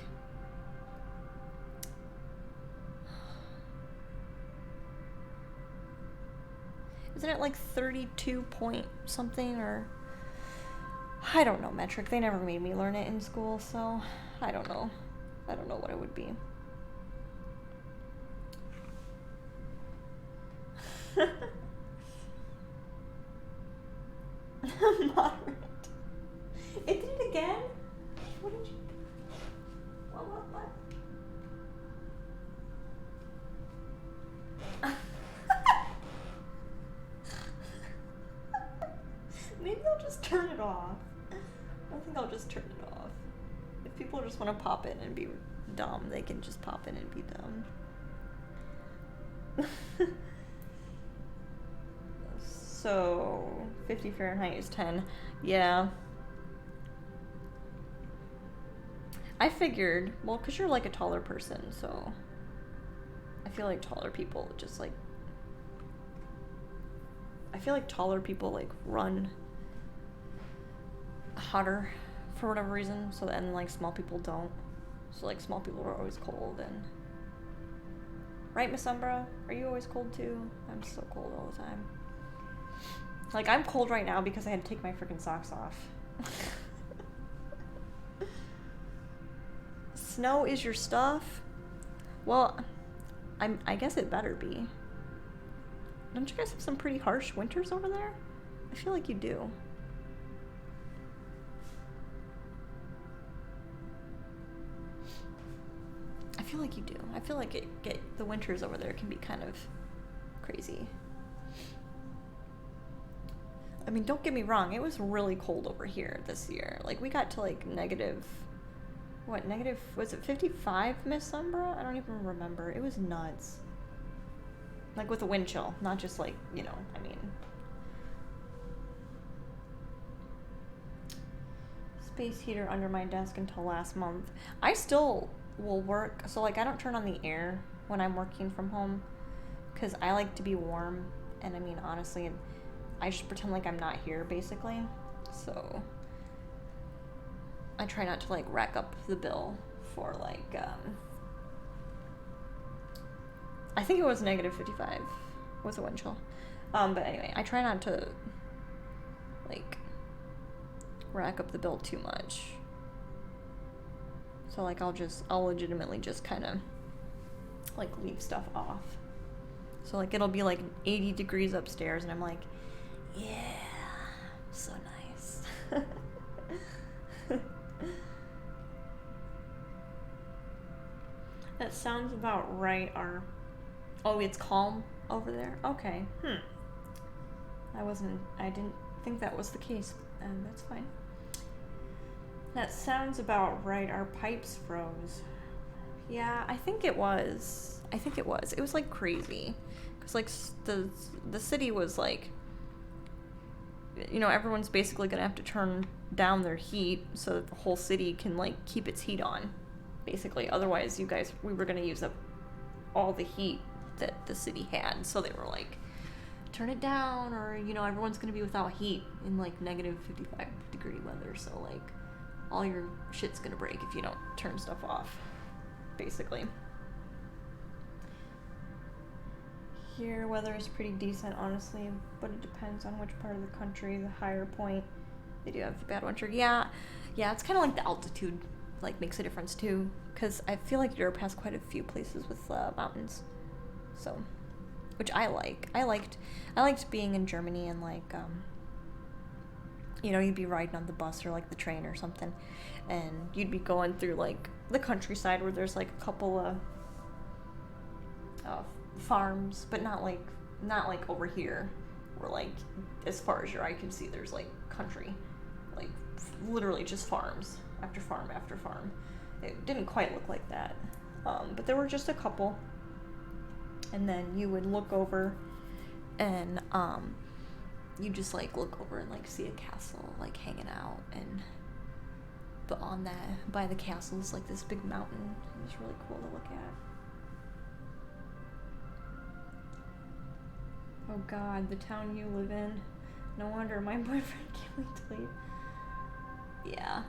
isn't it like 32 point something, or I don't know metric. They never made me learn it in school, so I don't know. I don't know what it would be. Moderate. It did it again? What did you... What? Maybe I'll just turn it off. I think I'll just turn it off. If people just want to pop in and be dumb, they can just pop in and be dumb. So, 50 Fahrenheit is 10. Yeah. I figured, well, because you're like a taller person, so I feel like taller people just like, I feel like taller people like run hotter for whatever reason, so then like small people don't. So like small people are always cold, and right, Miss Umbra? Are you always cold too? I'm so cold all the time. Like, I'm cold right now because I had to take my freaking socks off. Snow is your stuff? Well, I guess it better be. Don't you guys have some pretty harsh winters over there? I feel like you do. I feel like you do. I feel like the winters over there can be kind of crazy. I mean, don't get me wrong, it was really cold over here this year. Like, we got to like negative, was it 55, Miss Umbra? I don't even remember. It was nuts. Like with a wind chill, not just like, you know, I mean. Space heater under my desk until last month. I still will work, so like I don't turn on the air when I'm working from home because I like to be warm, and I mean, honestly, I just pretend like I'm not here, basically. So I try not to like rack up the bill for like, I think it was negative 55 with a wind chill. But anyway, I try not to like rack up the bill too much. So like I'll legitimately just kind of like leave stuff off. So like it'll be like 80 degrees upstairs and I'm like, yeah, so nice. That sounds about right. Oh, it's calm over there? Okay. I didn't think that was the case. That's fine. That sounds about right. Our pipes froze. Yeah, I think it was. It was like crazy. Because like the city was like, you know, everyone's basically gonna have to turn down their heat so that the whole city can like keep its heat on, basically. Otherwise, we were gonna use up all the heat that the city had. So they were like, turn it down, or you know, everyone's gonna be without heat in like negative 55 degree weather. So like, all your shit's gonna break if you don't turn stuff off, basically. Here, weather is pretty decent, honestly, but it depends on which part of the country. The higher point, they do have a bad winter. Yeah, it's kind of like the altitude, like, makes a difference, too, because I feel like Europe has quite a few places with mountains, so which I like. I liked being in Germany and like you know, you'd be riding on the bus or like the train or something, and you'd be going through like the countryside where there's like a couple of farms, but not like over here, where like as far as your eye can see, there's like country, like literally just farms after farm after farm. It didn't quite look like that, but there were just a couple, and then you would look over, and you just like look over and like see a castle like hanging out, and but on that by the castle is like this big mountain. It was really cool to look at. Oh God, the town you live in. No wonder my boyfriend can't wait to leave. Yeah.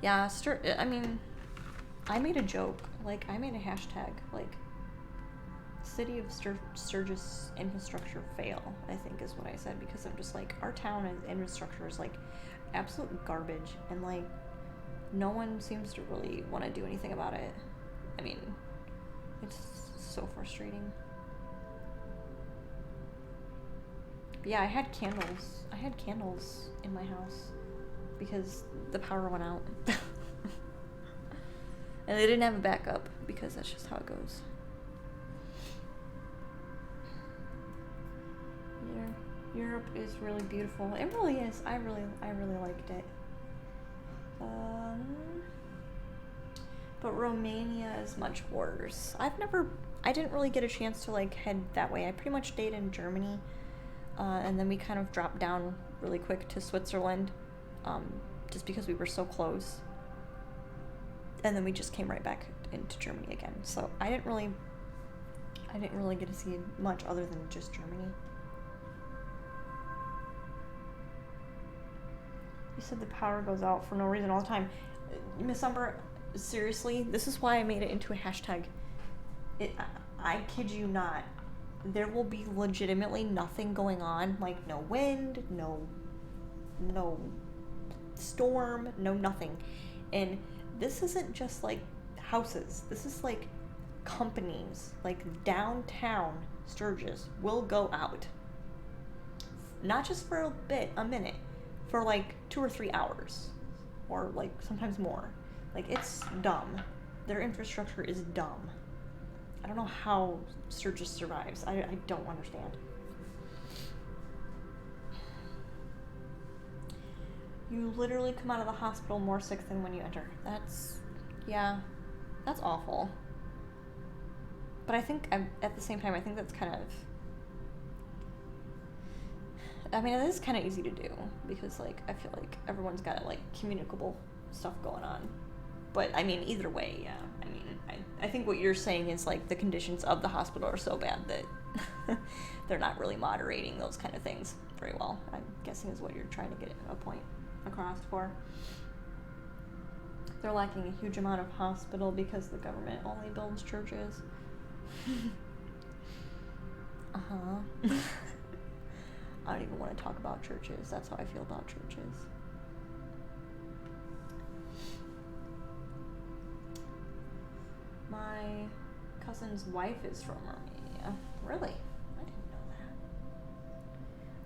Yeah, I mean, I made a joke. Like, I made a hashtag, like, City of Sturgis infrastructure fail, I think is what I said, because I'm just like, our town and infrastructure is like absolute garbage, and like, no one seems to really want to do anything about it. I mean, it's so frustrating. But yeah, I had candles in my house because the power went out. And they didn't have a backup because that's just how it goes. Yeah, Europe is really beautiful. It really is. I really liked it. But Romania is much worse. I didn't really get a chance to like head that way. I pretty much stayed in Germany. And then we kind of dropped down really quick to Switzerland, just because we were so close. And then we just came right back into Germany again. So I didn't really get to see much other than just Germany. You said the power goes out for no reason all the time. Miss Umber, seriously, this is why I made it into a hashtag. I kid you not. There will be legitimately nothing going on, like no wind, no storm, no nothing. And this isn't just like houses. This is like companies, like downtown Sturgis will go out. Not just for a minute, for like 2 or 3 hours, or like sometimes more. Like, it's dumb. Their infrastructure is dumb. I don't know how Sturgis survives. I don't understand. You literally come out of the hospital more sick than when you enter. That's awful. But I think, at the same time, I think that's kind of... I mean, it is kind of easy to do, because, like, I feel like everyone's got, like, communicable stuff going on. But, I mean, either way, yeah. I mean, I think what you're saying is, like, the conditions of the hospital are so bad that they're not really moderating those kind of things very well. I'm guessing is what you're trying to get a point across for. They're lacking a huge amount of hospital because the government only builds churches. Uh-huh. I don't even want to talk about churches. That's how I feel about churches. My cousin's wife is from Romania. Really? I didn't know that.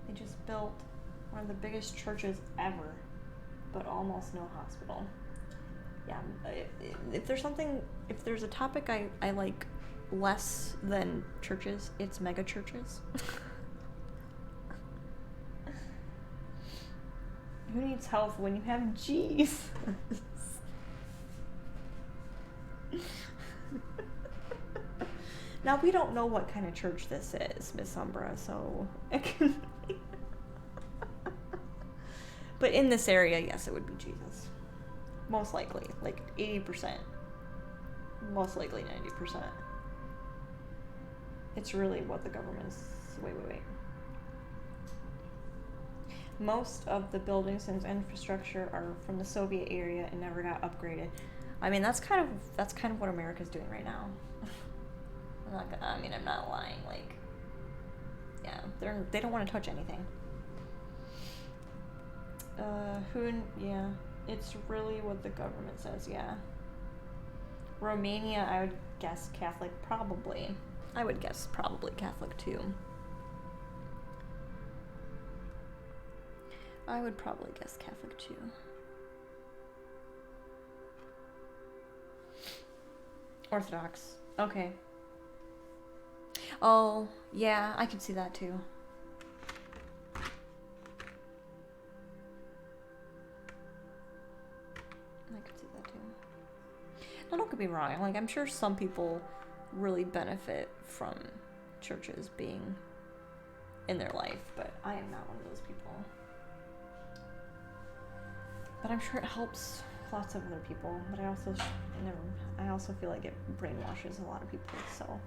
They just built one of the biggest churches ever, but almost no hospital. Yeah, if there's a topic I like less than churches, it's mega churches. Who needs health when you have Jesus? Now, we don't know what kind of church this is, Miss Umbra, so it can be. But in this area, yes, it would be Jesus. Most likely, like 80%. Most likely 90%. It's really what the government is... Wait. Most of the buildings and infrastructure are from the Soviet era and never got upgraded. I mean, that's kind of what America's doing right now. I'm not lying. Like, yeah, they don't want to touch anything. Yeah, it's really what the government says. Yeah. Romania, I would guess Catholic, probably. I would guess probably Catholic too. I would probably guess Catholic too. Orthodox. Okay. Oh, yeah, I could see that too. I could see that too. Now, don't get me wrong. Like, I'm sure some people really benefit from churches being in their life, but I am not one of those people. But I'm sure it helps lots of other people. But I also feel like it brainwashes a lot of people. So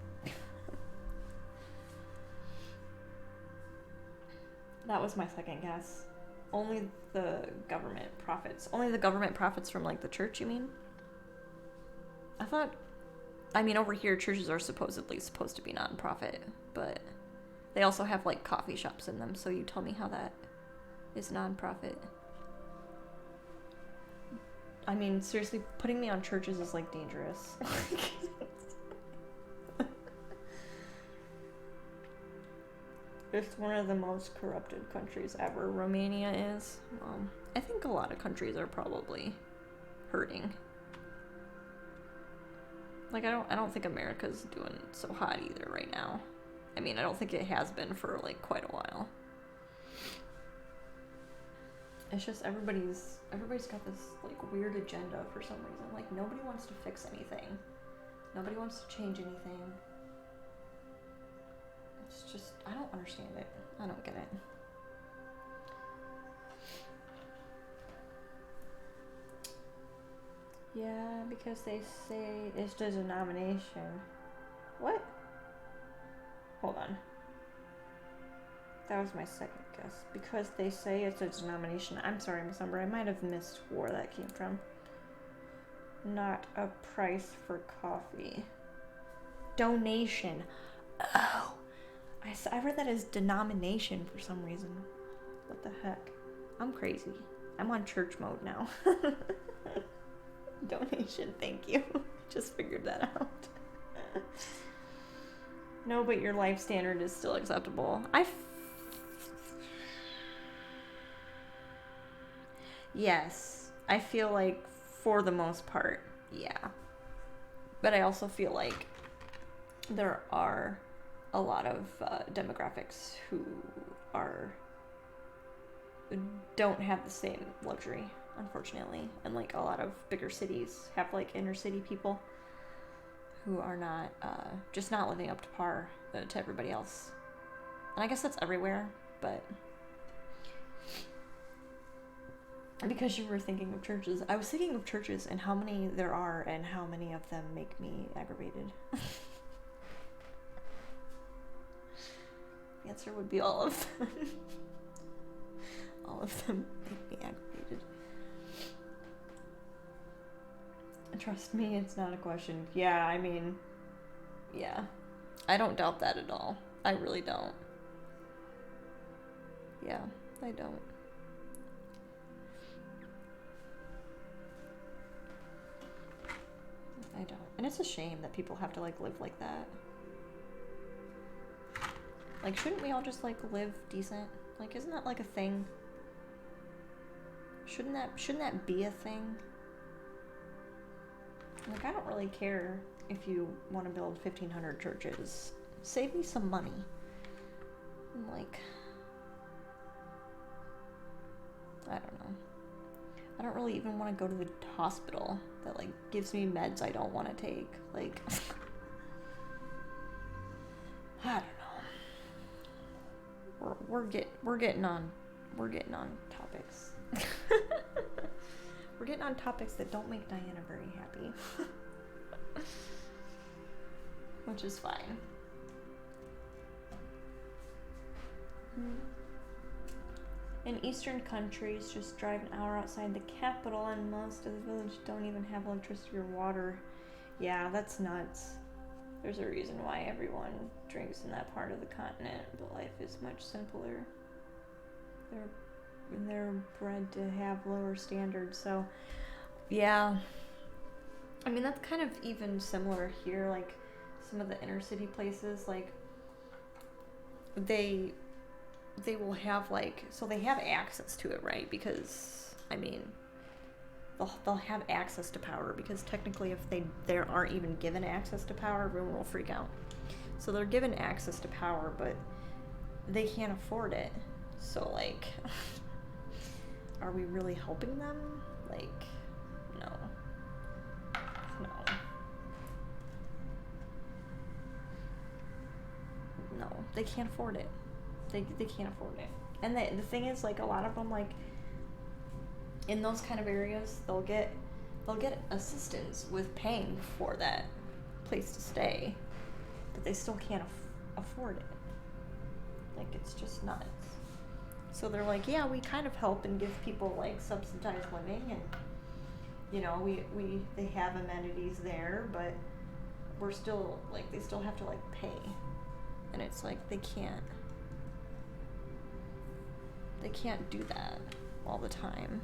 that was my second guess. Only the government profits. Only the government profits from like the church, you mean? I mean, over here, churches are supposedly supposed to be non-profit, but they also have like coffee shops in them. So you tell me how that is non-profit. I mean, seriously, putting me on churches is like dangerous. It's one of the most corrupted countries ever. Romania is. I think a lot of countries are probably hurting. Like, I don't think America's doing so hot either right now. I mean, I don't think it has been for like quite a while. It's just everybody's got this like weird agenda for some reason. Like, nobody wants to fix anything. Nobody wants to change anything. It's just, I don't understand it. I don't get it. Yeah, because they say it's the denomination. What? Hold on. That was my second guess. Because they say it's a denomination. I'm sorry, Miss Umber. I might have missed where that came from. Not a price for coffee. Donation. Oh. I read that as denomination for some reason. What the heck? I'm crazy. I'm on church mode now. Donation, thank you. Just figured that out. No, but your life standard is still acceptable. Yes, I feel like for the most part, yeah. But I also feel like there are a lot of demographics who don't have the same luxury, unfortunately. And like a lot of bigger cities have like inner city people who are not just not living up to par to everybody else. And I guess that's everywhere, but because you were thinking of churches, I was thinking of churches and how many there are and how many of them make me aggravated. The answer would be all of them. All of them make me aggravated. Trust me, it's not a question. Yeah, I mean, yeah. I don't doubt that at all. I really don't. Yeah, I don't. I don't. And it's a shame that people have to like live like that. Like, shouldn't we all just like live decent? Like, isn't that like a thing? Shouldn't that be a thing? Like, I don't really care if you want to build 1,500 churches. Save me some money. And like, I don't know. I don't really even want to go to the hospital that like gives me meds I don't want to take. Like, I don't know. We're getting on topics. We're getting on topics that don't make Diana very happy. Which is fine. In eastern countries, just drive an hour outside the capital and most of the village don't even have electricity or water. Yeah, that's nuts. There's a reason why everyone drinks in that part of the continent, but life is much simpler. They're bred to have lower standards, so yeah. I mean, that's kind of even similar here. Like, some of the inner city places, like they will have like, so they have access to it, right? Because I mean, they'll have access to power, because technically if they aren't even given access to power, everyone will freak out. So they're given access to power, but they can't afford it. So like, are we really helping them? Like, no. No, they can't afford it. They can't afford it. And the thing is, like, a lot of them, like, in those kind of areas, they'll get assistance with paying for that place to stay, but they still can't afford it. Like, it's just nuts. So they're like, yeah, we kind of help and give people like subsidized living, and you know, they have amenities there, but we're still like, they still have to like pay, and it's like they can't do that all the time.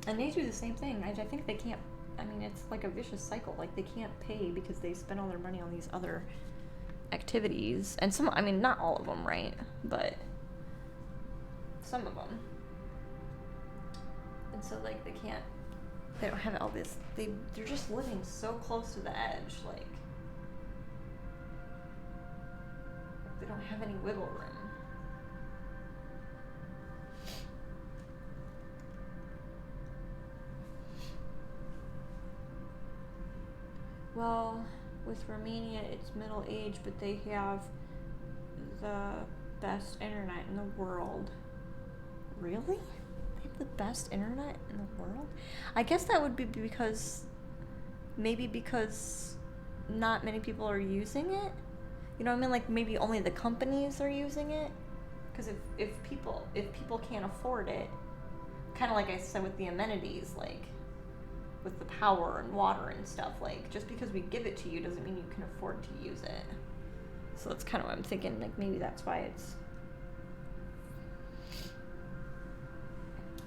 And they do the same thing. I think they can't, I mean, it's like a vicious cycle. Like, they can't pay because they spend all their money on these other activities. And some, I mean, not all of them, right? But some of them. And so, like, they don't have all this, they're just living so close to the edge, like, they don't have any wiggle room. Well, with Romania, it's middle age, but they have the best internet in the world. Really? They have the best internet in the world? I guess that would be because not many people are using it. You know what I mean? Like, maybe only the companies are using it. Because if people can't afford it, kind of like I said with the amenities, like with the power and water and stuff, like, just because we give it to you doesn't mean you can afford to use it. So that's kind of what I'm thinking, like, maybe that's why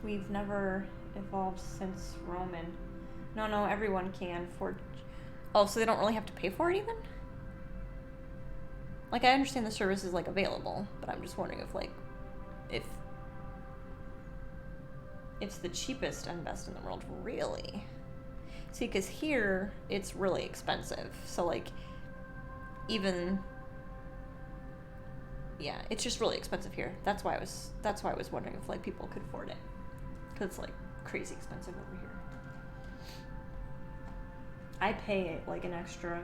we've never evolved since Roman. No, everyone can afford. Oh, so they don't really have to pay for it even? Like, I understand the service is, like, available, but I'm just wondering if, like, if it's the cheapest and best in the world, really. See, because here, it's really expensive. So, like, even, yeah, it's just really expensive here. That's why I was wondering if, like, people could afford it. Because it's, like, crazy expensive over here. I pay, like, an extra,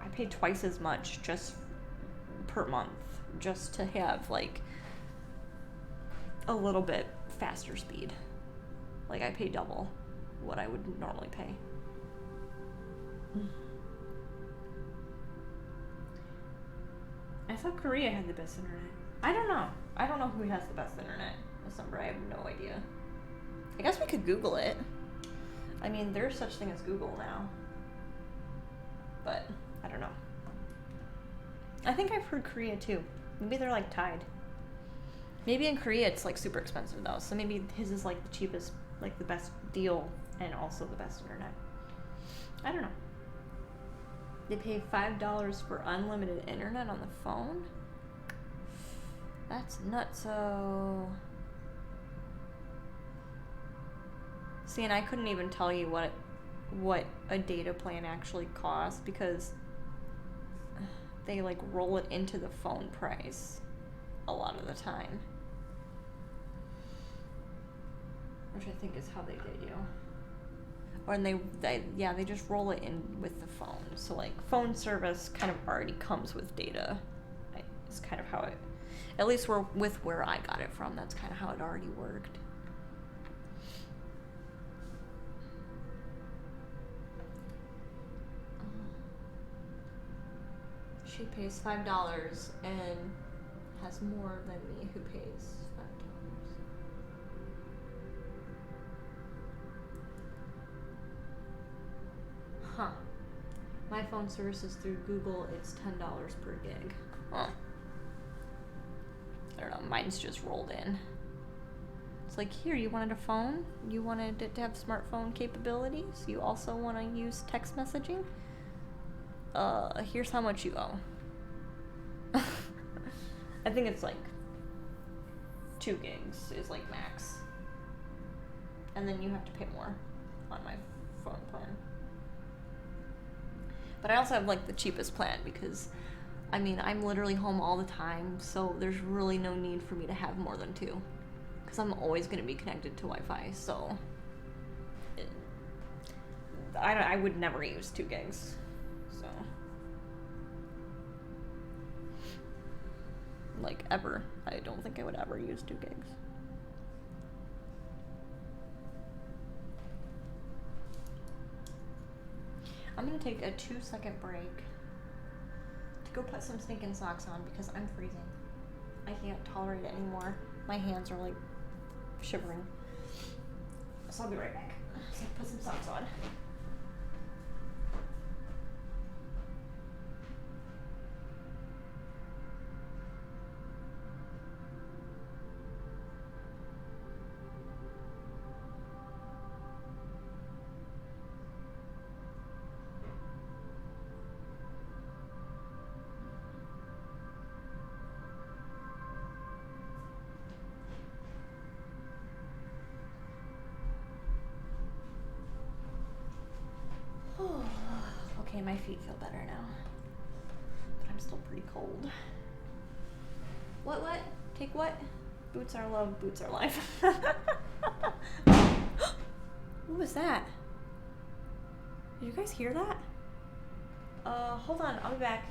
I pay twice as much just per month just to have, like, a little bit faster speed. Like, I pay double what I would normally pay. I thought Korea had the best internet. I don't know. I don't know who has the best internet this summer. I have no idea. I guess we could Google it. I mean, there's such thing as Google now. But I don't know. I think I've heard Korea too. Maybe they're like tied. Maybe in Korea it's like super expensive though. So maybe his is like the cheapest, like the best deal, and also the best internet. I don't know. They pay $5 for unlimited internet on the phone? That's nutso. See, and I couldn't even tell you what a data plan actually costs, because they like roll it into the phone price a lot of the time. Which I think is how they get you. Or they just roll it in with the phone. So like, phone service kind of already comes with data. It's kind of how it, at least with where I got it from, that's kind of how it already worked. She pays $5 and has more than me, who pays $5. Huh. My phone service is through Google. It's $10 per gig. Huh. I don't know. Mine's just rolled in. It's like, here, you wanted a phone? You wanted it to have smartphone capabilities? You also want to use text messaging? Here's how much you owe. I think it's like 2 gigs is like max. And then you have to pay more on my phone plan. But I also have like the cheapest plan because, I mean, I'm literally home all the time, so there's really no need for me to have more than 2. Because I'm always going to be connected to Wi-Fi, so I would never use 2 gigs. So, like, ever. I don't think I would ever use 2 gigs. I'm gonna take a 2-second break to go put some stinking socks on because I'm freezing. I can't tolerate it anymore. My hands are like shivering. So I'll be right back. So put some socks on. Okay, my feet feel better now. But I'm still pretty cold. What? Take what? Boots are love, boots are life. What was that? Did you guys hear that? Hold on, I'll be back.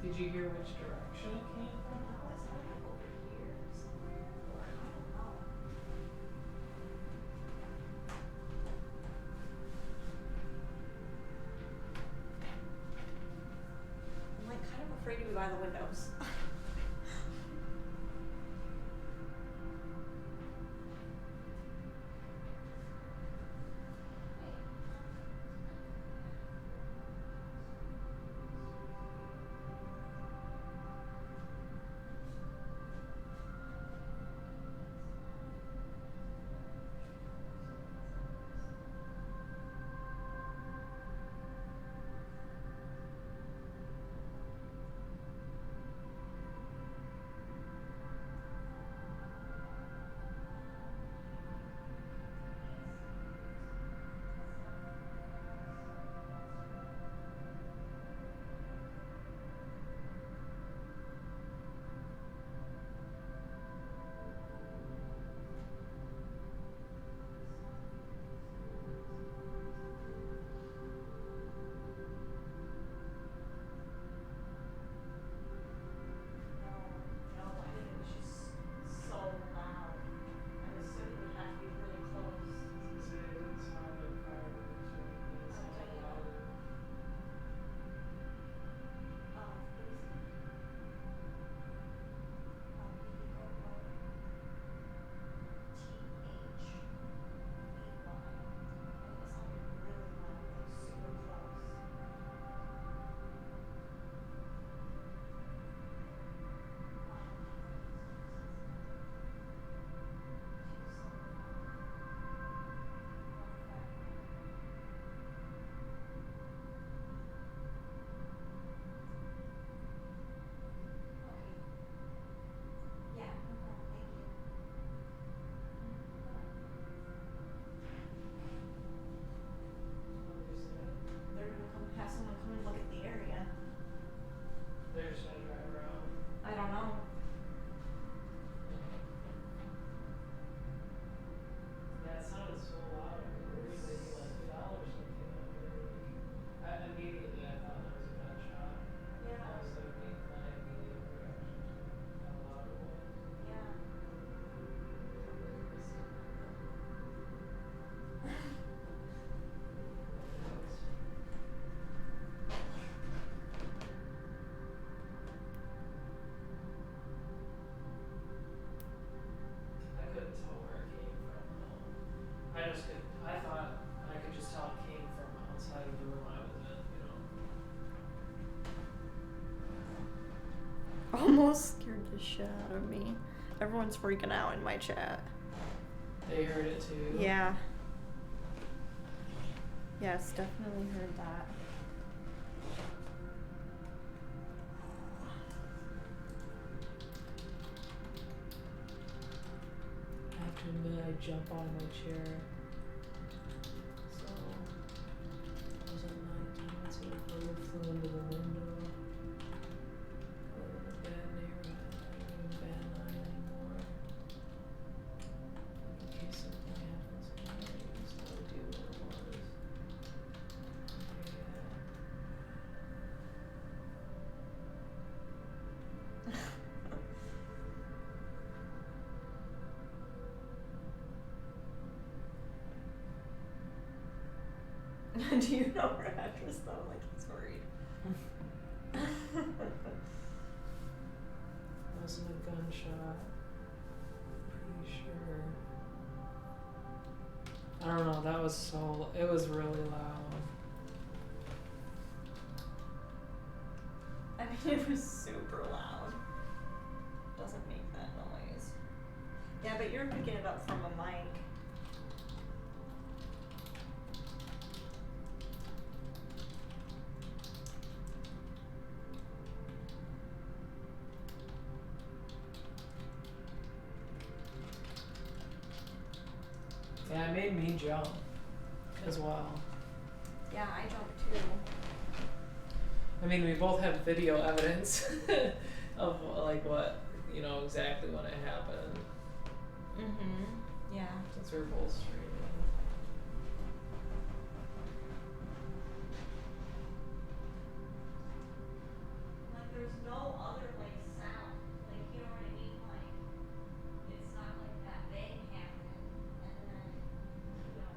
Did you hear which direction it came from? I'm like kind of afraid to be by the windows. shit out of me. Everyone's freaking out in my chat. They heard it too. Yeah. Yes, definitely heard that. I have to admit, I jump out of my chair. So, it was at nighttime, so a bird flew into the window. I live in a bad neighborhood, I don't even bat an eye anymore. In case something happens tonight, I just no idea what it was. Do you know her address though? Like he's worried. Wasn't a gunshot. Pretty sure. I don't know, that was so, it was really loud. I mean, it was super loud. Doesn't make that noise. Yeah, but you're picking it up from a mic. Yeah, it made me jump as well. Yeah, I jumped too. I mean, we both have video evidence of like what, you know, exactly when it happened. Mm-hmm. Yeah. Since we're both streaming. Like there's no other like sound. Like you know what I mean? Like it's not like that bang happened and then you know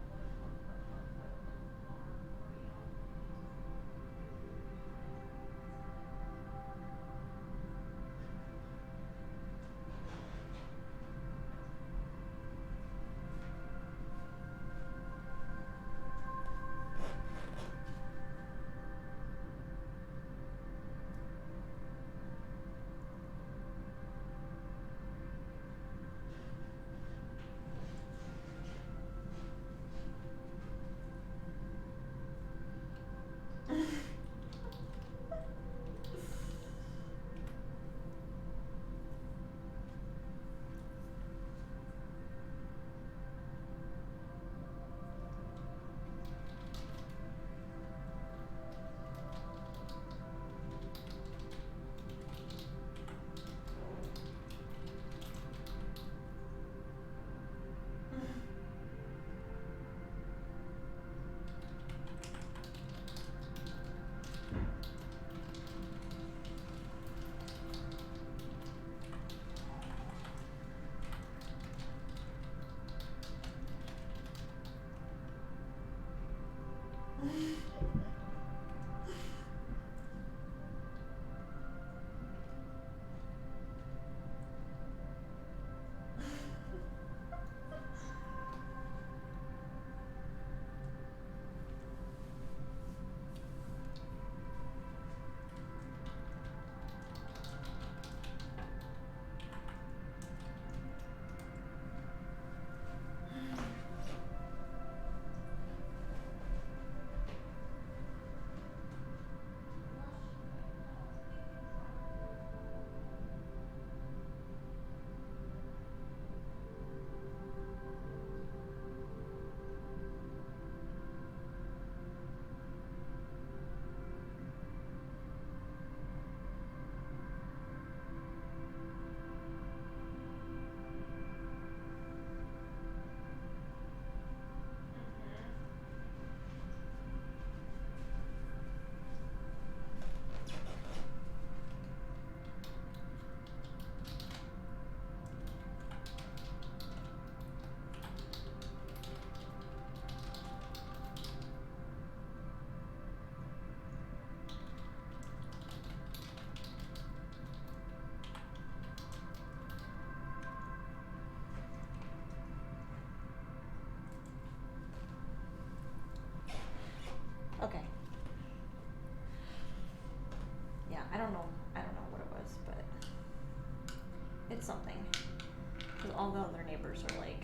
neighbors are like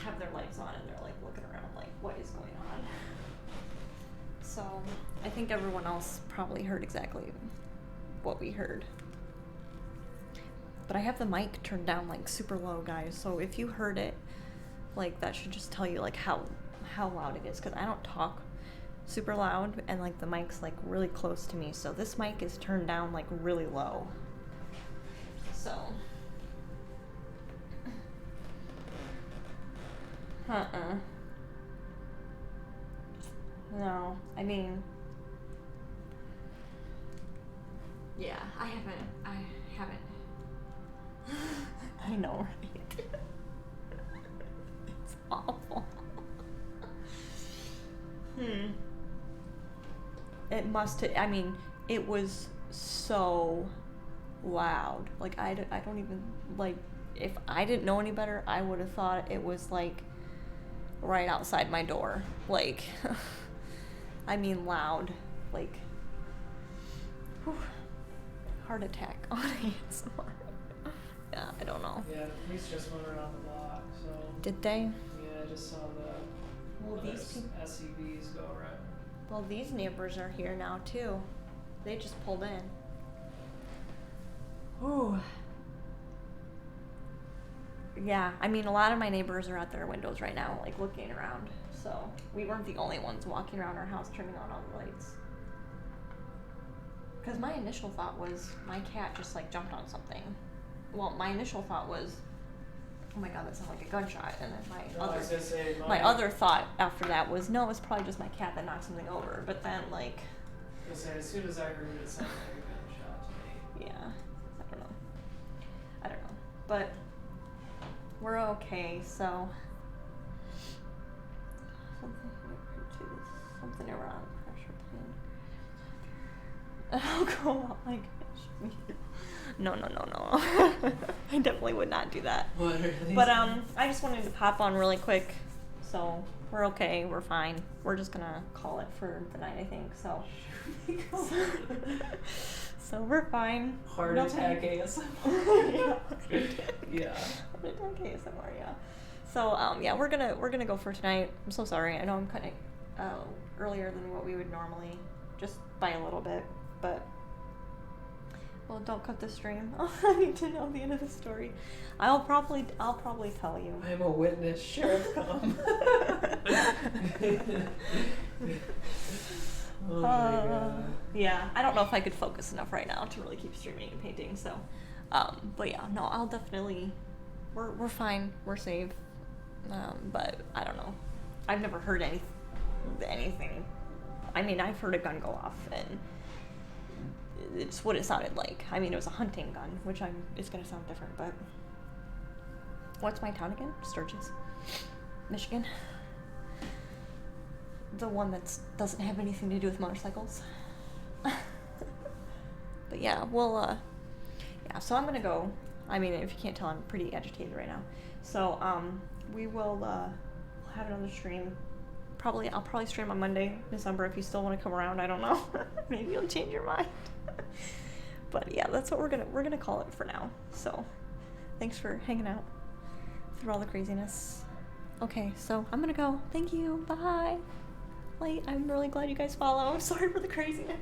have their lights on and they're like looking around like what is going on. So I think everyone else probably heard exactly what we heard. But I have the mic turned down like super low, guys, so if you heard it, like that should just tell you like how loud it is, because I don't talk super loud and like the mic's like really close to me, so this mic is turned down like really low. So no, I mean, yeah, I haven't I know, right? It's awful. It must have, I mean, it was so loud. Like, I don't even, like, if I didn't know any better, I would have thought it was, like, right outside my door. Like, I mean loud. Like, whew, heart attack on ASMR. Yeah, I don't know. Yeah, the police just went around the block, so. Did they? Yeah, I just saw the Well, these people. SUVs go around. Well, these neighbors are here now too. They just pulled in. Ooh. Yeah, I mean, a lot of my neighbors are at their windows right now, like looking around. So we weren't the only ones walking around our house turning on all the lights. Because my initial thought was my cat just like jumped on something. Well, my initial thought was, oh my god, that sounded like a gunshot. And then my other thought after that was, no, it's probably just my cat that knocked something over. But then, like, I was gonna say, as soon as I heard it, it sounded like a gunshot to me. yeah, I don't know. But we're okay, so something around pressure plane. I'll go out like no. I definitely would not do that. What are these? But I just wanted to pop on really quick. So we're okay, we're fine. We're just gonna call it for the night, I think. So so we're fine. Heart attack ASMR. Yeah. Heart attack ASMR, yeah. So yeah, we're gonna go for tonight. I'm so sorry. I know I'm cutting earlier than what we would normally, just by a little bit, but well, don't cut the stream. I need to know the end of the story. I'll probably tell you. I'm a witness. Sheriff, come. Oh my god. Yeah, I don't know if I could focus enough right now to really keep streaming and painting. So, but yeah, no, I'll definitely. We're fine. We're safe. But I don't know. I've never heard anything. I mean, I've heard a gun go off, and it's what it sounded like. I mean, it was a hunting gun, which it's gonna sound different, but what's my town again? Sturgis, Michigan. The one that doesn't have anything to do with motorcycles. But yeah, well, yeah. So I'm gonna go. I mean, if you can't tell, I'm pretty agitated right now. So we will have another stream. I'll probably stream on Monday, December, if you still want to come around. I don't know. Maybe you'll change your mind. But yeah, that's what we're gonna call it for now. So thanks for hanging out through all the craziness. Okay, so I'm gonna go. Thank you. Bye. I'm really glad you guys follow. I'm sorry for the craziness.